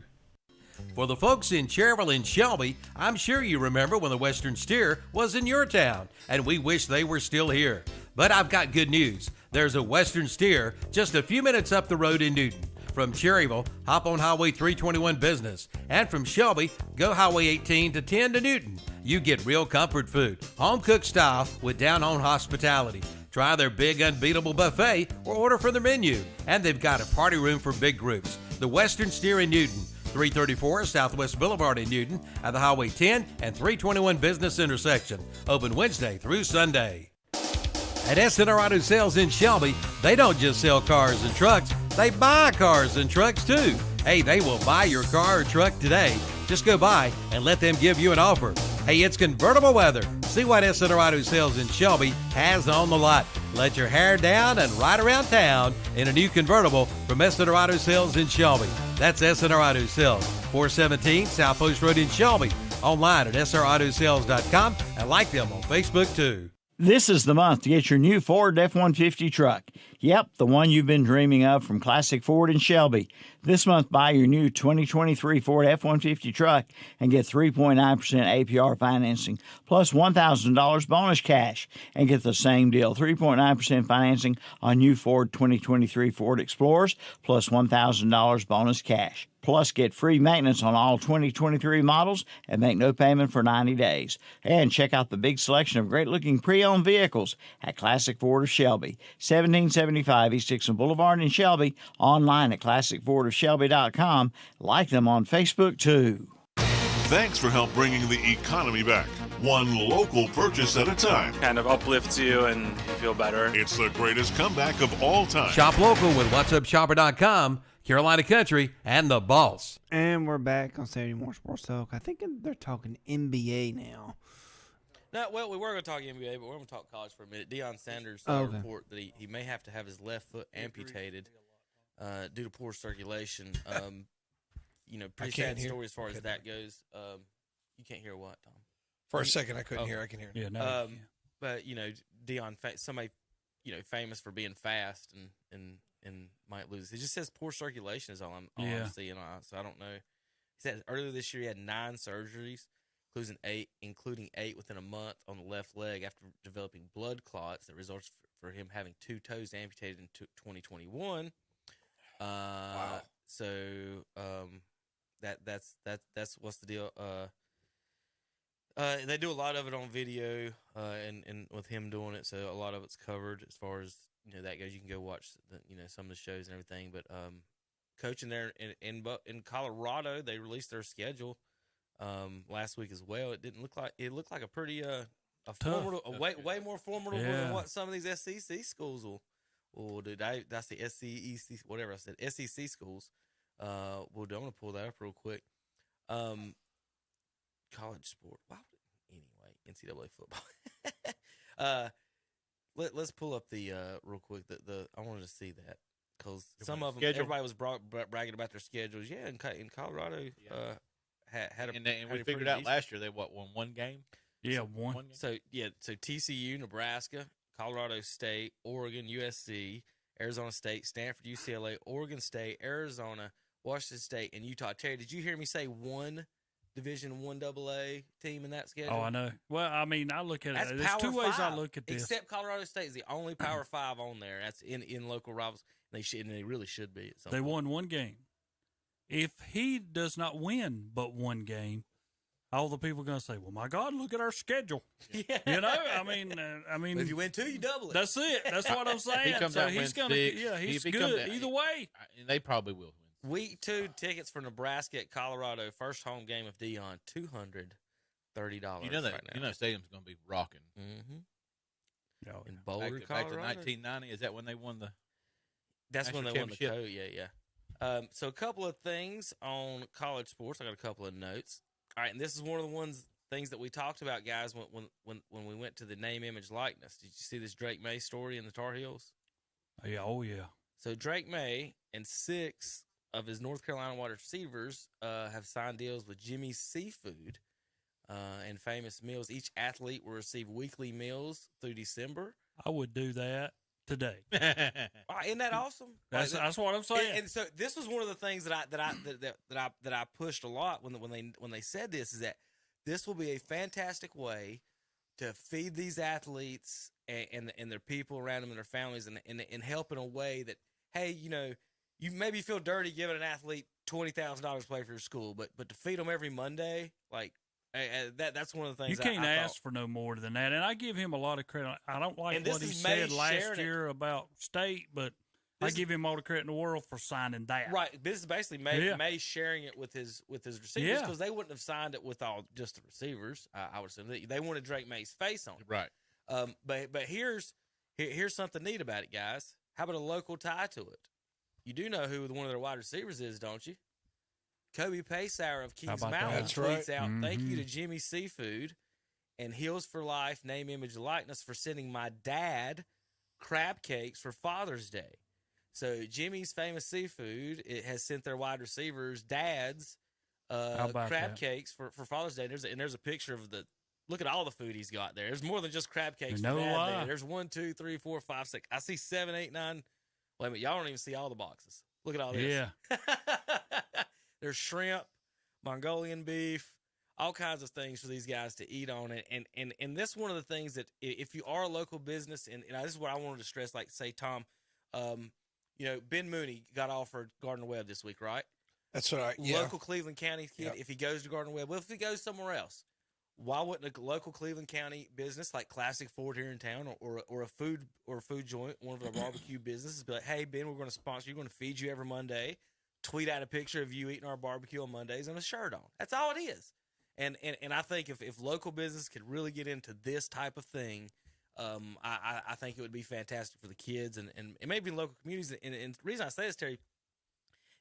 Speaker 2: For the folks in Cherryville and Shelby, I'm sure you remember when the Western Steer was in your town, and we wish they were still here. But I've got good news. There's a Western Steer just a few minutes up the road in Newton. From Cherryville, hop on Highway 321 Business. And from Shelby, go Highway 18 to 10 to Newton. You get real comfort food, home-cooked style with down-home hospitality. Try their big unbeatable buffet or order from their menu. And they've got a party room for big groups. The Western Steer in Newton, 334 Southwest Boulevard in Newton at the Highway 10 and 321 Business intersection. Open Wednesday through Sunday. At SNR Auto Sales in Shelby, they don't just sell cars and trucks, they buy cars and trucks too. Hey, they will buy your car or truck today. Just go by and let them give you an offer. Hey, it's convertible weather. See what SNR Auto Sales in Shelby has on the lot. Let your hair down and ride around town in a new convertible from SNR Auto Sales in Shelby. That's SNR Auto Sales, 417 South Post Road in Shelby. Online at srautosales.com and like them on Facebook too.
Speaker 6: This is the month to get your new Ford F-150 truck. Yep, the one you've been dreaming of from Classic Ford in Shelby. This month, buy your new 2023 Ford F-150 truck and get 3.9% APR financing plus $1,000 bonus cash. And get the same deal, 3.9% financing on new Ford 2023 Ford Explorers plus $1,000 bonus cash. Plus, get free maintenance on all 2023 models and make no payment for 90 days. And check out the big selection of great-looking pre-owned vehicles at Classic Ford of Shelby, 1775 East Dixon Boulevard in Shelby, online at classicfordofshelby.com. Like them on Facebook, too.
Speaker 17: Thanks for help bringing the economy back. One local purchase at a time.
Speaker 18: Kind of uplifts you and you feel better.
Speaker 17: It's the greatest comeback of all time.
Speaker 2: Shop local with whatsupshopper.com, Carolina Country, and The Boss.
Speaker 7: And we're back on Saturday Morning Sports Talk. I think they're talking NBA now.
Speaker 11: No, well, we were going to talk NBA, but we're going to talk college for a minute. Deion Sanders report that he may have to have his left foot amputated due to poor circulation. Pretty sad story as far as that goes. You can't hear what, Tom?
Speaker 8: For a second, I couldn't hear. I can hear now.
Speaker 9: Yeah, no.
Speaker 11: But Deion, somebody famous for being fast and might lose. It just says poor circulation is all I'm seeing. So I don't know. He said earlier this year he had 9 surgeries, including 8 within a month on the left leg after developing blood clots that results for him having 2 toes amputated in 2021. Wow. So that's what's the deal. They do a lot of it on video, and with him doing it, so a lot of it's covered as far as that goes. You can go watch some of the shows and everything. But coaching there in Colorado, they released their schedule last week as well. It looked like a pretty way more formidable than what some of these SEC schools will do. That's the SEC, whatever I said, SEC schools. I'm gonna pull that up real quick. College sport. Wow. Anyway, NCAA football. Let's pull up the real quick. I wanted to see that because some of them, everybody was bragging about their schedules. Yeah, in Colorado, had a
Speaker 10: and we figured out last year they won one game.
Speaker 9: Yeah, one.
Speaker 11: So TCU, Nebraska, Colorado State, Oregon, USC, Arizona State, Stanford, UCLA, Oregon State, Arizona, Washington State, and Utah. Terry, did you hear me say one Division I AA team in that schedule?
Speaker 9: Oh, I know. Well, I mean, I look at it. There's 2 ways I look at this.
Speaker 11: Except Colorado State is the only Power 5 on there. That's in local rivals. They really should be.
Speaker 9: They won one game. If he does not win but one game, all the people are going to say, "Well, my God, look at our schedule." Yeah. I mean,
Speaker 11: if you win 2, you double it.
Speaker 9: That's it. That's what I'm saying.
Speaker 10: He comes out and wins 6.
Speaker 9: He's good either way.
Speaker 10: They probably will win.
Speaker 11: Week 2 tickets for Nebraska at Colorado. First home game of Deion, $230.
Speaker 10: You know that right now. Stadium's going to be rocking.
Speaker 11: Mm-hmm. In Boulder, Colorado.
Speaker 10: Back to 1990. Is that when they won the?
Speaker 11: That's when they won the code. Yeah. So a couple of things on college sports. I got a couple of notes. All right, and this is one of the things that we talked about, guys, when we went to the name, image, likeness. Did you see this Drake May story in the Tar Heels?
Speaker 9: Yeah. Oh yeah.
Speaker 11: So Drake May and 6 of his North Carolina wide receivers have signed deals with Jimmy's Seafood and Famous Meals. Each athlete will receive weekly meals through December.
Speaker 9: I would do that. today.
Speaker 11: Isn't that awesome?
Speaker 9: That's what I'm saying.
Speaker 11: And so this was one of the things that I pushed a lot when they said this, is that this will be a fantastic way to feed these athletes and their people around them and their families, and help in a way that, hey, you maybe feel dirty giving an athlete $20,000 to play for your school, but to feed them every Monday, that's one of the things
Speaker 9: you can't ask for no more than that. And I give him a lot of credit. I don't like what he said last year about state, but I give him all the credit in the world for signing that.
Speaker 11: Right. This is basically May sharing it with his receivers, because they wouldn't have signed it with just the receivers. I would assume they wanted Drake May's face on it.
Speaker 10: Right.
Speaker 11: But here's something neat about it, guys. How about a local tie to it? You do know who one of their wide receivers is, don't you? Kobe Paysauer of Kings Mountain tweets out, "Thank you to Jimmy Seafood and Heels for Life, Name, Image, Likeness for sending my dad crab cakes for Father's Day." So Jimmy's Famous Seafood has sent their wide receivers dads crab cakes for Father's Day. There's a picture of look at all the food he's got there. There's more than just crab cakes for dad there. There's 1, 2, 3, 4, 5, 6. I see 7, 8, 9. Wait a minute, y'all don't even see all the boxes. Look at all this.
Speaker 9: Yeah.
Speaker 11: There's shrimp, Mongolian beef, all kinds of things for these guys to eat on. And this is one of the things that if you are a local business, and this is what I wanted to stress, like say, Tom, Ben Mooney got offered Gardner Webb this week, right?
Speaker 8: That's right. Yeah.
Speaker 11: Local Cleveland County kid, if he goes to Gardner Webb. Well, if he goes somewhere else, why wouldn't a local Cleveland County business like Classic Ford here in town, or a food joint, one of our barbecue businesses, be like, hey, Ben, we're going to sponsor you, we're going to feed you every Monday. Tweet out a picture of you eating our barbecue on Mondays and a shirt on. That's all it is. And I think if local business could really get into this type of thing, I think it would be fantastic for the kids and maybe local communities. And the reason I say this, Terry,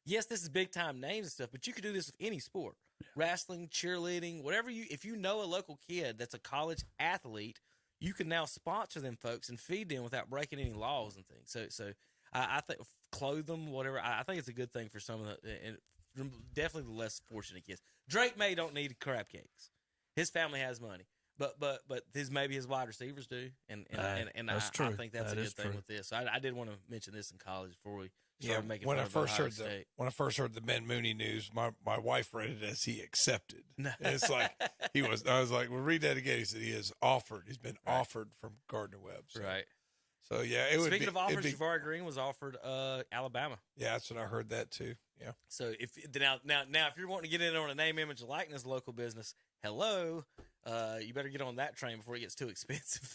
Speaker 11: yes, this is big time names and stuff, but you could do this with any sport. Yeah. Wrestling, cheerleading, whatever if you know a local kid that's a college athlete, you can now sponsor them folks and feed them without breaking any laws and things. So I think clothe them, whatever. I think it's a good thing for some of and definitely the less fortunate kids. Drake May don't need crab cakes. His family has money, but maybe his wide receivers do, and
Speaker 9: that's true.
Speaker 11: I think that's a good thing with this. So I did want to mention this in college before we started making
Speaker 8: when
Speaker 11: fun
Speaker 8: I first
Speaker 11: of
Speaker 8: heard
Speaker 11: State.
Speaker 8: when I first heard the Ben Mooney news, my wife read it as he accepted. And it's like I was like, well, read that again. He said he is offered. He's been offered from Gardner Webb. So.
Speaker 11: Right.
Speaker 8: So yeah,
Speaker 11: Speaking of offers, Ja'Varri Green was offered Alabama.
Speaker 8: Yeah, that's what I heard that too. Yeah.
Speaker 11: So if you're wanting to get in on a name, image, likeness local business, you better get on that train before it gets too expensive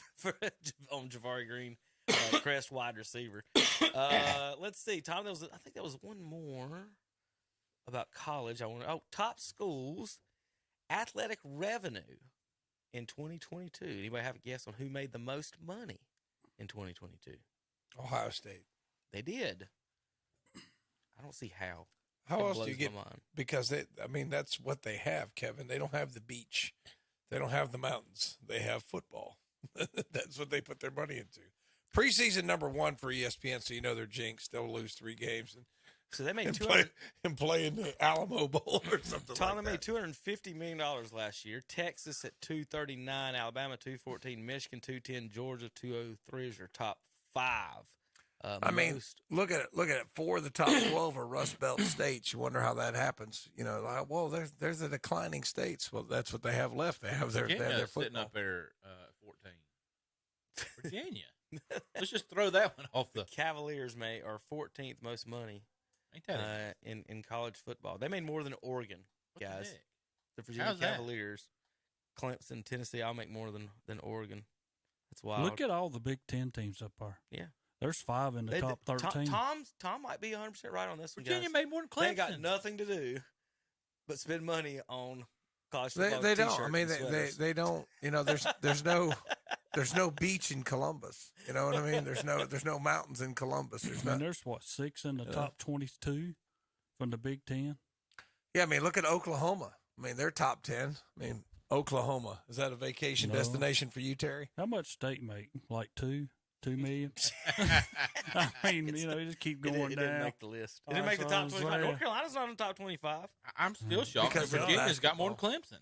Speaker 11: on Ja'Varri Green, Crest wide receiver. Let's see, Tom. I think that was one more about college. Top schools athletic revenue in 2022. Anybody have a guess on who made the most money in 2022?
Speaker 8: Ohio State.
Speaker 11: They did. I don't see how.
Speaker 8: How else do you get? Because that's what they have, Kevin. They don't have the beach. They don't have the mountains. They have football. That's what they put their money into. Preseason #1 for ESPN, so you know they're jinxed. They'll lose 3 games
Speaker 11: so they made
Speaker 8: play in the Alamo Bowl or something.
Speaker 11: Tom,
Speaker 8: like
Speaker 11: they
Speaker 8: that.
Speaker 11: made $250 million last year. Texas at 239, Alabama 214, Michigan 210, Georgia 203 is your top 5.
Speaker 8: Look at it. 4 of the top 12 are Rust Belt states. You wonder how that happens. There's the declining states. Well, that's what they have left. They have their football.
Speaker 10: Sitting up there 14. Virginia. Let's just throw that one off the
Speaker 11: Cavaliers are 14th most money.
Speaker 10: Ain't that
Speaker 11: in college football. They made more than Oregon, guys. The Virginia
Speaker 10: How's
Speaker 11: Cavaliers, Clemson, Tennessee, all make more than Oregon. That's wild.
Speaker 9: Look at all the Big Ten teams up there.
Speaker 11: Yeah.
Speaker 9: There's 5 in the top 13.
Speaker 11: Tom might be 100% right on this one,
Speaker 10: Virginia
Speaker 11: guys.
Speaker 10: made more than Clemson.
Speaker 11: They got nothing to do but spend money on college football.
Speaker 8: They don't. I mean, they don't. There's no beach in Columbus. You know what I mean? There's no mountains in Columbus.
Speaker 9: There's 6 in the top 22 from the Big Ten.
Speaker 8: Yeah, I mean, look at Oklahoma. I mean, they're top 10. I mean, Oklahoma, is that a vacation destination for you, Terry?
Speaker 9: How much state make? Like 2 million? I mean, you just keep going down.
Speaker 11: It didn't make the list. It didn't make the top 25. North Carolina's not in the top 25.
Speaker 10: I'm still shocked because Virginia's got more than Clemson.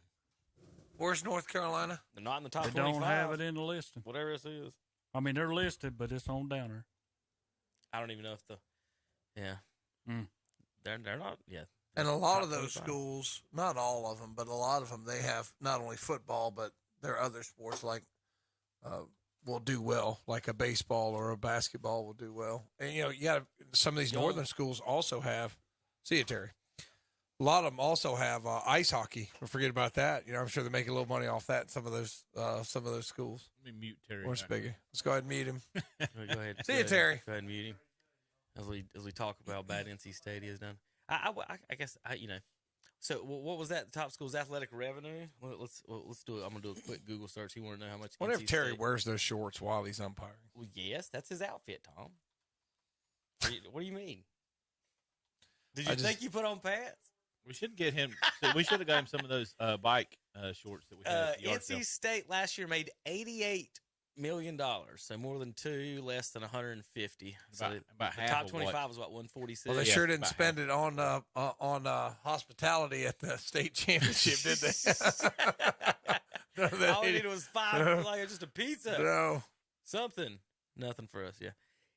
Speaker 8: Where's North Carolina?
Speaker 11: They're not in the top 25.
Speaker 9: They don't have it in the listing.
Speaker 11: Whatever this is.
Speaker 9: I mean, they're listed, but it's on down there.
Speaker 11: I don't even know if they're not. Yeah.
Speaker 8: And a lot
Speaker 11: top
Speaker 8: of those
Speaker 11: 25.
Speaker 8: schools, not all of them, but a lot of them, they have not only football, but their other sports like will do well, like a baseball or a basketball will do well. And, you got some of these northern schools also have, see you, Terry. A lot of them also have ice hockey. Don't forget about that. I'm sure they're making a little money off that in some of those schools.
Speaker 10: Let me mute Terry.
Speaker 8: Where's Biggie? Let's go ahead and mute him.
Speaker 11: Go ahead.
Speaker 8: See you, Terry.
Speaker 11: Go ahead and mute him. As we talk about how bad NC State is done. I guess So what was that? The top school's athletic revenue. Let's do it. I'm gonna do a quick Google search. He want to know how much.
Speaker 8: What if
Speaker 11: NC
Speaker 8: Terry
Speaker 11: State...
Speaker 8: wears those shorts while he's umpiring?
Speaker 11: Well, yes, that's his outfit, Tom. What do you mean? Did you think you put on pants?
Speaker 10: We should get him. We should have got him some of those bike shorts that we had at the yard sale.
Speaker 11: NC State last year made $88 million, so more than 2, less than 150.
Speaker 10: About
Speaker 11: the
Speaker 10: half
Speaker 11: top
Speaker 10: of
Speaker 11: 25 was about 146.
Speaker 8: Well, they sure didn't spend it on hospitality at the state championship, did they?
Speaker 11: All we needed was $5, like just a pizza.
Speaker 8: No,
Speaker 11: something, nothing for us. Yeah.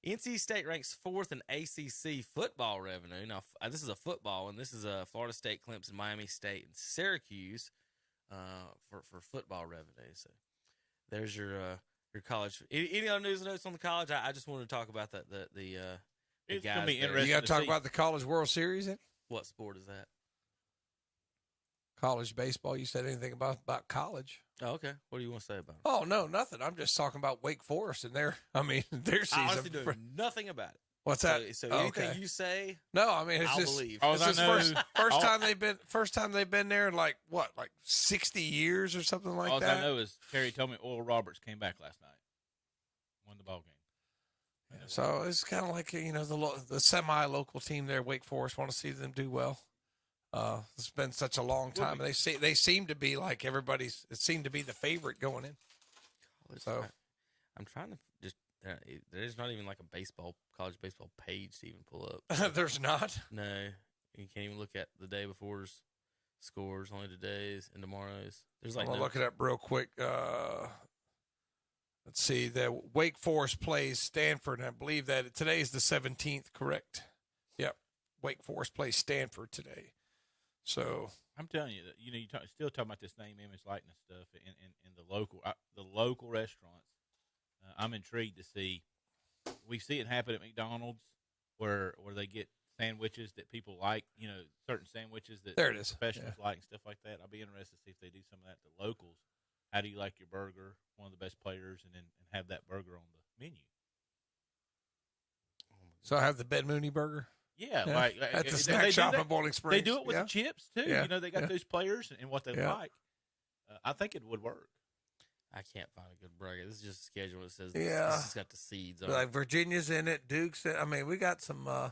Speaker 11: NC State ranks 4th in ACC football revenue. Now, this is a football, and this is Florida State, Clemson, Miami State, and Syracuse for football revenue. So there's your college. Any other news and notes on the college? I just wanted to talk about the
Speaker 10: it's
Speaker 11: guys.
Speaker 10: Gonna be
Speaker 11: there.
Speaker 10: interesting.
Speaker 8: You got to talk about the College World Series.
Speaker 11: What sport is that?
Speaker 8: College baseball. You said anything about college?
Speaker 11: Oh, okay. What do you want to say about it?
Speaker 8: Oh no, nothing. I'm just talking about Wake Forest and their season.
Speaker 11: I honestly know nothing about it.
Speaker 8: What's that?
Speaker 11: So anything you say,
Speaker 8: no, I mean it's
Speaker 11: I'll
Speaker 8: just
Speaker 11: believe.
Speaker 8: It's just first time they've been there in like 60 years or something like
Speaker 10: all
Speaker 8: that.
Speaker 10: All I know is Terry told me Oral Roberts came back last night, won the ball game.
Speaker 8: Yeah, so it's kind of like the semi-local team there, Wake Forest. Want to see them do well. It's been such a long time, and they seem to be like everybody's. It seemed to be the favorite going in. So
Speaker 11: I'm trying to just. There's not even like a college baseball page to even pull up.
Speaker 8: There's not.
Speaker 11: No, you can't even look at the day before's scores. Only today's and tomorrow's. There's like.
Speaker 8: I'm gonna look it up real quick. Let's see. The Wake Forest plays Stanford, and I believe that today is the 17th. Correct. Yep. Wake Forest plays Stanford today. So
Speaker 10: I'm telling you that you still talking about this name, image, likeness stuff in the local restaurants. I'm intrigued to see. We see it happen at McDonald's where they get sandwiches that people like. Certain sandwiches that
Speaker 8: there it is.
Speaker 10: Professionals like and stuff like that. I'll be interested to see if they do some of that to locals. How do you like your burger? One of the best players, and have that burger on the menu.
Speaker 8: So I have the Ben Mooney burger.
Speaker 10: Yeah, like
Speaker 8: at the snack shop in Bowling Springs.
Speaker 10: They do it with the chips too.
Speaker 8: Yeah.
Speaker 10: They got those players and what they like. I think it would work.
Speaker 11: I can't find a good burger. This is just a schedule that says
Speaker 8: this
Speaker 11: has got the seeds on it.
Speaker 8: Like Virginia's in it, Duke's in it. I mean, we got some.
Speaker 11: I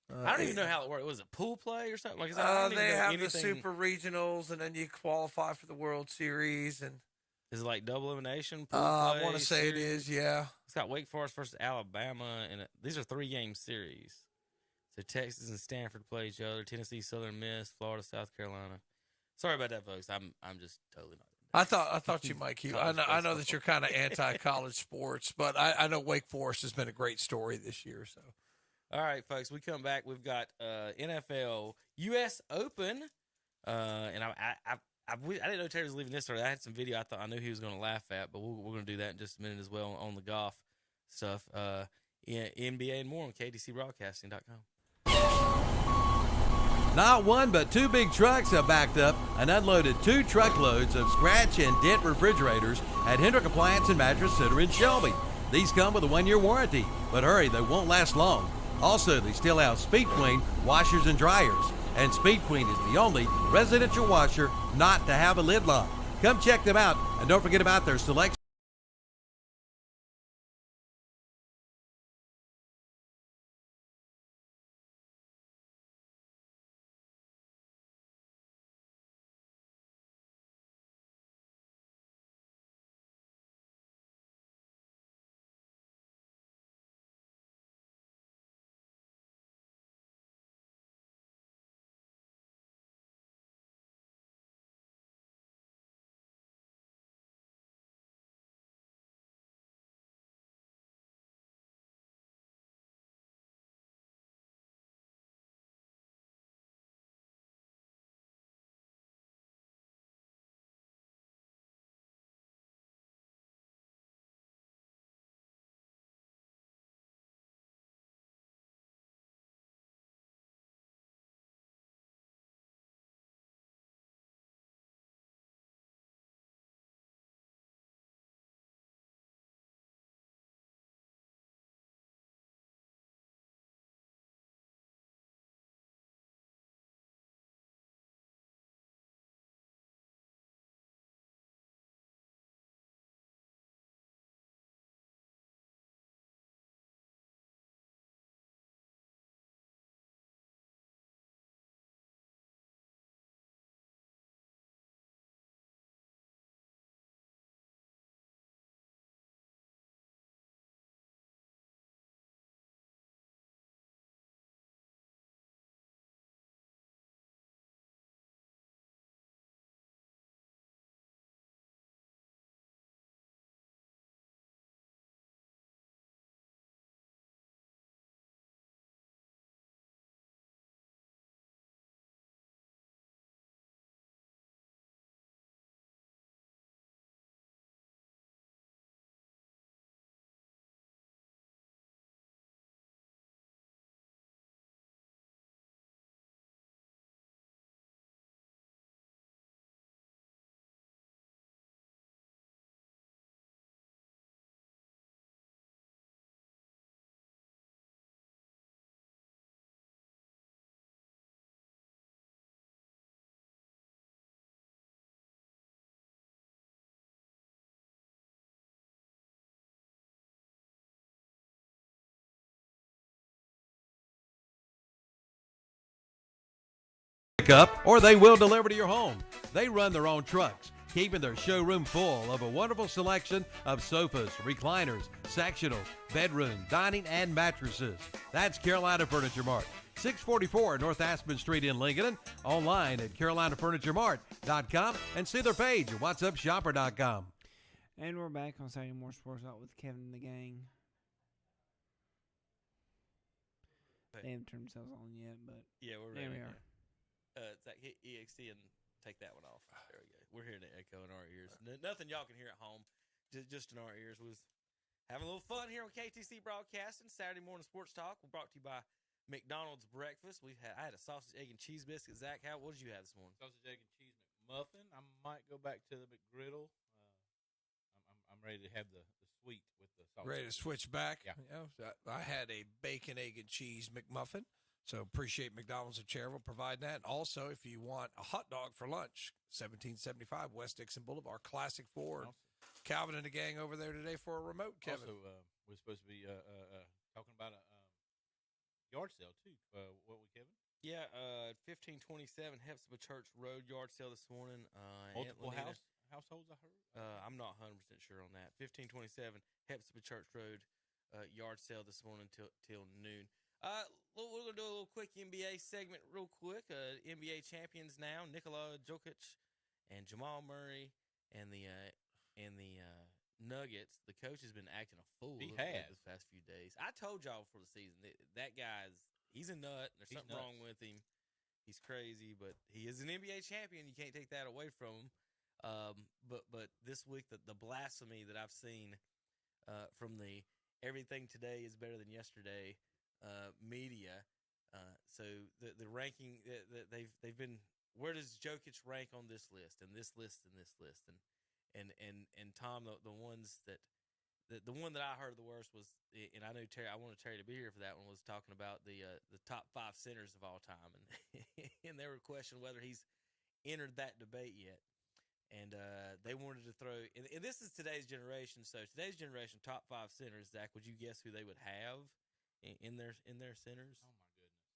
Speaker 11: don't even know how it works. Was it pool play or something? Like that?
Speaker 8: They have the super regionals, and then you qualify for the World Series. And
Speaker 11: is it like double elimination? Pool
Speaker 8: I
Speaker 11: play,
Speaker 8: want to say
Speaker 11: series?
Speaker 8: it is. Yeah.
Speaker 11: It's got Wake Forest versus Alabama, and these are 3-game series. So Texas and Stanford play each other. Tennessee, Southern Miss, Florida, South Carolina. Sorry about that, folks. I'm just totally not.
Speaker 8: I thought you might keep. I know that you're kind of anti-college sports, but I know Wake Forest has been a great story this year. So,
Speaker 11: all right, folks, we come back. We've got NFL U.S. Open, and I didn't know Terry was leaving this early. I had some video I knew he was going to laugh at, but we're going to do that in just a minute as well on the golf stuff. NBA and more on KDCBroadcasting.com.
Speaker 2: Not one, but 2 big trucks have backed up and unloaded 2 truckloads of scratch and dent refrigerators at Hendrick Appliance and Mattress Center in Shelby. These come with a 1-year warranty, but hurry, they won't last long. Also, they still have Speed Queen washers and dryers, and Speed Queen is the only residential washer not to have a lid lock. Come check them out, and don't forget about their selection pick up or they will deliver to your home. They run their own trucks, keeping their showroom full of a wonderful selection of sofas, recliners, sectionals, bedroom, dining, and mattresses. That's Carolina Furniture Mart, 644 North Aspen Street in Lincoln. Online at carolinafurnituremart.com and see their page at whatsupshopper.com.
Speaker 7: And we're back on Saturday Morning Sports Talk with Kevin and the gang. They haven't turned themselves on yet, but
Speaker 11: yeah, we're
Speaker 7: there
Speaker 11: ready.
Speaker 7: we are.
Speaker 11: Zach, hit EXT and take that one off. There we go. We're hearing the echo in our ears. Nothing y'all can hear at home, just in our ears. Was having a little fun here on KTC Broadcasting. Saturday Morning Sports Talk. We're brought to you by McDonald's Breakfast. I had a sausage, egg, and cheese biscuit. Zach, what did you have this morning?
Speaker 10: Sausage, egg, and cheese McMuffin. I might go back to the McGriddle. I'm ready to have the sweet with the sausage.
Speaker 8: Ready to switch back?
Speaker 10: Yeah.
Speaker 8: I had a bacon, egg, and cheese McMuffin. So appreciate McDonald's of Cherville providing that. Also, if you want a hot dog for lunch, 1775 West Dixon Boulevard, Classic Ford.
Speaker 10: Awesome.
Speaker 8: Calvin and the gang over there today for a remote, Kevin.
Speaker 10: Also, we're supposed to be talking about a yard sale, too. What we, Kevin?
Speaker 11: Yeah, 1527 Hepzibah Church Road yard sale this morning.
Speaker 10: Multiple households, I heard?
Speaker 11: I'm not 100% sure on that. 1527 Hepzibah Church Road yard sale this morning till noon. We're going to do a little quick NBA segment real quick. NBA champions now, Nikola Jokic and Jamal Murray and the Nuggets. The coach has been acting a fool the past few days. I told y'all before the season that he's a nut. There's something wrong with him. He's crazy, but he is an NBA champion. You can't take that away from him. But this week, the blasphemy that I've seen from the everything today is better than yesterday media. So the ranking that they've been, where does Jokic rank on this list and this list and this list and Tom, the ones that the one that I heard the worst was, and I know Terry, I wanted Terry to be here for that one, was talking about the top 5 centers of all time, and they were questioning whether he's entered that debate yet. And they wanted to throw, and this is today's generation. So today's generation, top 5 centers. Zach, would you guess who they would have in their centers?
Speaker 10: Oh my goodness,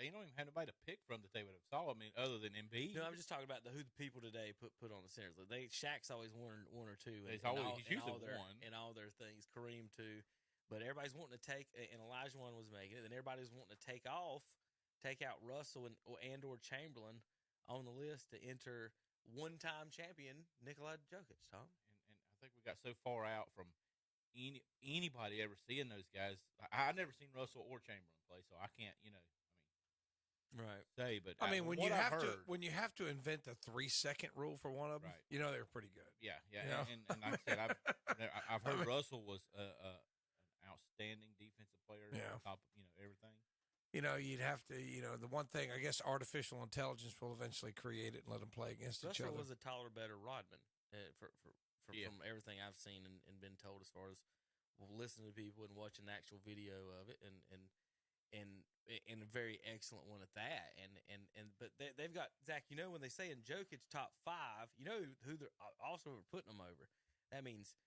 Speaker 10: they don't even have anybody to pick from that they would have saw. I mean, other than Embiid.
Speaker 11: No, I'm just talking about who the people today put on the centers. Shaq's always one or two.
Speaker 10: He's usually one
Speaker 11: in all their things. Kareem too, but everybody's wanting to take. And Elijah one was making it. Then everybody's wanting to take out Russell and or Chamberlain on the list to enter one-time champion Nikola Jokic, Tom.
Speaker 10: And I think we got so far out from anybody ever seeing those guys. I've never seen Russell or Chamberlain play, so I can't,
Speaker 11: right.
Speaker 10: Say. But
Speaker 8: I mean, when you have to invent the 3-second rule for one of them,
Speaker 10: right.
Speaker 8: They're pretty good.
Speaker 10: Yeah.
Speaker 8: And
Speaker 10: like I said, I've heard Russell was an outstanding defensive player.
Speaker 8: Yeah.
Speaker 10: On top of everything.
Speaker 8: You'd have to, the one thing, I guess artificial intelligence will eventually create it and let them play against each other.
Speaker 11: Russell was a taller, better Rodman from everything I've seen and been told, as far as listening to people and watching the actual video of it, and a very excellent one at that. But they've got, Zach, when they say in Jokic top 5, who they're also putting them over. That means,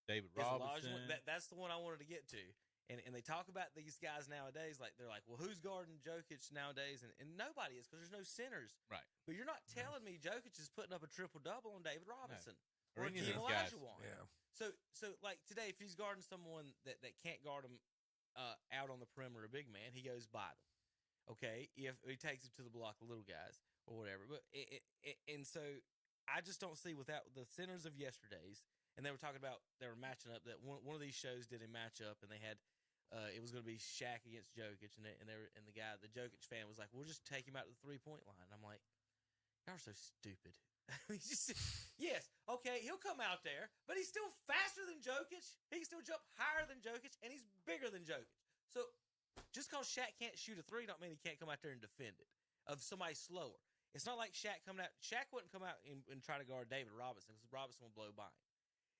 Speaker 10: David Robinson.
Speaker 11: That's the one I wanted to get to. And they talk about these guys nowadays, they're like, well, who's guarding Jokic nowadays? And nobody is, because there's no centers.
Speaker 10: Right.
Speaker 11: But you're not telling me Jokic is putting up a triple-double on David Robinson
Speaker 10: or any of these
Speaker 11: Elijah
Speaker 10: guys.
Speaker 11: one.
Speaker 8: Yeah.
Speaker 11: So like today, if he's guarding someone that can't guard him out on the perimeter, a big man, he goes by them. Okay, if he takes him to the block, the little guys or whatever. But and so I just don't see, without the centers of yesterday's, and they were talking about, they were matching up, that one of these shows did a matchup, and they had. It was going to be Shaq against Jokic, and the Jokic fan was like, "We'll just take him out to the 3-point line." And I'm like, "Y'all are so stupid." Yes, okay, he'll come out there, but he's still faster than Jokic. He can still jump higher than Jokic, and he's bigger than Jokic. So just because Shaq can't shoot a 3, don't mean he can't come out there and defend it of somebody slower. It's not like Shaq coming out. Shaq wouldn't come out and try to guard David Robinson, because Robinson will blow by him.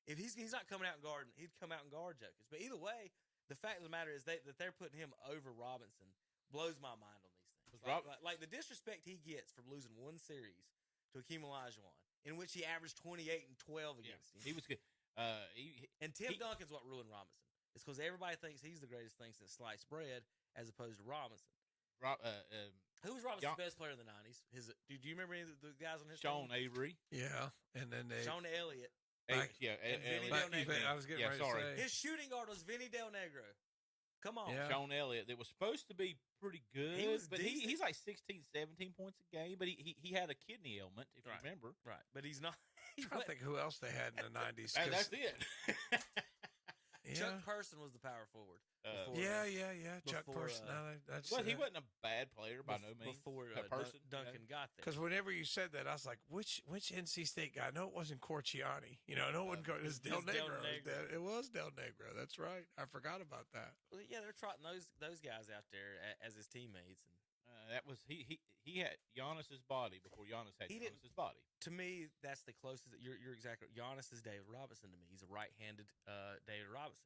Speaker 11: If he's not coming out and guarding, he'd come out and guard Jokic. But either way, the fact of the matter is that they're putting him over Robinson blows my mind on these things. Like the disrespect he gets from losing one series to Hakeem Olajuwon, in which he averaged 28 and 12 against him.
Speaker 10: He was good.
Speaker 11: And Tim Duncan's what ruined Robinson. It's because everybody thinks he's the greatest thing since sliced bread, as opposed to Robinson. Who was Robinson's best player in the 90s? Do you remember any of the guys on his
Speaker 10: Sean
Speaker 11: team?
Speaker 10: Avery.
Speaker 8: Yeah, and then
Speaker 11: Sean Elliott.
Speaker 10: And
Speaker 11: Vinny Del Negro.
Speaker 8: I was getting ready to say.
Speaker 11: His shooting guard was Vinny Del Negro. Come on.
Speaker 10: Yeah. Sean Elliott. That was supposed to be pretty good. He's like 16, 17 points a game, but he had a kidney ailment, if you remember.
Speaker 11: Right, but he's not.
Speaker 8: I'm trying to think who else they had in the 90s.
Speaker 10: That's it.
Speaker 11: Chuck Person was the power forward.
Speaker 8: Chuck Person.
Speaker 10: Well, he wasn't a bad player by no means.
Speaker 11: Before
Speaker 10: Person,
Speaker 11: Duncan got there.
Speaker 8: Because whenever you said that, I was like, which NC State guy? No, it wasn't Corciani. No, it wasn't. It was Del Negro. It was Del Negro. That's right. I forgot about that.
Speaker 11: Well, yeah, they're trotting those guys out there as his teammates, and
Speaker 10: that was he had Giannis's body before Giannis had Giannis's body.
Speaker 11: To me, that's the closest. You're exactly. Giannis is David Robinson to me. He's a right-handed David Robinson.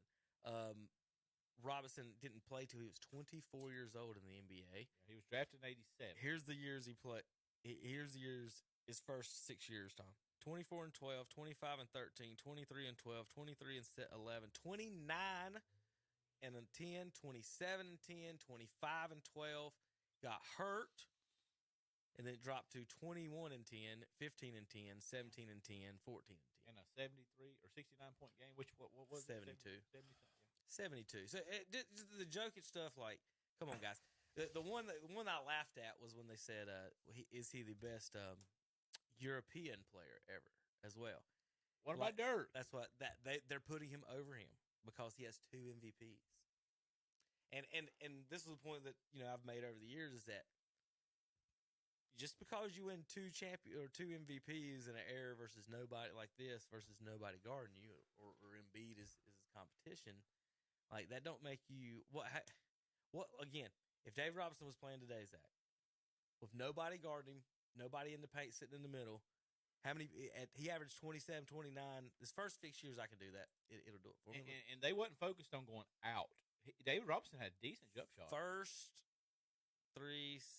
Speaker 11: Robinson didn't play till he was 24 years old in the NBA.
Speaker 10: Yeah, he was drafted in '87.
Speaker 11: Here's the years he played. Here's the years, his first 6 years, Tom. 24 and 12, 25 and 13, 23 and 12, 23 and 11, 29 and 10, 27 and 10, 25 and 12. Got hurt, and then it dropped to 21 and 10, 15 and 10, 17 and 10, 14 and 10.
Speaker 10: And a 73 or 69 point game. What was
Speaker 11: 72.
Speaker 10: It? 72.
Speaker 11: 72. So the Jokic stuff, like, come on, guys. The one I laughed at was when they said, "Is he the best European player ever?" As well.
Speaker 10: What about Dirk?
Speaker 11: That's what they're putting him over him because he has 2 MVPs. And this is the point that I've made over the years is that just because you win 2 MVPs in an era versus nobody like this versus nobody guarding you or Embiid is competition. Like, that don't make you what again, if Dave Robinson was playing today, Zach, with nobody guarding him, nobody in the paint sitting in the middle, he averaged 27, 29. His first 6 years I can do that. It'll do it for him.
Speaker 10: And they wasn't focused on going out. David Robinson had a decent jump shot.
Speaker 11: First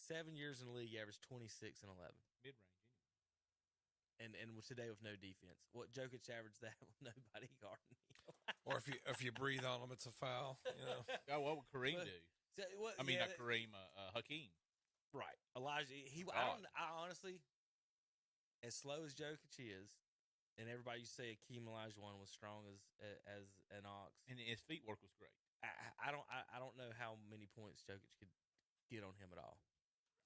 Speaker 11: 7 years in the league, he averaged 26 and 11.
Speaker 10: Mid-range anyway.
Speaker 11: And today with no defense. What Jokic averaged that with nobody guarding him.
Speaker 8: Or if you breathe on them, it's a foul.
Speaker 10: Oh, what would Kareem do? Not Kareem, Hakeem.
Speaker 11: Right. Elijah. I honestly, as slow as Jokic is, and everybody used to say Hakeem Olajuwon was strong as an ox,
Speaker 10: and his feet work was great.
Speaker 11: I don't know how many points Jokic could get on him at all.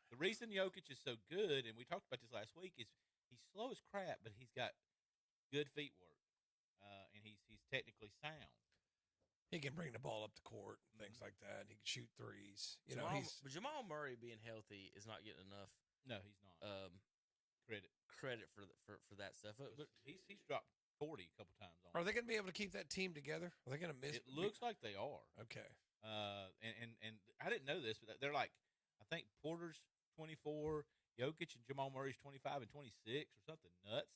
Speaker 10: The reason Jokic is so good, and we talked about this last week, is he's slow as crap, but he's got good feet work, and he's technically sound.
Speaker 8: He can bring the ball up the court, things like that. He can shoot threes.
Speaker 11: But Jamal Murray being healthy is not getting enough.
Speaker 10: No, he's not.
Speaker 11: Credit for that stuff. But
Speaker 10: he's dropped 40 a couple times.
Speaker 8: Are they going to be able to keep that team together? Are they going to miss?
Speaker 10: It looks like they are.
Speaker 8: Okay.
Speaker 10: And I didn't know this, but they're like, I think Porter's 24, Jokic and Jamal Murray's 25 and 26 or something nuts.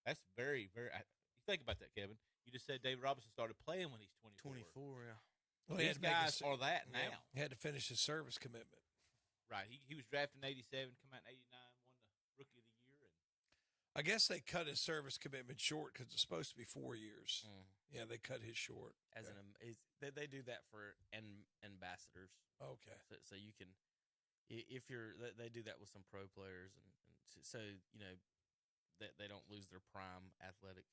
Speaker 10: That's very, very. You think about that, Kevin. You just said David Robinson started playing when he's 24.
Speaker 11: 24, yeah.
Speaker 10: Well, these guys are that now.
Speaker 8: Yeah, he had to finish his service commitment.
Speaker 10: Right. He was drafted in 87, come out in 89, won the Rookie of the Year. And
Speaker 8: I guess they cut his service commitment short because it's supposed to be 4 years. Yeah, they cut his short.
Speaker 11: They do that for ambassadors.
Speaker 8: Okay.
Speaker 11: So you can, they do that with some pro players, and so that they don't lose their prime athletic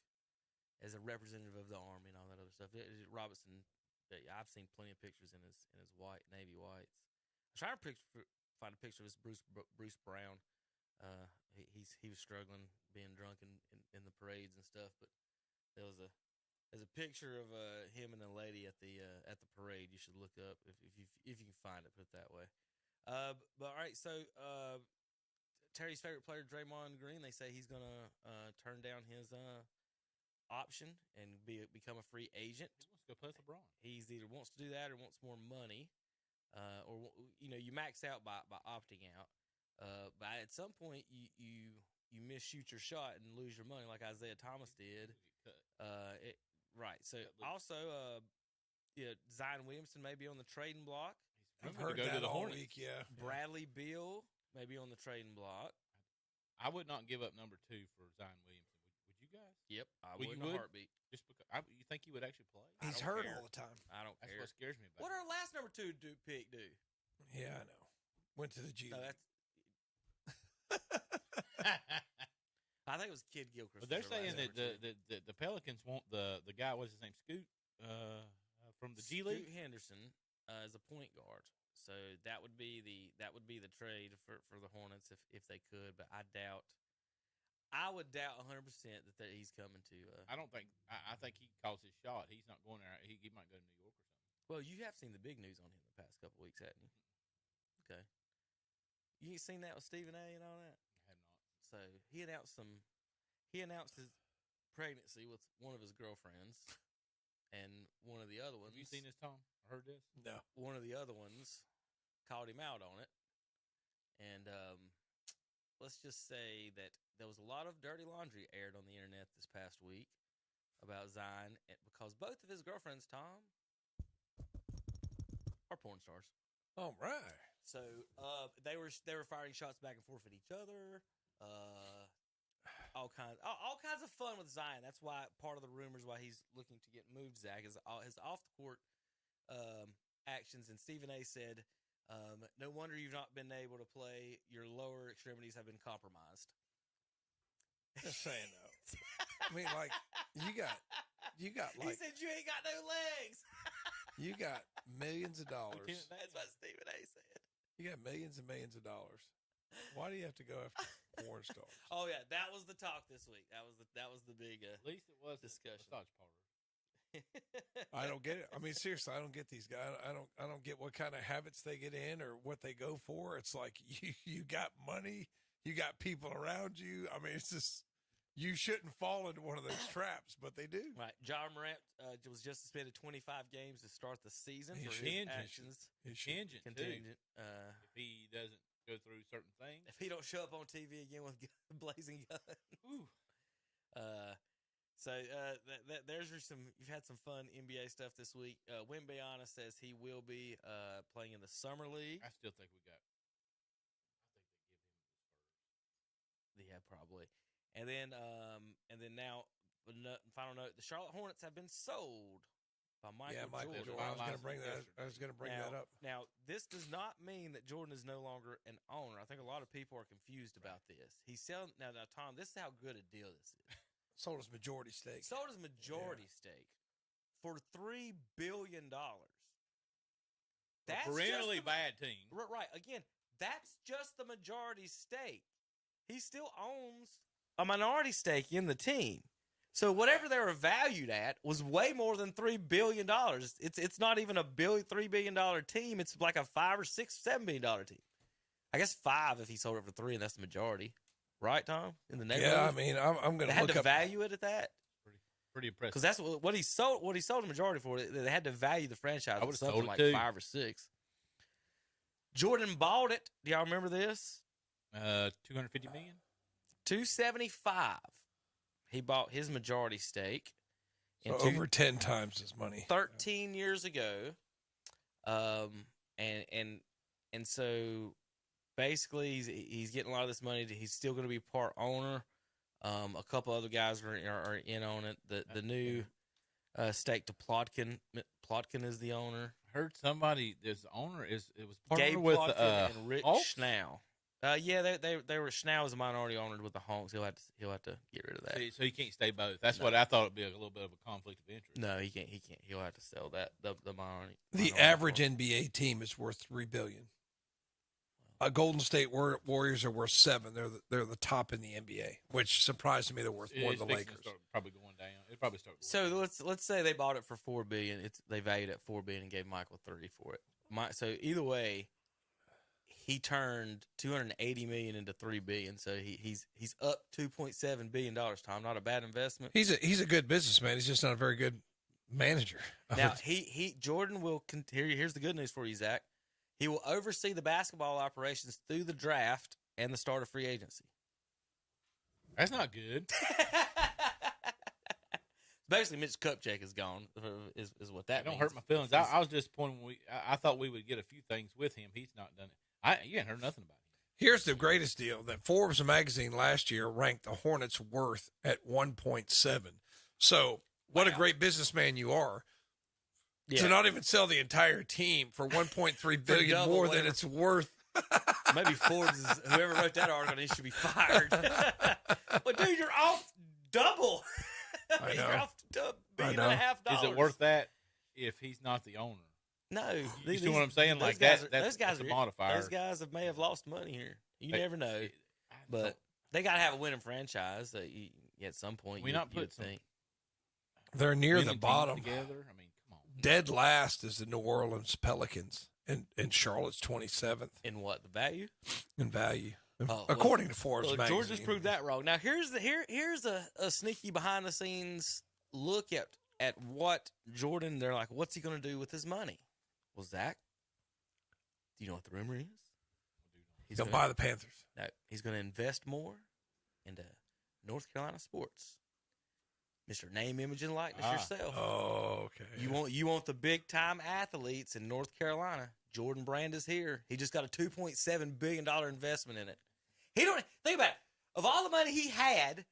Speaker 11: as a representative of the Army and all that other stuff. Robinson, I've seen plenty of pictures in his white Navy whites. I was trying to find a picture of this Bruce Brown. He was struggling being drunk in the parades and stuff, but there's a picture of him and a lady at the parade. You should look up if you can find it. Put it that way. But all right, so Terry's favorite player, Draymond Green, they say he's gonna turn down his option and become a free agent.
Speaker 10: He wants to go play with LeBron.
Speaker 11: He's either wants to do that or wants more money, or you max out by opting out. But at some point you misshoot your shot and lose your money like Isaiah Thomas did. Right. So also, Zion Williamson may be on the trading block.
Speaker 8: I've heard that all week. Yeah.
Speaker 11: Bradley Beal may be on the trading block.
Speaker 10: I would not give up number 2 for Zion Williamson. Would you guys?
Speaker 11: Yep, I would in a heartbeat.
Speaker 10: Just because you think he would actually play?
Speaker 8: He's hurt all the time.
Speaker 11: I don't care.
Speaker 10: That's what scares me about
Speaker 11: What did our last number 2 pick do?
Speaker 8: Yeah, I know. went to the G League.
Speaker 11: I think it was Kid Gilchrist.
Speaker 10: But they're saying that the Pelicans want the guy, what's his name, Scoot, from the G League?
Speaker 11: Scoot Henderson as a point guard. So that would be the trade for the Hornets if they could. But I would doubt 100% that he's coming to.
Speaker 10: I don't think. I think he calls his shot. He's not going there. He might go to New York or something.
Speaker 11: Well, you have seen the big news on him the past couple of weeks, haven't you? Okay. You ain't seen that with Stephen A. and all that?
Speaker 10: I have not.
Speaker 11: So he announced his pregnancy with one of his girlfriends, and one of the other ones.
Speaker 10: Have you seen this, Tom? Or heard this?
Speaker 8: No.
Speaker 11: One of the other ones called him out on it, and let's just say that there was a lot of dirty laundry aired on the internet this past week about Zion because both of his girlfriends, Tom, are porn stars.
Speaker 8: All right.
Speaker 11: So they were firing shots back and forth at each other. All kinds of fun with Zion. That's why part of the rumors why he's looking to get moved, Zach, is his off the court actions. And Stephen A. said, "No wonder you've not been able to play. Your lower extremities have been compromised."
Speaker 8: Just saying though. I mean, like you got like
Speaker 11: he said you ain't got no legs.
Speaker 8: You got millions of dollars.
Speaker 11: That's what Stephen A. said.
Speaker 8: You got millions and millions of dollars. Why do you have to go after porn stars?
Speaker 11: Oh yeah, that was the talk this week. That was the big
Speaker 10: at least it was
Speaker 11: discussion.
Speaker 10: Massage parlor.
Speaker 8: I don't get it. I mean, seriously, I don't get these guys. I don't get what kind of habits they get in or what they go for. It's like you got money, you got people around you. I mean, it's just you shouldn't fall into one of those traps, but they do.
Speaker 11: Right. John Morant was just suspended 25 games to start the season for his actions.
Speaker 10: Contingent. If he doesn't go through certain things.
Speaker 11: If he don't show up on TV again with blazing guns.
Speaker 10: Ooh.
Speaker 11: There's some. You've had some fun NBA stuff this week. Wembanyama says he will be playing in the summer league.
Speaker 10: I still think I think they give him the Spurs.
Speaker 11: Yeah, probably. And then now, final note: the Charlotte Hornets have been sold by Michael Jordan.
Speaker 8: I was going to bring that up.
Speaker 11: Now, this does not mean that Jordan is no longer an owner. I think a lot of people are confused about this. He's selling now, Tom. This is how good a deal this is.
Speaker 8: Sold his majority stake.
Speaker 11: Stake for $3 billion.
Speaker 10: That's perennially bad team.
Speaker 11: Right. Again, that's just the majority stake. He still owns a minority stake in the team. So whatever they were valued at was way more than $3 billion. It's not even a $3 billion team. It's like a $5 or $6, $7 billion team. I guess 5 if he sold it for 3, and that's the majority. Right, Tom? In the neighborhood?
Speaker 8: Yeah, I mean, I'm going to
Speaker 11: had to value it at that.
Speaker 10: Pretty impressive.
Speaker 11: Because that's what he sold. What he sold the majority for. They had to value the franchise at something like 5 or 6. Jordan bought it. Do y'all remember this?
Speaker 10: $250 million.
Speaker 11: $275. He bought his majority stake.
Speaker 8: So over 10 times his money.
Speaker 11: 13 years ago, and so. Basically, he's getting a lot of this money. He's still going to be part owner. A couple other guys are in on it. The new stake to Plotkin. Plotkin is the owner.
Speaker 10: I heard somebody. This owner it was partnered
Speaker 11: Gabe
Speaker 10: with
Speaker 11: Plotkin and Rich
Speaker 10: Hawks?
Speaker 11: Schnau. Yeah, they were Schnau is a minority owner with the Hawks. He'll have to get rid of that.
Speaker 10: So he can't stay both. That's what I thought it'd be a little bit of a conflict of interest.
Speaker 11: No, he can't. He'll have to sell that the minority.
Speaker 8: The average NBA team is worth $3 billion. Golden State Warriors are worth 7. They're the top in the NBA, which surprised me. They're worth more than the Lakers.
Speaker 10: Probably going down. It probably start.
Speaker 11: So let's say they bought it for $4 billion. They valued it at $4 billion and gave Michael $30 for it. So either way, he turned $280 million into $3 billion. So he's up $2.7 billion. Tom, not a bad investment.
Speaker 8: He's a good businessman. He's just not a very good manager.
Speaker 11: Now Jordan will. Here's the good news for you, Zach. He will oversee the basketball operations through the draft and the start of free agency.
Speaker 10: That's not good.
Speaker 11: Basically, Mitch Kupchak is gone, is what that means.
Speaker 10: Don't hurt my feelings. I was disappointed when I thought we would get a few things with him. He's not done it. You ain't heard nothing about him.
Speaker 8: Here's the greatest deal, that Forbes magazine last year ranked the Hornets' worth at 1.7. So what a great businessman you are. Yeah. To not even sell the entire team for $1.3 billion more than it's worth.
Speaker 11: Maybe Forbes, whoever wrote that article, he should be fired. Well, dude, you're off double.
Speaker 8: I know.
Speaker 11: You're off $1.5 billion.
Speaker 10: Is it worth that if he's not the owner?
Speaker 11: No.
Speaker 10: You see what I'm saying? Like that's a modifier.
Speaker 11: Those guys may have lost money here. You never know. But they got to have a winning franchise at some point. You would think.
Speaker 8: They're near the bottom.
Speaker 10: Together. I mean, come on.
Speaker 8: Dead last is the New Orleans Pelicans, and Charlotte's 27th.
Speaker 11: In what, the value?
Speaker 8: In value, according to Forbes magazine.
Speaker 11: George just proved that wrong. Now here's a sneaky behind the scenes look at what Jordan. They're like, what's he going to do with his money? Well, Zach, do you know what the rumor is?
Speaker 8: He's going to buy the Panthers.
Speaker 11: No, he's going to invest more into North Carolina sports. Mr. Name, Image, and Likeness yourself.
Speaker 8: Oh, okay.
Speaker 11: You want the big time athletes in North Carolina. Jordan Brand is here. He just got a $2.7 billion investment in it. He don't think about it. Of all the money he had,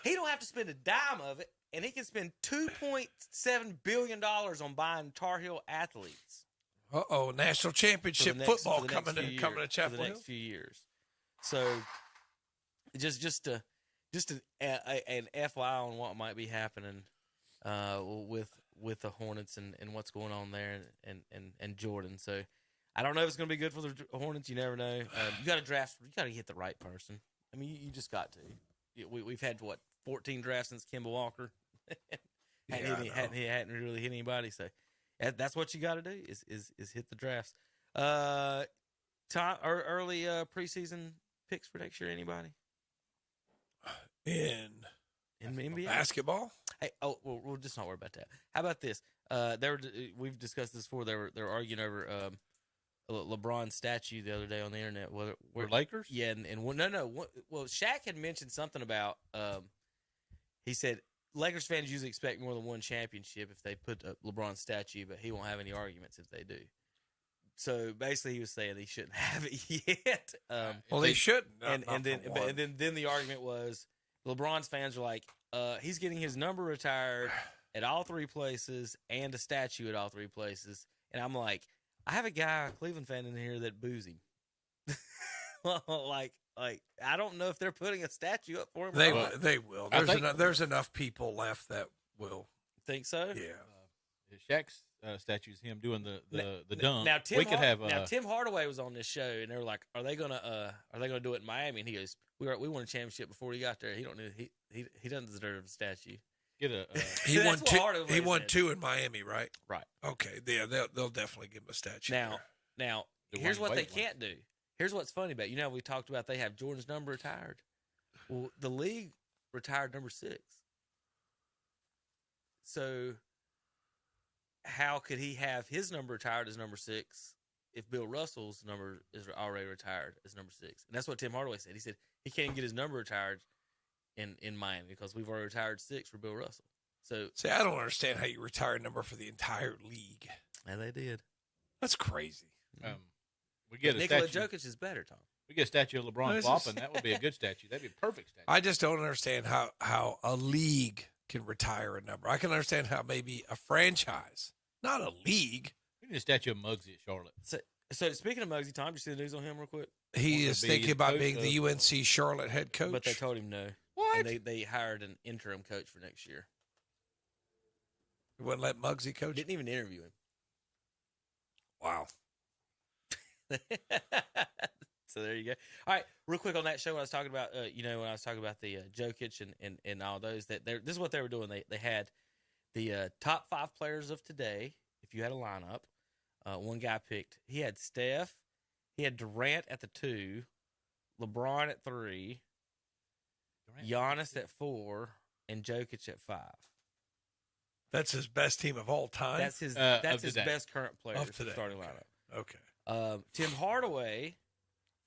Speaker 11: he don't have to spend a dime of it, and he can spend $2.7 billion on buying Tar Heel athletes.
Speaker 8: National championship football coming to Chapel Hill
Speaker 11: for the next few years. So, just an FYI on what might be happening with the Hornets and what's going on there and Jordan. So, I don't know if it's going to be good for the Hornets. You never know. You got to draft. You got to hit the right person. I mean, you just got to. We've had 14 drafts since Kemba Walker. hadn't really hit anybody. So. That's what you got to do is hit the drafts. Early preseason picks for next year. Anybody
Speaker 8: in
Speaker 11: NBA
Speaker 8: basketball?
Speaker 11: Hey, we'll just not worry about that. How about this? We've discussed this before. They were arguing over LeBron's statue the other day on the internet.
Speaker 10: Were Lakers?
Speaker 11: Yeah, and no. Well, Shaq had mentioned something about. He said. Lakers fans usually expect more than one championship if they put a LeBron statue, but he won't have any arguments if they do. So basically, he was saying he shouldn't have it yet.
Speaker 8: He shouldn't.
Speaker 11: And then the argument was LeBron's fans are like, he's getting his number retired at all three places and a statue at all three places. And I'm like, I have a guy, a Cleveland fan in here that boos him. like I don't know if they're putting a statue up for him.
Speaker 8: They will. There's enough people left that will.
Speaker 11: Think so?
Speaker 8: Yeah.
Speaker 10: Shaq's statue is him doing the dunk.
Speaker 11: Now Tim Hardaway was on this show, and they were like, "Are they gonna do it in Miami?" And he goes, "We won a championship before he got there. He don't need he doesn't deserve a statue."
Speaker 8: He won two in Miami, right?
Speaker 11: Right.
Speaker 8: Okay. Yeah, they'll definitely give him a statue.
Speaker 11: Now here's what they can't do. Here's what's funny about it. We talked about they have Jordan's number retired. Well, the league retired number 6. So how could he have his number retired as number 6 if Bill Russell's number is already retired as number 6? And that's what Tim Hardaway said. He said he can't get his number retired in Miami because we've already retired 6 for Bill Russell. So
Speaker 8: see, I don't understand how you retire a number for the entire league.
Speaker 11: And they did.
Speaker 8: That's crazy.
Speaker 10: We get
Speaker 11: Nikola Jokic is better, Tom.
Speaker 10: We get a statue of LeBron flopping. That would be a good statue. That'd be a perfect statue.
Speaker 8: I just don't understand how a league can retire a number. I can understand how maybe a franchise, not a league.
Speaker 10: We need a statue of Muggsy at Charlotte.
Speaker 11: So speaking of Muggsy, Tom, did you see the news on him real quick?
Speaker 8: He is thinking about being the UNC Charlotte head coach.
Speaker 11: But they told him no.
Speaker 8: What?
Speaker 11: And they hired an interim coach for next year.
Speaker 8: They wouldn't let Muggsy coach?
Speaker 11: Didn't even interview him.
Speaker 8: Wow.
Speaker 11: So there you go. All right, real quick on that show, when I was talking about, when I was talking about the Jokic and all those, this is what they were doing. They had the top 5 players of today. If you had a lineup, one guy picked. He had Steph, he had Durant at the 2, LeBron at 3, Giannis at 4, and Jokic at 5.
Speaker 8: That's his best team of all time.
Speaker 11: That's his best current player
Speaker 8: of today.
Speaker 11: Starting lineup.
Speaker 8: Okay.
Speaker 11: Tim Hardaway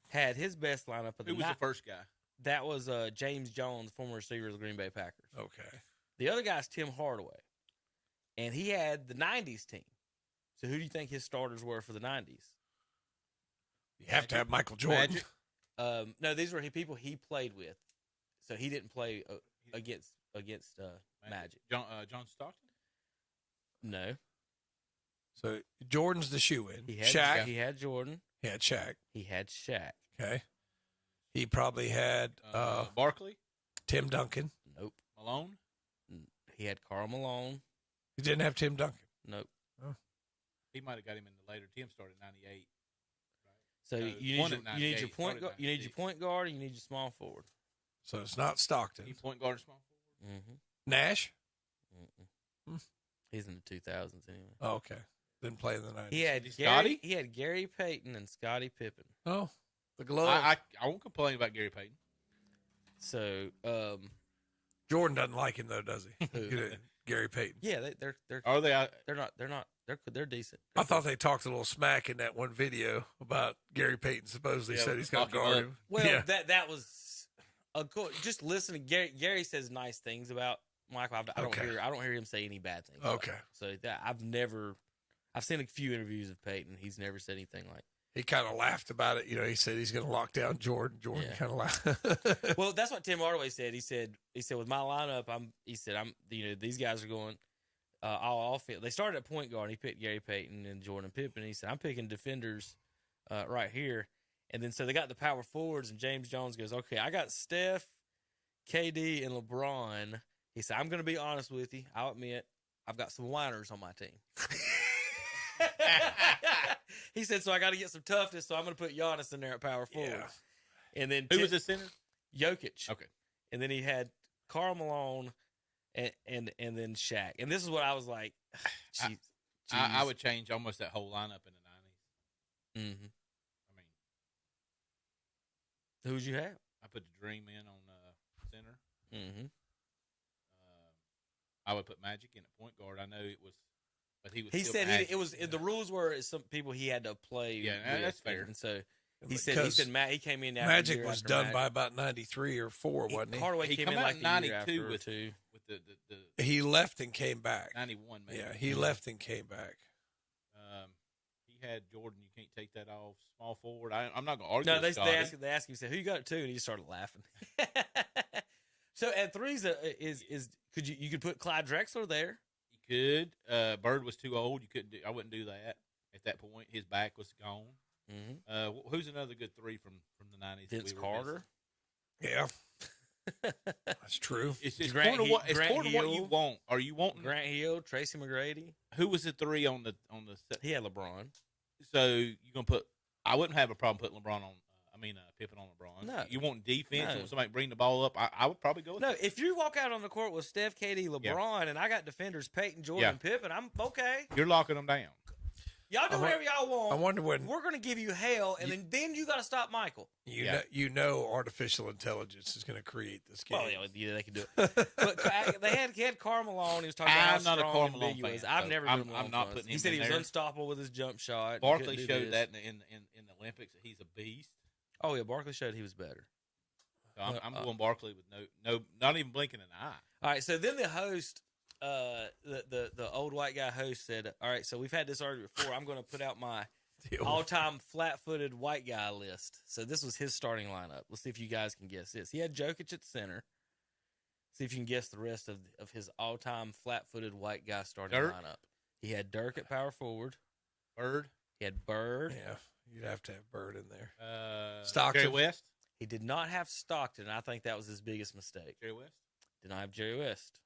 Speaker 11: had his best lineup of the
Speaker 10: night. Who was the first guy?
Speaker 11: That was James Jones, former receiver of the Green Bay Packers.
Speaker 8: Okay.
Speaker 11: The other guy's Tim Hardaway, and he had the 90s team. So who do you think his starters were for the 90s?
Speaker 8: You have to have Michael Jordan.
Speaker 11: No, these were people he played with. So he didn't play against Magic.
Speaker 10: John Stockton?
Speaker 11: No.
Speaker 8: So Jordan's the shoe-in.
Speaker 11: Shaq. He had Jordan.
Speaker 8: He had Shaq.
Speaker 11: He had Shaq.
Speaker 8: Okay. He probably had
Speaker 10: Barkley?
Speaker 8: Tim Duncan.
Speaker 11: Nope.
Speaker 10: Malone?
Speaker 11: He had Karl Malone.
Speaker 8: He didn't have Tim Duncan.
Speaker 11: Nope.
Speaker 8: Oh.
Speaker 10: He might have got him in the later. Tim started in 98.
Speaker 11: So
Speaker 10: No,
Speaker 11: you need your point guard. You need your point guard, and you need your small forward.
Speaker 8: So it's not Stockton.
Speaker 10: He point guard or small forward?
Speaker 11: Mm-hmm.
Speaker 8: Nash?
Speaker 11: He's in the 2000s anyway.
Speaker 8: Oh, okay. Didn't play in the 90s.
Speaker 11: He had
Speaker 10: Scotty?
Speaker 11: He had Gary Payton and Scottie Pippen.
Speaker 8: Oh, the glove.
Speaker 10: I won't complain about Gary Payton.
Speaker 11: So
Speaker 8: Jordan doesn't like him though, does he? Gary Payton.
Speaker 11: Yeah, they're
Speaker 10: Are they?
Speaker 11: They're decent.
Speaker 8: I thought they talked a little smack in that one video about Gary Payton supposedly said he's going to guard him.
Speaker 11: Well, that was just listening. Gary says nice things about Michael. I don't hear him say any bad things.
Speaker 8: Okay.
Speaker 11: So I've seen a few interviews of Peyton. He's never said anything like.
Speaker 8: He kind of laughed about it. He said he's going to lock down Jordan. Jordan kind of laughed.
Speaker 11: Well, that's what Tim Hardaway said. He said with my lineup, I'm these guys are going all offense. They started at point guard. He picked Gary Payton and Jordan Pippen. He said I'm picking defenders right here. And then so they got the power forwards, and James Jones goes, okay, I got Steph, KD, and LeBron. He said, I'm going to be honest with you. I'll admit I've got some whiners on my team. He said, so I got to get some toughness, so I'm going to put Giannis in there at power forward. Yeah. And then
Speaker 10: who was the center?
Speaker 11: Jokic.
Speaker 10: Okay.
Speaker 11: And then he had Karl Malone and then Shaq. And this is what I was like, geez.
Speaker 10: I would change almost that whole lineup in the 90s.
Speaker 11: Mm-hmm.
Speaker 10: I mean,
Speaker 11: who'd you have?
Speaker 10: I put the Dream in on center.
Speaker 11: Mm-hmm.
Speaker 10: I would put Magic in at point guard. I know it was, but he was.
Speaker 11: He
Speaker 10: still
Speaker 11: said
Speaker 10: Magic.
Speaker 11: it was the rules were some people he had to play.
Speaker 10: Yeah,
Speaker 11: with,
Speaker 10: that's fair.
Speaker 11: And so he said Matt. He came in after
Speaker 8: Magic
Speaker 11: year
Speaker 8: was
Speaker 11: after
Speaker 8: done
Speaker 11: Magic.
Speaker 8: by about 93 or 4, wasn't he?
Speaker 11: Hardaway
Speaker 10: He
Speaker 11: came
Speaker 10: come
Speaker 11: in
Speaker 10: out
Speaker 11: like
Speaker 10: in
Speaker 11: a
Speaker 10: 92
Speaker 11: year after
Speaker 10: with
Speaker 11: two.
Speaker 10: the
Speaker 8: He left and came back.
Speaker 10: 91 maybe.
Speaker 8: Yeah, he left and came back.
Speaker 10: He had Jordan. You can't take that off. Small forward. I'm not going to argue.
Speaker 11: No,
Speaker 10: with Scotty.
Speaker 11: they asked him. He said, "Who you got it to?" And he started laughing. So at threes is could you could put Clyde Drexler there?
Speaker 10: You could. Bird was too old. You couldn't do. I wouldn't do that at that point. His back was gone.
Speaker 11: Mm-hmm.
Speaker 10: Who's another good three from the 90s?
Speaker 11: Vince Carter.
Speaker 8: Yeah, that's true.
Speaker 10: It's Grant what you want. Are you wanting
Speaker 11: Grant Hill, Tracy McGrady?
Speaker 10: Who was the three on the?
Speaker 11: He had LeBron.
Speaker 10: So you're gonna put? I wouldn't have a problem putting LeBron on. Pippen on LeBron.
Speaker 11: No.
Speaker 10: You want defense?
Speaker 11: No.
Speaker 10: You want somebody to bring the ball up? I would probably go with that.
Speaker 11: If you walk out on the court with Steph, KD, LeBron, and I got defenders Peyton, Jordan, Pippen, I'm okay.
Speaker 10: You're locking them down.
Speaker 11: Y'all do whatever y'all want.
Speaker 8: I wonder when
Speaker 11: we're going to give you hell, and then you got to stop Michael.
Speaker 8: You know, artificial intelligence is going to create this game.
Speaker 11: Well, yeah, they can do it. But they had Karl Malone. He was talking about how strong and big he was. I've never been
Speaker 10: I'm not putting him.
Speaker 11: He said he was
Speaker 10: there.
Speaker 11: unstoppable with his jump shot.
Speaker 10: Barkley showed that in the Olympics that he's a beast.
Speaker 11: Oh yeah, Barkley showed he was better.
Speaker 10: So I'm going Barkley with no, not even blinking an eye.
Speaker 11: All right, so then the host, the old white guy host said, "All right, so we've had this argument before. I'm going to put out my all-time flat-footed white guy list." So this was his starting lineup. Let's see if you guys can guess this. He had Jokic at center. See if you can guess the rest of his all-time flat-footed white guy starting lineup. He had Dirk at power forward.
Speaker 10: Bird.
Speaker 11: He had Bird.
Speaker 8: Yeah, you'd have to have Bird in there.
Speaker 10: Stockton. Jerry West.
Speaker 11: He did not have Stockton, and I think that was his biggest mistake.
Speaker 10: Jerry West?
Speaker 11: Did not have Jerry West.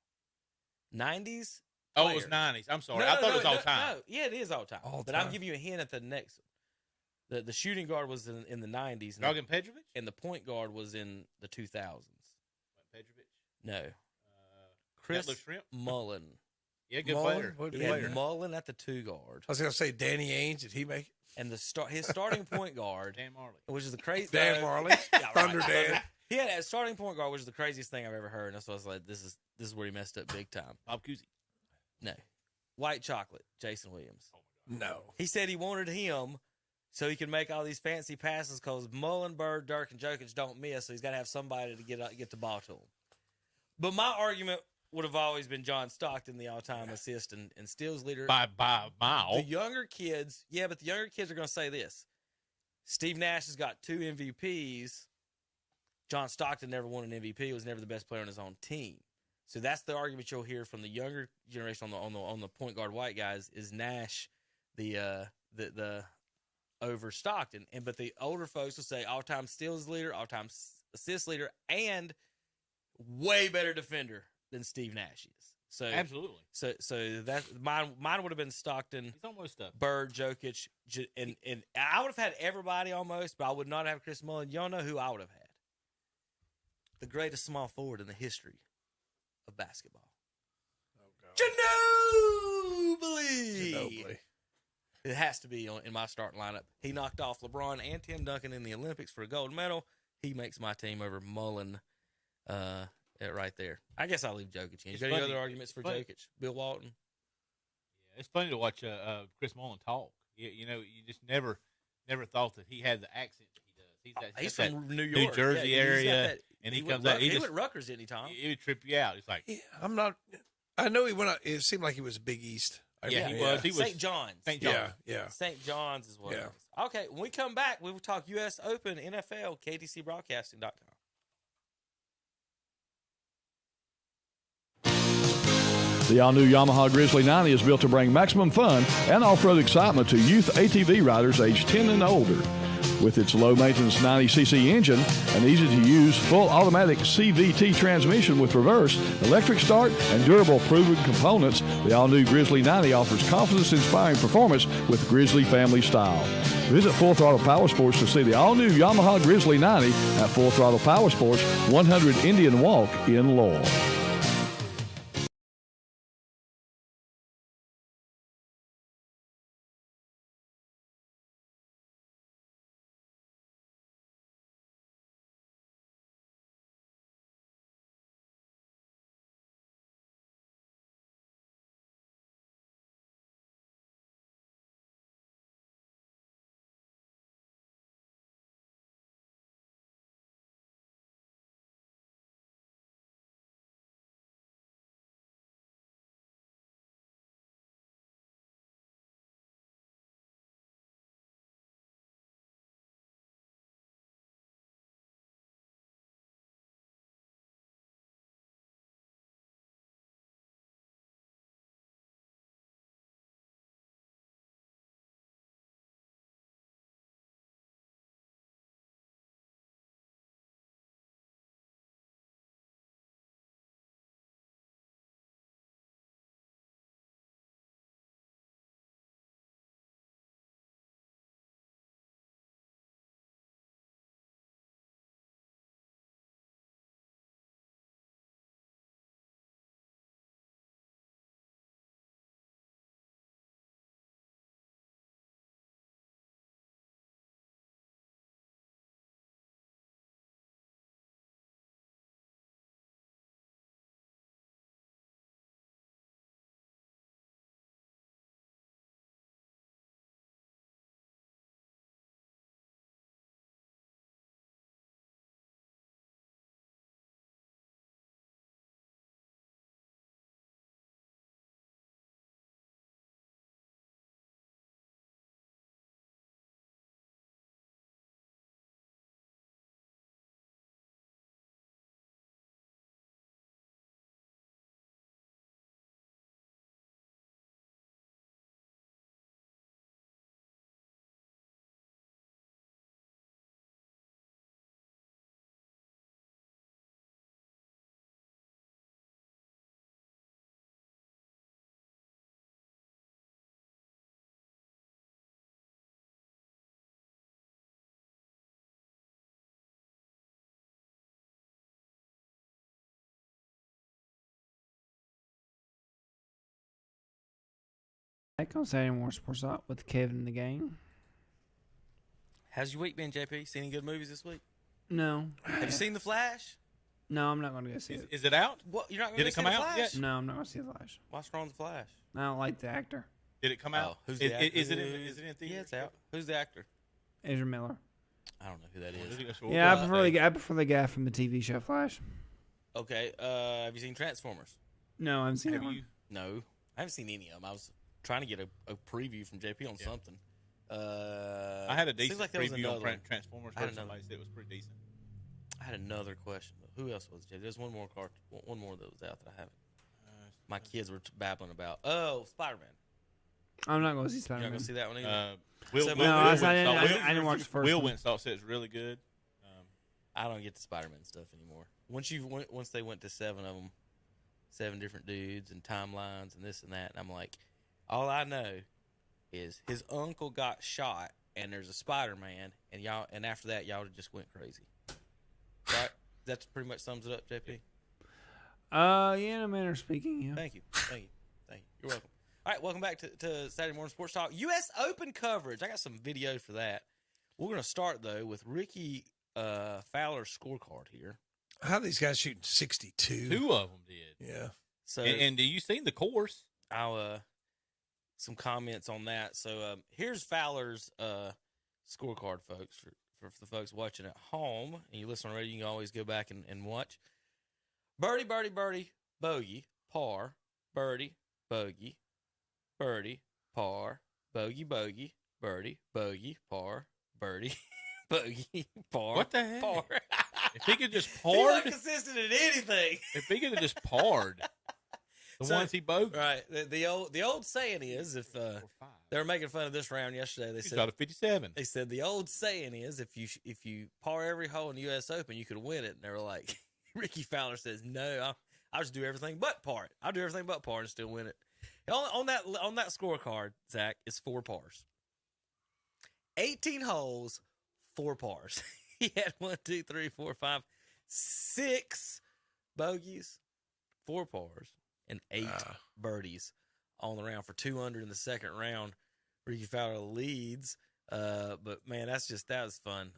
Speaker 11: 90s?
Speaker 10: Oh, it was 90s. I'm sorry. I thought it was all time.
Speaker 11: No, yeah, it is all time. But I'm giving you a hint at the next one. The shooting guard was in the 90s.
Speaker 10: Dragan Petrovic?
Speaker 11: And the point guard was in the 2000s.
Speaker 10: Petrovic?
Speaker 11: No. Chris
Speaker 10: Shrimp?
Speaker 11: Mullen.
Speaker 10: Yeah, good player.
Speaker 11: He had Mullen at the 2 guard.
Speaker 8: I was going to say Danny Ainge. Did he make it?
Speaker 11: And his starting point guard,
Speaker 10: Dan Marley,
Speaker 11: which is the crazy.
Speaker 8: Dan Marley, Thunder Dan.
Speaker 11: He had a starting point guard, which is the craziest thing I've ever heard. And that's why I was like, this is where he messed up big time.
Speaker 10: Bob Cousy.
Speaker 11: No. White Chocolate, Jason Williams.
Speaker 8: No.
Speaker 11: He said he wanted him so he could make all these fancy passes because Mullen, Bird, Dirk, and Jokic don't miss, so he's got to have somebody to get the ball to him. But my argument would have always been John Stockton, the all-time assist and steals leader.
Speaker 10: By a mile.
Speaker 11: The younger kids, but the younger kids are going to say this. Steve Nash has got 2 MVPs. John Stockton never won an MVP. He was never the best player on his own team. So that's the argument you'll hear from the younger generation on the point guard white guys is Nash, the over Stockton. But the older folks will say all-time steals leader, all-time assist leader, and way better defender than Steve Nash is. So
Speaker 10: absolutely.
Speaker 11: So that mine would have been Stockton.
Speaker 10: He's almost up.
Speaker 11: Bird, Jokic, and I would have had everybody almost, but I would not have Chris Mullin. Y'all know who I would have had? The greatest small forward in the history of basketball. Ginobili. It has to be in my starting lineup. He knocked off LeBron and Tim Duncan in the Olympics for a gold medal. He makes my team over Mullin right there. I guess I'll leave Jokic in. You got any other arguments for Jokic? Bill Walton?
Speaker 10: Yeah, it's funny to watch Chris Mullin talk. You just never thought that he had the accent that he does.
Speaker 11: He's from New York.
Speaker 10: New Jersey area. And he comes out.
Speaker 11: He went Rutgers any time.
Speaker 10: He would trip you out. It's like,
Speaker 8: I'm not. I know he went out. It seemed like he was Big East.
Speaker 10: He was. He was
Speaker 11: St. John's.
Speaker 10: St. John's.
Speaker 8: Yeah.
Speaker 11: St. John's is what it is. Okay, when we come back, we will talk U.S. Open, NFL, KTCBroadcasting.com.
Speaker 12: The all-new Yamaha Grizzly 90 is built to bring maximum fun and off-road excitement to youth ATV riders aged 10 and older. With its low-maintenance 90cc engine, an easy-to-use full automatic CVT transmission with reverse, electric start, and durable proven components, the all-new Grizzly 90 offers confidence-inspiring performance with Grizzly family style. Visit Full Throttle Power Sports to see the all-new Yamaha Grizzly 90 at Full Throttle Power Sports, 100 Indian Walk in Lowell.
Speaker 7: Back on Saturday Morning Sports Talk with Kevin in the game.
Speaker 11: How's your week been, JP? Seen any good movies this week?
Speaker 7: No.
Speaker 11: Have you seen The Flash?
Speaker 7: No, I'm not going to go see it.
Speaker 10: Is it out?
Speaker 11: What? You're not going to see
Speaker 10: come
Speaker 11: The
Speaker 10: out
Speaker 11: Flash?
Speaker 10: yet?
Speaker 7: No, I'm not going to see The Flash.
Speaker 11: What's wrong with The Flash?
Speaker 7: I don't like the actor.
Speaker 10: Did it come out?
Speaker 11: Who's the actor?
Speaker 10: Is it in theaters?
Speaker 11: Yeah, it's out. Who's the actor?
Speaker 7: Ezra Miller.
Speaker 11: I don't know who that is.
Speaker 7: Yeah, I prefer the guy from the TV show Flash.
Speaker 11: Okay. Have you seen Transformers?
Speaker 7: No, I haven't seen
Speaker 11: Have
Speaker 7: that
Speaker 11: you? No, I haven't seen any of them. I was trying to get a preview from JP on something.
Speaker 10: I had a decent preview on Transformers.
Speaker 11: I
Speaker 10: Somebody said it was pretty decent.
Speaker 11: I had another question. Who else was it? There's one more that was out that I haven't. My kids were babbling about. Oh, Spider-Man.
Speaker 7: I'm not going to see
Speaker 11: You're
Speaker 7: Spider-Man.
Speaker 11: not going to see that one either?
Speaker 7: I didn't watch the first
Speaker 10: Will
Speaker 7: one.
Speaker 10: went and saw it. Said it's really good.
Speaker 11: I don't get the Spider-Man stuff anymore. Once they went to 7 of them, 7 different dudes and timelines and this and that, and I'm like, all I know is his uncle got shot and there's a Spider-Man, and after that y'all just went crazy. Right? That pretty much sums it up, JP.
Speaker 7: Yeah, in a manner of speaking, yeah.
Speaker 11: Thank you. You're welcome. All right, welcome back to Saturday Morning Sports Talk. U.S. Open coverage. I got some video for that. We're going to start, though, with Ricky Fowler's scorecard here.
Speaker 8: How are these guys shooting 62?
Speaker 10: 2 of them did.
Speaker 8: Yeah.
Speaker 11: So,
Speaker 10: and do you seen the course?
Speaker 11: Some comments on that. So here's Fowler's scorecard, folks, for the folks watching at home. And you listen on radio, you can always go back and watch. Birdie, birdie, birdie, bogey, par, birdie, bogey, birdie, par, bogey, bogey, birdie, bogey, par, birdie, bogey, par.
Speaker 10: What the heck?
Speaker 11: Par.
Speaker 10: If he could just
Speaker 11: He's
Speaker 10: parred,
Speaker 11: not consistent in anything.
Speaker 10: if he could have just parred the ones he bogeyed.
Speaker 11: Right. The old saying is, if they were making fun of this round yesterday, they said
Speaker 10: shot a 57.
Speaker 11: They said the old saying is, if you par every hole in the U.S. Open, you could win it. And they were like, Ricky Fowler says, no, I'll just do everything but par it. I'll do everything but par and still win it. On that scorecard, Zach, it's 4 pars. 18 holes, 4 pars. He had 1, 2, 3, 4, 5, 6 bogeys, 4 pars, and 8 birdies on the round for 2 under in the second round. Ricky Fowler leads. But man, that was fun.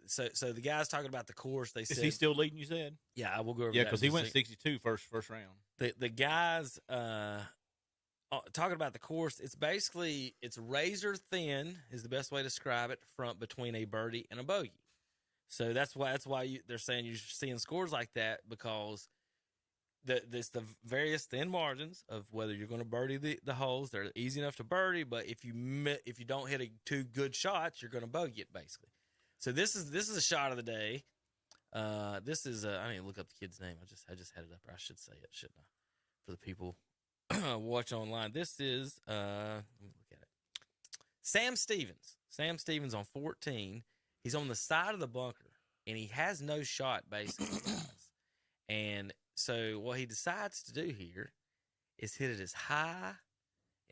Speaker 11: So the guys talking about the course, they said,
Speaker 10: is he still leading? You said,
Speaker 11: yeah, I will go over.
Speaker 10: Yeah,
Speaker 11: that
Speaker 10: because he went 62 first round.
Speaker 11: The guys talking about the course, it's razor thin is the best way to describe it, front between a birdie and a bogey. So that's why they're saying you're seeing scores like that, because there's the various thin margins of whether you're going to birdie the holes. They're easy enough to birdie, but if you don't hit 2 good shots, you're going to bogey it basically. So this is a shot of the day. This is I need to look up the kid's name. I just had it up. Or I should say it, shouldn't I? For the people watching online, this is let me look at it. Sam Stevens. Sam Stevens on 14. He's on the side of the bunker, and he has no shot basically, guys. And so what he decides to do here is hit it as high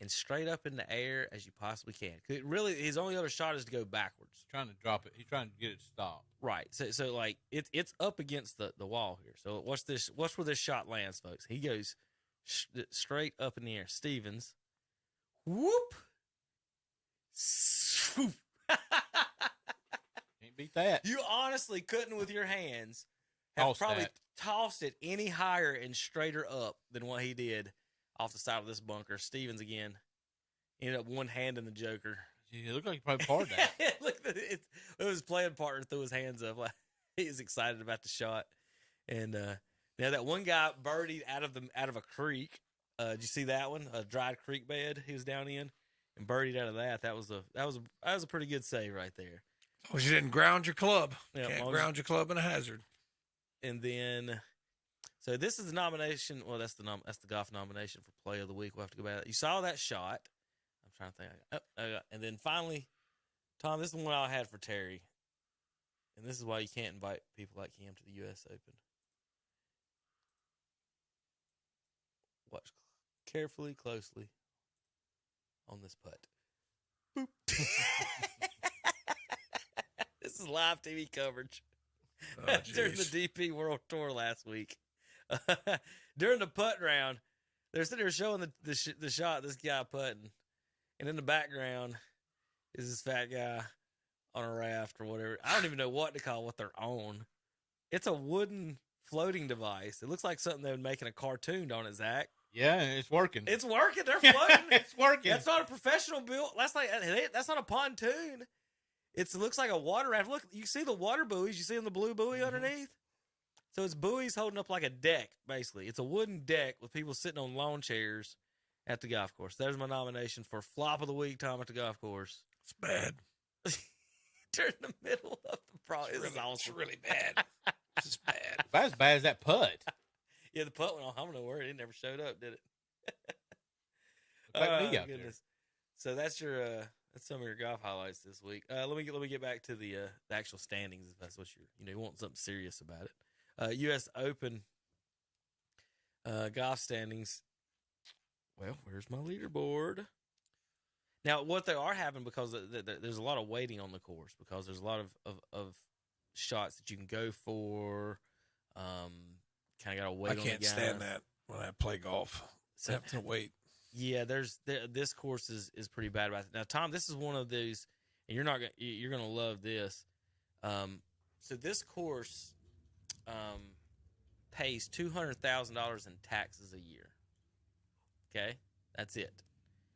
Speaker 11: and straight up in the air as you possibly can. Really, his only other shot is to go backwards.
Speaker 10: He's trying to drop it. He's trying to get it stopped.
Speaker 11: Right. So like it's up against the wall here. So watch where this shot lands, folks. He goes straight up in the air. Stevens, whoop, swoop.
Speaker 10: Can't beat that.
Speaker 11: You honestly couldn't with your hands have probably tossed it any higher and straighter up than what he did off the side of this bunker. Stevens again ended up one hand in the joker.
Speaker 10: It looked like he probably parred that.
Speaker 11: Look, it was his playing partner threw his hands up. Like, he was excited about the shot. And now that one guy birdied out of a creek. Did you see that one? A dried creek bed he was down in, and birdied out of that. That was a pretty good save right there.
Speaker 8: Well, you didn't ground your club.
Speaker 11: Yeah,
Speaker 8: Can't ground your club in a hazard.
Speaker 11: And then, so this is the nomination. Well, that's the golf nomination for Play of the Week. We'll have to go back. You saw that shot. I'm trying to think. And then finally, Tom, this is the one I had for Terry. And this is why you can't invite people like him to the U.S. Open. Watch carefully, closely on this putt. Boop. This is live TV coverage.
Speaker 8: Oh,
Speaker 11: during the DP World Tour last week. During the putt round, they're sitting there showing the shot, this guy putting. And in the background is this fat guy on a raft or whatever. I don't even know what to call what they're on. It's a wooden floating device. It looks like something they would make in a cartoon, don't it, Zach?
Speaker 10: Yeah, it's working.
Speaker 11: It's working. They're floating.
Speaker 10: It's working.
Speaker 11: That's not a professional build. That's not a pontoon. It looks like a water raft. Look, you see the water buoys. You see the blue buoy underneath? So it's buoys holding up like a deck, basically. It's a wooden deck with people sitting on lawn chairs at the golf course. There's my nomination for Flop of the Week, Tom, at the golf course.
Speaker 8: It's bad.
Speaker 11: During the middle of the process.
Speaker 8: This is awesome. It's really bad. This is bad.
Speaker 10: About as bad as that putt.
Speaker 11: Yeah, the putt went on. I don't know where it never showed up, did it?
Speaker 10: Looked like me out there.
Speaker 11: So that's some of your golf highlights this week. Let me get back to the actual standings if that's what you want something serious about it. U.S. Open golf standings. Well, where's my leaderboard? Now, what they are having, because there's a lot of waiting on the course, because there's a lot of shots that you can go for. Kind of got to wait on the guys.
Speaker 8: I can't stand that when I play golf. So, I have to wait.
Speaker 11: Yeah, this course is pretty bad about it. Now, Tom, this is one of those, and you're gonna love this. So this course pays $200,000 in taxes a year. Okay, that's it.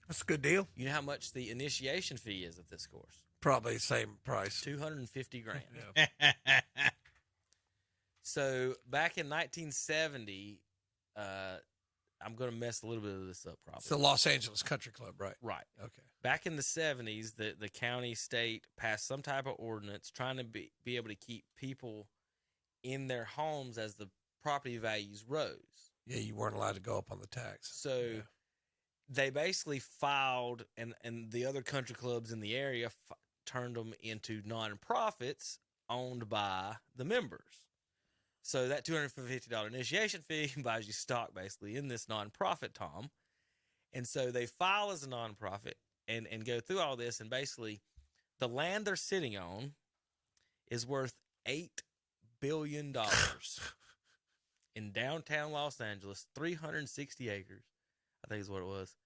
Speaker 8: That's a good deal.
Speaker 11: You know how much the initiation fee is at this course?
Speaker 8: Probably the same price.
Speaker 11: $250,000.
Speaker 8: Yeah.
Speaker 11: So back in 1970, I'm going to mess a little bit of this up probably.
Speaker 8: It's the Los Angeles Country Club, right?
Speaker 11: Right.
Speaker 8: Okay.
Speaker 11: Back in the 70s, the county, state passed some type of ordinance trying to be able to keep people in their homes as the property values rose.
Speaker 8: Yeah, you weren't allowed to go up on the tax.
Speaker 11: So they basically filed, and the other country clubs in the area turned them into nonprofits owned by the members. So that $250 initiation fee buys you stock basically in this nonprofit, Tom. And so they file as a nonprofit and go through all this. And basically the land they're sitting on is worth $8 billion in downtown Los Angeles, 360 acres, I think is what it was.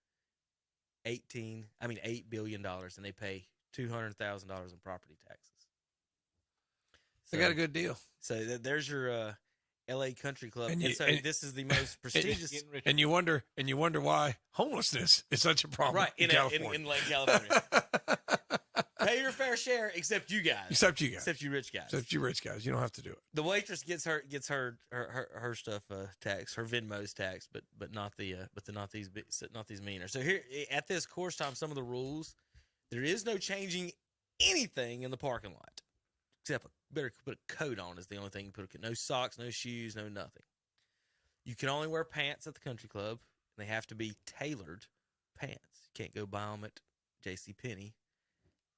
Speaker 11: $8 billion. And they pay $200,000 in property taxes.
Speaker 8: They got a good deal.
Speaker 11: So there's your L.A. Country Club, and this is the most prestigious.
Speaker 8: And you wonder why homelessness is such a problem,
Speaker 11: right? In Lake California. Pay your fair share, except you guys.
Speaker 8: Except you guys.
Speaker 11: Except you rich guys.
Speaker 8: Except you rich guys. You don't have to do it.
Speaker 11: The waitress gets her stuff taxed, her Venmo's taxed, but not these meaners. So here at this course time, some of the rules: there is no changing anything in the parking lot, except better put a coat on is the only thing you put. No socks, no shoes, no nothing. You can only wear pants at the country club, and they have to be tailored pants. You can't go buy them at JCPenney.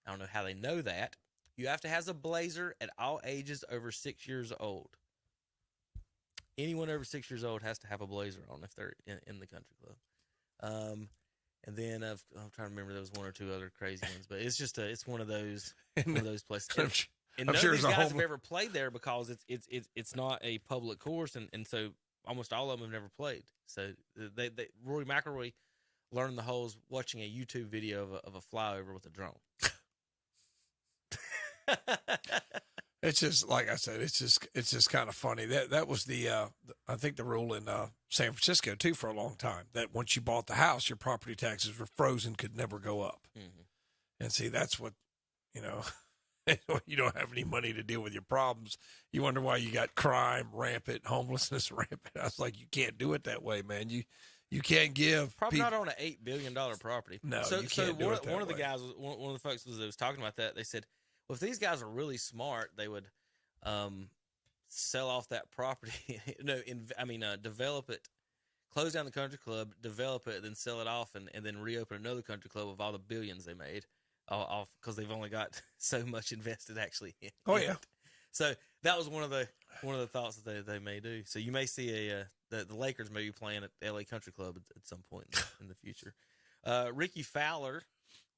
Speaker 11: I don't know how they know that. You have to have a blazer at all ages over 6 years old. Anyone over 6 years old has to have a blazer on if they're in the country club. And then I'm trying to remember, there was one or two other crazy ones, but it's just it's one of those places. And none of these guys have ever played there because it's not a public course, and so almost all of them have never played. So Rory McIlroy learned the holes watching a YouTube video of a flyover with a drone.
Speaker 8: It's just, like I said, it's just kind of funny. That was I think the rule in San Francisco too for a long time, that once you bought the house, your property taxes were frozen, could never go up. Mm-hmm. And see, that's what, you don't have any money to deal with your problems. You wonder why you got crime rampant, homelessness rampant. I was like, you can't do it that way, man. You can't give
Speaker 11: probably not on an $8 billion property.
Speaker 8: No, you can't do it that
Speaker 11: one of the
Speaker 8: way.
Speaker 11: guys, one of the folks was talking about that. They said, well, if these guys are really smart, they would sell off that property. Develop it, close down the country club, develop it, then sell it off, and then reopen another country club with all the billions they made. Off because they've only got so much invested actually.
Speaker 8: Oh yeah.
Speaker 11: So that was one of the thoughts that they may do. So you may see the Lakers may be playing at the LA Country Club at some point in the future. Ricky Fowler,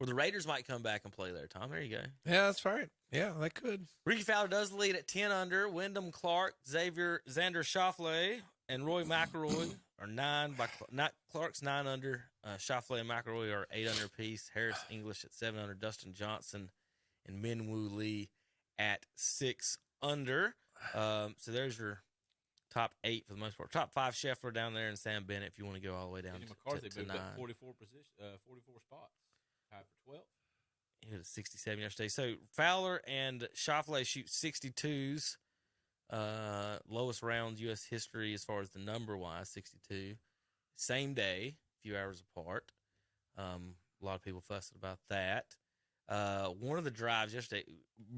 Speaker 11: or the Raiders might come back and play there. Tom, there you go.
Speaker 8: Yeah, that's right. Yeah, they could.
Speaker 11: Ricky Fowler does lead at 10 under. Wyndham Clark, Xander Schauffele, and Roy McIlroy are 9 by Clark's 9 under. Schauffele and McIlroy are 8 under apiece. Harris English at 7 under. Dustin Johnson and Minwoo Lee at 6 under. So there's your top 8 for the most part. Top 5, Scheffler down there, and Sam Bennett if you want to go all the way down to 9.
Speaker 10: 44 spots. Tied for 12.
Speaker 11: He had a 67 yesterday. So Fowler and Schauffele shoot 62s. Lowest round U.S. history as far as the number-wise, 62. Same day, a few hours apart. A lot of people fussed about that. One of the drives yesterday,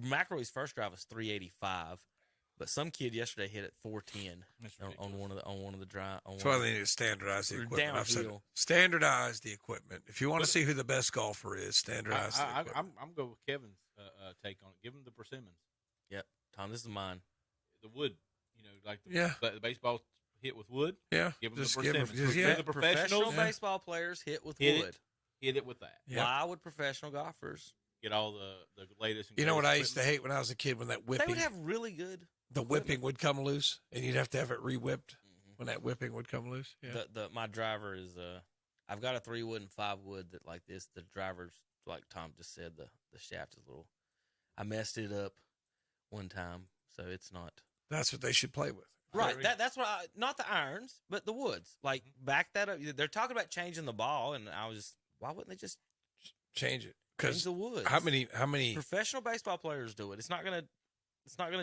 Speaker 11: McIlroy's first drive was 385. But some kid yesterday hit it 410 on one of the drive.
Speaker 8: That's why they need to standardize the equipment. I've said
Speaker 11: Downhill.
Speaker 8: standardize the equipment. If you want to see who the best golfer is, standardize the equipment.
Speaker 10: I'm going with Kevin's take on it. Give him the persimmons.
Speaker 11: Yep, Tom, this is mine.
Speaker 10: The wood, like the baseball hit with wood.
Speaker 8: Yeah,
Speaker 10: give them
Speaker 8: just
Speaker 10: the
Speaker 8: give
Speaker 10: persimmons.
Speaker 8: them-
Speaker 10: The
Speaker 11: Professional baseball players hit with
Speaker 10: Hit
Speaker 11: wood.
Speaker 10: Hit it with that.
Speaker 8: Yep.
Speaker 11: Why would professional golfers
Speaker 10: get all the latest? And
Speaker 8: You know what I
Speaker 10: greatest
Speaker 8: used to hate when I was a kid, when that
Speaker 11: They
Speaker 8: whipping,
Speaker 11: would have really good.
Speaker 8: the whipping would come loose, and you'd have to have it re-whipped when that whipping would come loose. Yeah.
Speaker 11: My driver is I've got a 3 wood and 5 wood that like this. The driver's like Tom just said, the shaft is a little. I messed it up one time, so it's not.
Speaker 8: That's what they should play with.
Speaker 11: Right. That's what not the irons, but the woods. Like back that up. They're talking about changing the ball, and I was just, why wouldn't they just
Speaker 8: change it?
Speaker 11: change
Speaker 8: Because
Speaker 11: the woods?
Speaker 8: how many
Speaker 11: professional baseball players do it? It's not gonna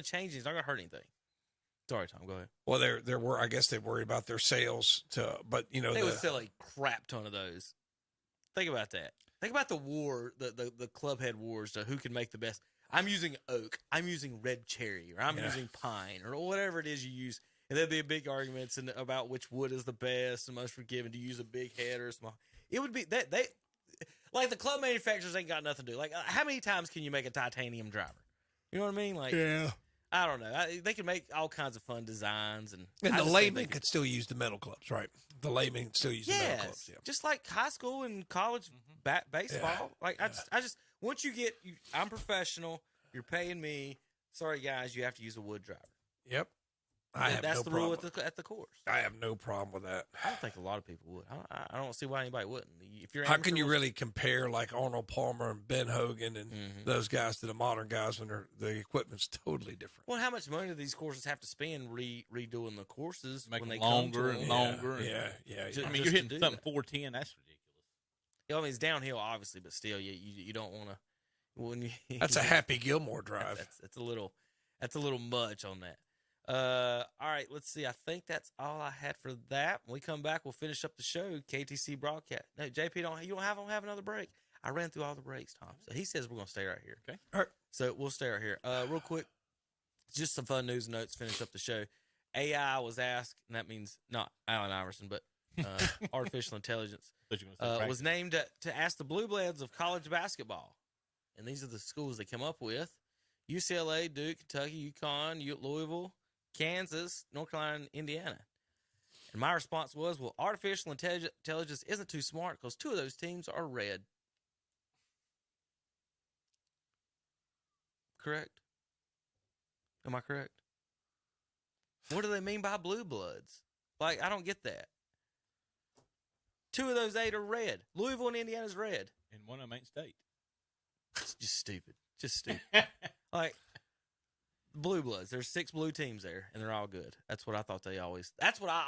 Speaker 11: change it. It's not gonna hurt anything. Sorry, Tom. Go ahead.
Speaker 8: Well, there were. I guess they worry about their sales but
Speaker 11: they would sell a crap ton of those. Think about that. Think about the war, the club head wars to who can make the best. I'm using oak. I'm using red cherry, or I'm using pine, or whatever it is you use. And there'd be big arguments about which wood is the best and most forgiving. Do you use a big head or a small? It would be that they like the club manufacturers ain't got nothing to do. Like, how many times can you make a titanium driver? You know what I mean? Like,
Speaker 8: yeah.
Speaker 11: I don't know. They can make all kinds of fun designs, and
Speaker 8: the layman could still use the metal clubs, right? The layman still use the metal clubs. Yeah.
Speaker 11: Just like high school and college baseball.
Speaker 8: Yeah.
Speaker 11: Like I just once you get, I'm professional. You're paying me. Sorry, guys, you have to use a wood driver.
Speaker 8: Yep.
Speaker 11: That's the rule at the course.
Speaker 8: I have no problem with that.
Speaker 11: I don't think a lot of people would. I don't see why anybody wouldn't. If you're
Speaker 8: how can you really compare like Arnold Palmer and Ben Hogan and those guys to the modern guys when the equipment's totally different?
Speaker 11: Well, how much money do these courses have to spend redoing the courses
Speaker 10: Make
Speaker 11: when
Speaker 10: them
Speaker 11: they
Speaker 10: longer
Speaker 11: come to
Speaker 10: and
Speaker 11: them?
Speaker 10: longer?
Speaker 8: Yeah.
Speaker 10: I mean, you're hitting something 410. That's ridiculous.
Speaker 11: I mean, it's downhill, obviously, but still, you don't want to.
Speaker 8: That's a Happy Gilmore drive.
Speaker 11: That's a little much on that. All right, let's see. I think that's all I had for that. When we come back, we'll finish up the show. KTC broadcast. No, JP, you don't have another break. I ran through all the breaks, Tom. So he says we're gonna stay right here.
Speaker 10: Okay.
Speaker 8: All right.
Speaker 11: So we'll stay right here. Real quick, just some fun news and notes. Finish up the show. AI was asked, and that means not Allen Iverson, but artificial intelligence was named to ask the Blue Bloods of college basketball, and these are the schools they come up with: UCLA, Duke, Kentucky, UConn, Louisville, Kansas, North Carolina, and Indiana. And my response was, well, artificial intelligence isn't too smart because 2 of those teams are red. Correct? Am I correct? What do they mean by blue bloods? Like, I don't get that. 2 of those 8 are red. Louisville and Indiana's red.
Speaker 10: And one of them ain't state.
Speaker 11: It's just stupid. Just stupid. Like, blue bloods. There's 6 blue teams there, and they're all good. That's what I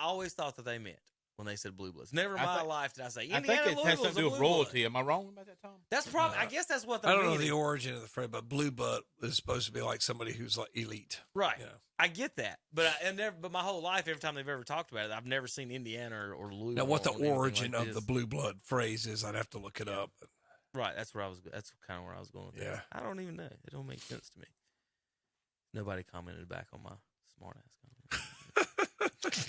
Speaker 11: always thought that they meant when they said blue bloods. Never in my life did I say Indiana.
Speaker 10: I think it has something to do with royalty. Am I wrong about that, Tom?
Speaker 11: That's probably. I guess that's what
Speaker 8: I don't know the origin of the phrase, but blue blood is supposed to be like somebody who's like elite,
Speaker 11: right?
Speaker 8: You know?
Speaker 11: I get that, but but my whole life, every time they've ever talked about it, I've never seen Indiana or Louisville.
Speaker 8: Now, what the origin of the blue blood phrase is, I'd have to look it up.
Speaker 11: Right, that's where I was. That's kind of where I was going with that. I don't even know. It don't make sense to me. Nobody commented back on my smart ass comment.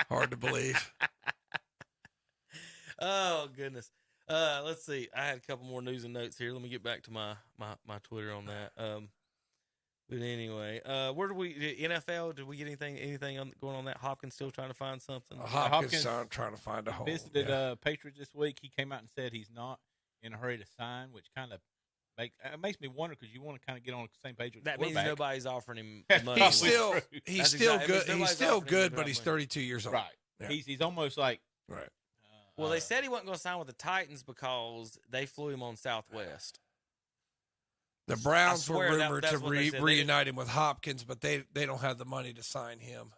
Speaker 8: Hard to believe.
Speaker 11: Oh goodness. Let's see. I had a couple more news and notes here. Let me get back to my Twitter on that. But anyway, where do we NFL? Did we get anything going on that? Hopkins still trying to find something.
Speaker 8: Hopkins trying to find a hole.
Speaker 10: Visited Patriots this week. He came out and said he's not in a hurry to sign, which kind of makes me wonder because you want to kind of get on the same page with
Speaker 11: that.
Speaker 10: The
Speaker 11: means nobody's offering him money.
Speaker 8: He's still good. He's still good, but he's 32 years old.
Speaker 10: Right. Yeah. He's almost like
Speaker 8: right.
Speaker 11: Well, they said he wasn't going to sign with the Titans because they flew him on Southwest.
Speaker 8: The Browns were rumored to reunite him with Hopkins, but they don't have the money to sign him.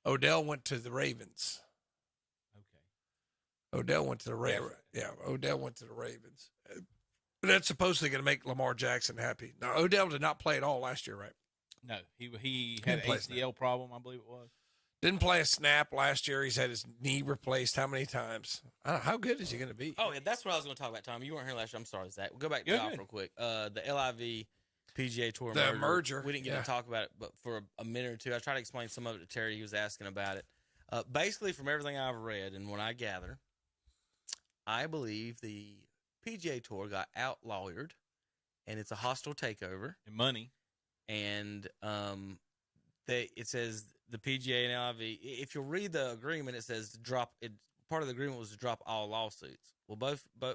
Speaker 8: Odell went to the Ravens. Okay. Odell went to the Ravens. Yeah, Odell went to the Ravens. That's supposedly going to make Lamar Jackson happy. Now, Odell did not play at all last year, right?
Speaker 10: No, he had an ACL problem, I believe it was.
Speaker 8: Didn't play a snap last year. He's had his knee replaced how many times? How good is he going to be?
Speaker 11: Oh, yeah, that's what I was going to talk about, Tom. You weren't here last year. I'm sorry, Zach. We'll go back to golf real quick. The LIV PGA Tour
Speaker 8: The merger.
Speaker 11: We didn't get to talk about it, but for a minute or two, I tried to explain some of it to Terry. He was asking about it. Basically, from everything I've read and what I gather, I believe the PGA Tour got out-lawyered, and it's a hostile takeover.
Speaker 10: And money.
Speaker 11: And it says the PGA and LIV, if you'll read the agreement, it says part of the agreement was to drop all lawsuits. Well,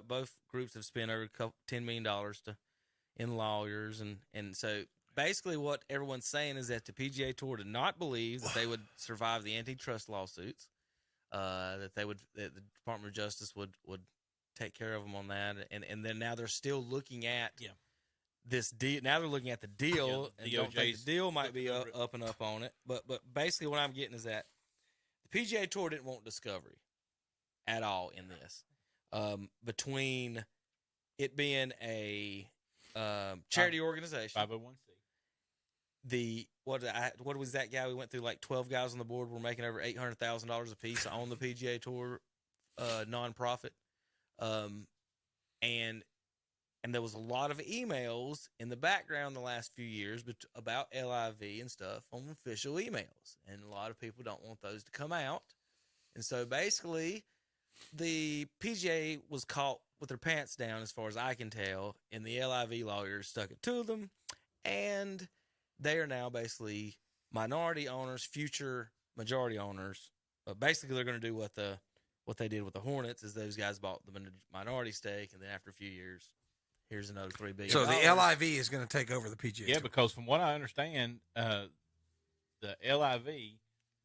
Speaker 11: both groups have spent over $10 million in lawyers, and so basically what everyone's saying is that the PGA Tour did not believe that they would survive the antitrust lawsuits, that the Department of Justice would take care of them on that, and then now they're still looking at this deal. Now they're looking at the deal, and don't think the deal might be up and up on it. But basically what I'm getting is that the PGA Tour didn't want discovery at all in this. Between it being a charity organization,
Speaker 10: 501c.
Speaker 11: What was that guy? We went through like 12 guys on the board. We're making over $800,000 a piece on the PGA Tour nonprofit, and there was a lot of emails in the background the last few years about LIV and stuff on official emails, and a lot of people don't want those to come out, and so basically the PGA was caught with their pants down, as far as I can tell, and the LIV lawyers stuck it to them, and they are now basically minority owners, future majority owners. Basically, they're going to do what they did with the Hornets, is those guys bought the minority stake, and then after a few years, here's another $3 billion.
Speaker 8: So the LIV is going to take over the PGA.
Speaker 10: Yeah, because from what I understand, the LIV,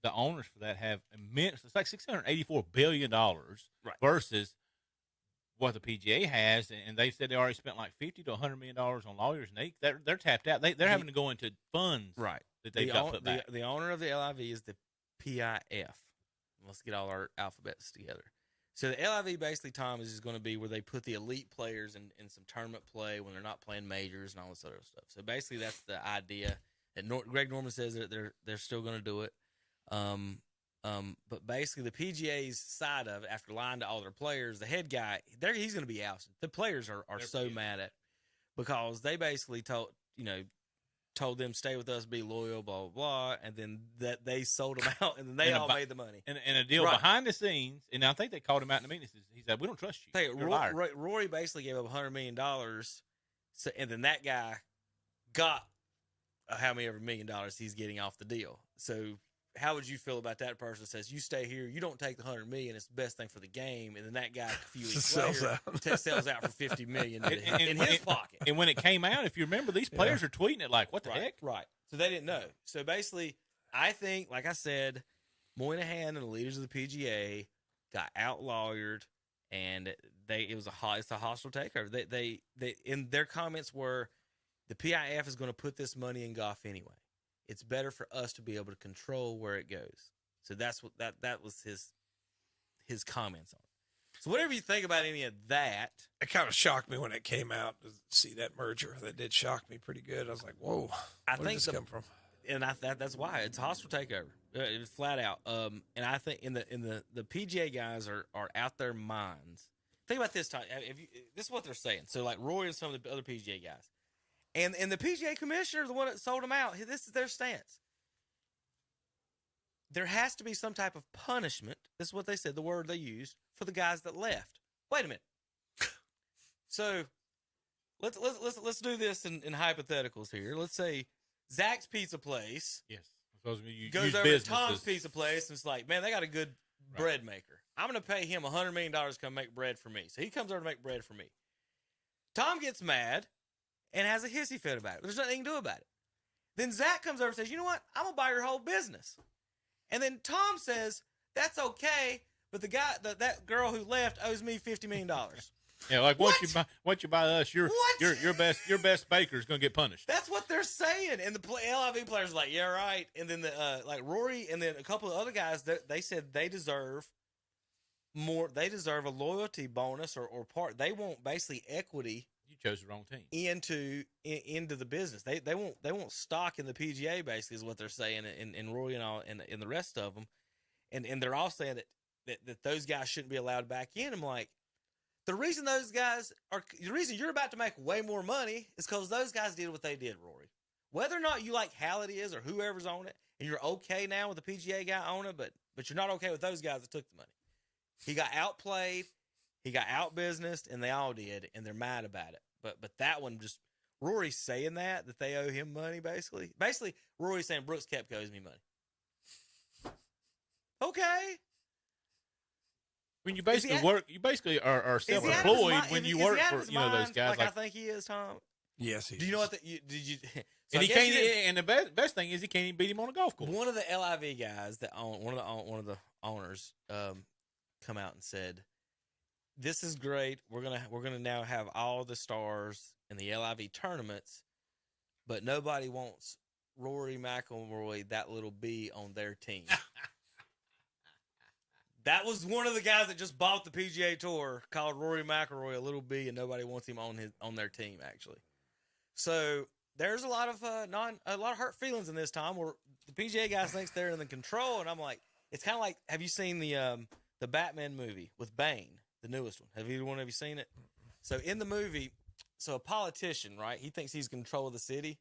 Speaker 10: the owners for that have immense. It's like $684 billion versus what the PGA has, and they said they already spent like $50 to $100 million on lawyers, and they're tapped out. They're having to go into funds that they've got put back.
Speaker 11: The owner of the LIV is the PIF. Let's get all our alphabets together. So the LIV basically, Tom, is going to be where they put the elite players in some tournament play when they're not playing majors and all this other stuff. So basically, that's the idea. And Greg Norman says that they're still going to do it. But basically, the PGA's side of it, after lying to all their players, the head guy, he's going to be ousted. The players are so mad at it because they basically told them stay with us, be loyal, blah blah blah, and then that they sold them out, and then they all made the money.
Speaker 10: And a deal behind the scenes, and I think they called him out in the meeting. He said, "We don't trust you."
Speaker 11: Rory basically gave up $100 million, and then that guy got how many ever $1 million he's getting off the deal. So how would you feel about that person that says, you stay here, you don't take the $100 million, it's the best thing for the game, and then that guy a few weeks later sells out for $50 million in his pocket.
Speaker 10: And when it came out, if you remember, these players are tweeting it like, what the heck?
Speaker 11: Right. So they didn't know. So basically, I think, like I said, Moynihan and the leaders of the PGA got out-lawyered, and it's a hostile takeover. They in their comments were, the PIF is going to put this money in golf anyway. It's better for us to be able to control where it goes. So that's what that was his comments on it. So whatever you think about any of that,
Speaker 8: it kind of shocked me when it came out to see that merger. That did shock me pretty good. I was like, "Whoa, where did this come from?"
Speaker 11: And that's why it's a hostile takeover. It's flat out. And I think in the PGA guys are out their minds. Think about this time. This is what they're saying. So like Roy and some of the other PGA guys. And the PGA commissioner, the one that sold them out, this is their stance. There has to be some type of punishment. This is what they said, the word they used, for the guys that left. Wait a minute. So let's do this in hypotheticals here. Let's say Zach's Pizza Place.
Speaker 10: Yes.
Speaker 11: Goes over to Tom's Pizza Place and it's like, man, they got a good bread maker. I'm going to pay him $100 million to come make bread for me. So he comes over to make bread for me. Tom gets mad and has a hissy fit about it. There's nothing you can do about it. Then Zach comes over and says, you know what? I'm going to buy your whole business. And then Tom says, that's okay, but the guy, that girl who left owes me $50 million.
Speaker 10: Yeah, like once you buy us, your best baker is going to get punished.
Speaker 11: That's what they're saying. And the LIV players are like, yeah, right. And then like Rory and then a couple of other guys, they said they deserve more. They deserve a loyalty bonus or part. They want basically equity.
Speaker 10: You chose the wrong team.
Speaker 11: Into the business. They want stock in the PGA. Basically, is what they're saying. And Rory and all and the rest of them, and they're all saying that those guys shouldn't be allowed back in. I'm like,
Speaker 19: The reason you're about to make way more money is because those guys did what they did, Rory. Whether or not you like Hallett is or whoever's on it, and you're okay now with the PGA guy on it, but you're not okay with those guys that took the money. He got outplayed, he got out-businessed, and they all did, and they're mad about it. But that one just Rory's saying that they owe him money, basically. Basically, Rory's saying Brooks Koepka owes me money. Okay.
Speaker 10: When you basically are self-employed when you work for those guys.
Speaker 19: Like I think he is, Tom.
Speaker 8: Yes, he is.
Speaker 19: Do you know what? Did you? So
Speaker 10: and he can't. And the best thing is he can't even beat him on a golf course.
Speaker 19: One of the LIV guys that own one of the owners come out and said, "This is great. We're gonna now have all the stars in the LIV tournaments, but nobody wants Rory McIlroy, that little B, on their team." That was one of the guys that just bought the PGA Tour, called Rory McIlroy a little B, and nobody wants him on their team, actually. So there's a lot of hurt feelings in this time where the PGA guys thinks they're in the control, and I'm like, it's kind of like, have you seen the Batman movie with Bane, the newest one? Have you seen it? So in the movie, a politician, right? He thinks he's in control of the city.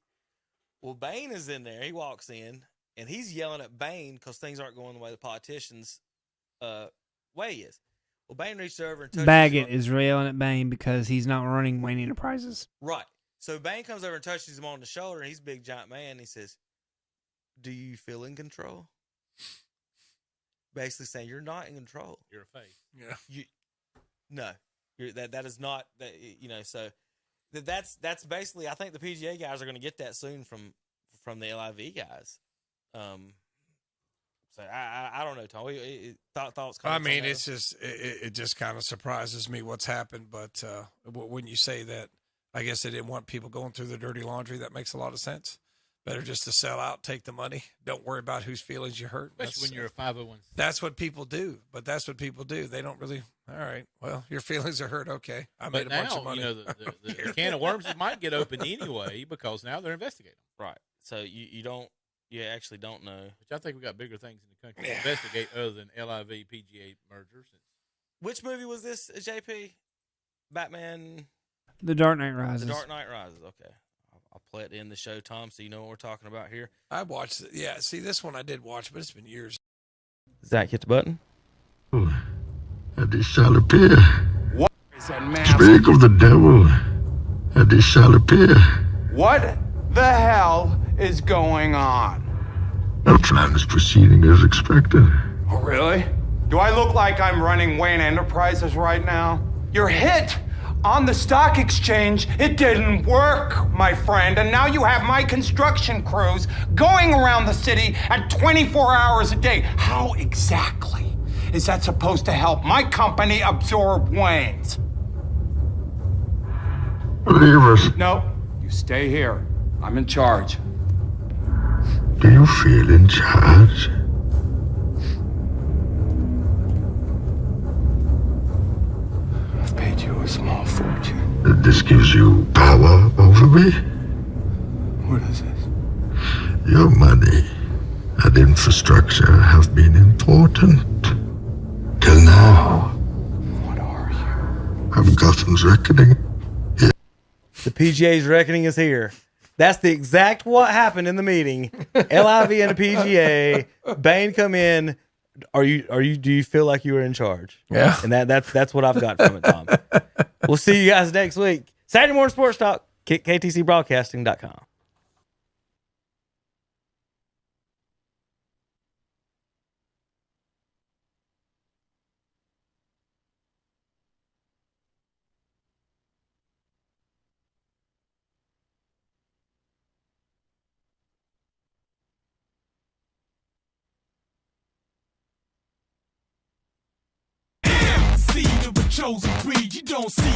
Speaker 19: Well, Bane is in there. He walks in, and he's yelling at Bane because things aren't going the way the politician's way is. Well, Bane reached over and touched
Speaker 7: Baggett is yelling at Bane because he's not running Wayne Enterprises.
Speaker 19: Right. So Bane comes over and touches him on the shoulder, and he's a big, giant man, and he says, "Do you feel in control?" Basically saying, you're not in control.
Speaker 10: You're a fake.
Speaker 19: Yeah. That is not that. So that's basically. I think the PGA guys are going to get that soon from the LIV guys. So I don't know, Tom. Thoughts.
Speaker 8: I mean, it's just it just kind of surprises me what's happened. But when you say that, I guess they didn't want people going through the dirty laundry. That makes a lot of sense. Better just to sell out, take the money. Don't worry about whose feelings you hurt.
Speaker 10: Especially when you're a 501.
Speaker 8: That's what people do. But that's what people do. They don't really. All right. Well, your feelings are hurt. Okay, I made a bunch of money.
Speaker 10: The can of worms might get opened anyway because now they're investigating.
Speaker 19: Right. So you actually don't know.
Speaker 10: Which I think we got bigger things in the country to investigate other than LIV PGA mergers.
Speaker 19: Which movie was this, JP? Batman.
Speaker 7: The Dark Knight Rises.
Speaker 19: The Dark Knight Rises. Okay. I'll play it in the show, Tom, so you know what we're talking about here.
Speaker 8: I watched it. Yeah, see, this one I did watch, but it's been years.
Speaker 19: Zach, hit the button.
Speaker 20: And it shall appear.
Speaker 13: What is that man?
Speaker 20: Speak of the devil, and it shall appear.
Speaker 13: What the hell is going on?
Speaker 20: Our plan is proceeding as expected.
Speaker 13: Oh, really? Do I look like I'm running Wayne Enterprises right now? You're hit on the stock exchange. It didn't work, my friend. And now you have my construction crews going around the city at 24 hours a day. How exactly is that supposed to help my company absorb Wayne's?
Speaker 20: Leave us.
Speaker 13: No, you stay here. I'm in charge.
Speaker 20: Do you feel in charge?
Speaker 13: I've paid you a small fortune.
Speaker 20: This gives you power over me?
Speaker 13: What is this?
Speaker 20: Your money and infrastructure have been important. Till now.
Speaker 13: What are you?
Speaker 20: I'm Gotham's reckoning.
Speaker 19: The PGA's reckoning is here. That's the exact what happened in the meeting. LIV and the PGA. Bane come in. Do you feel like you were in charge?
Speaker 8: Yeah.
Speaker 19: And that's what I've got from it, Tom. We'll see you guys next week. Saturday Morning Sports Talk, KTCBroadcasting.com.
Speaker 21: Chosen breed, you don't see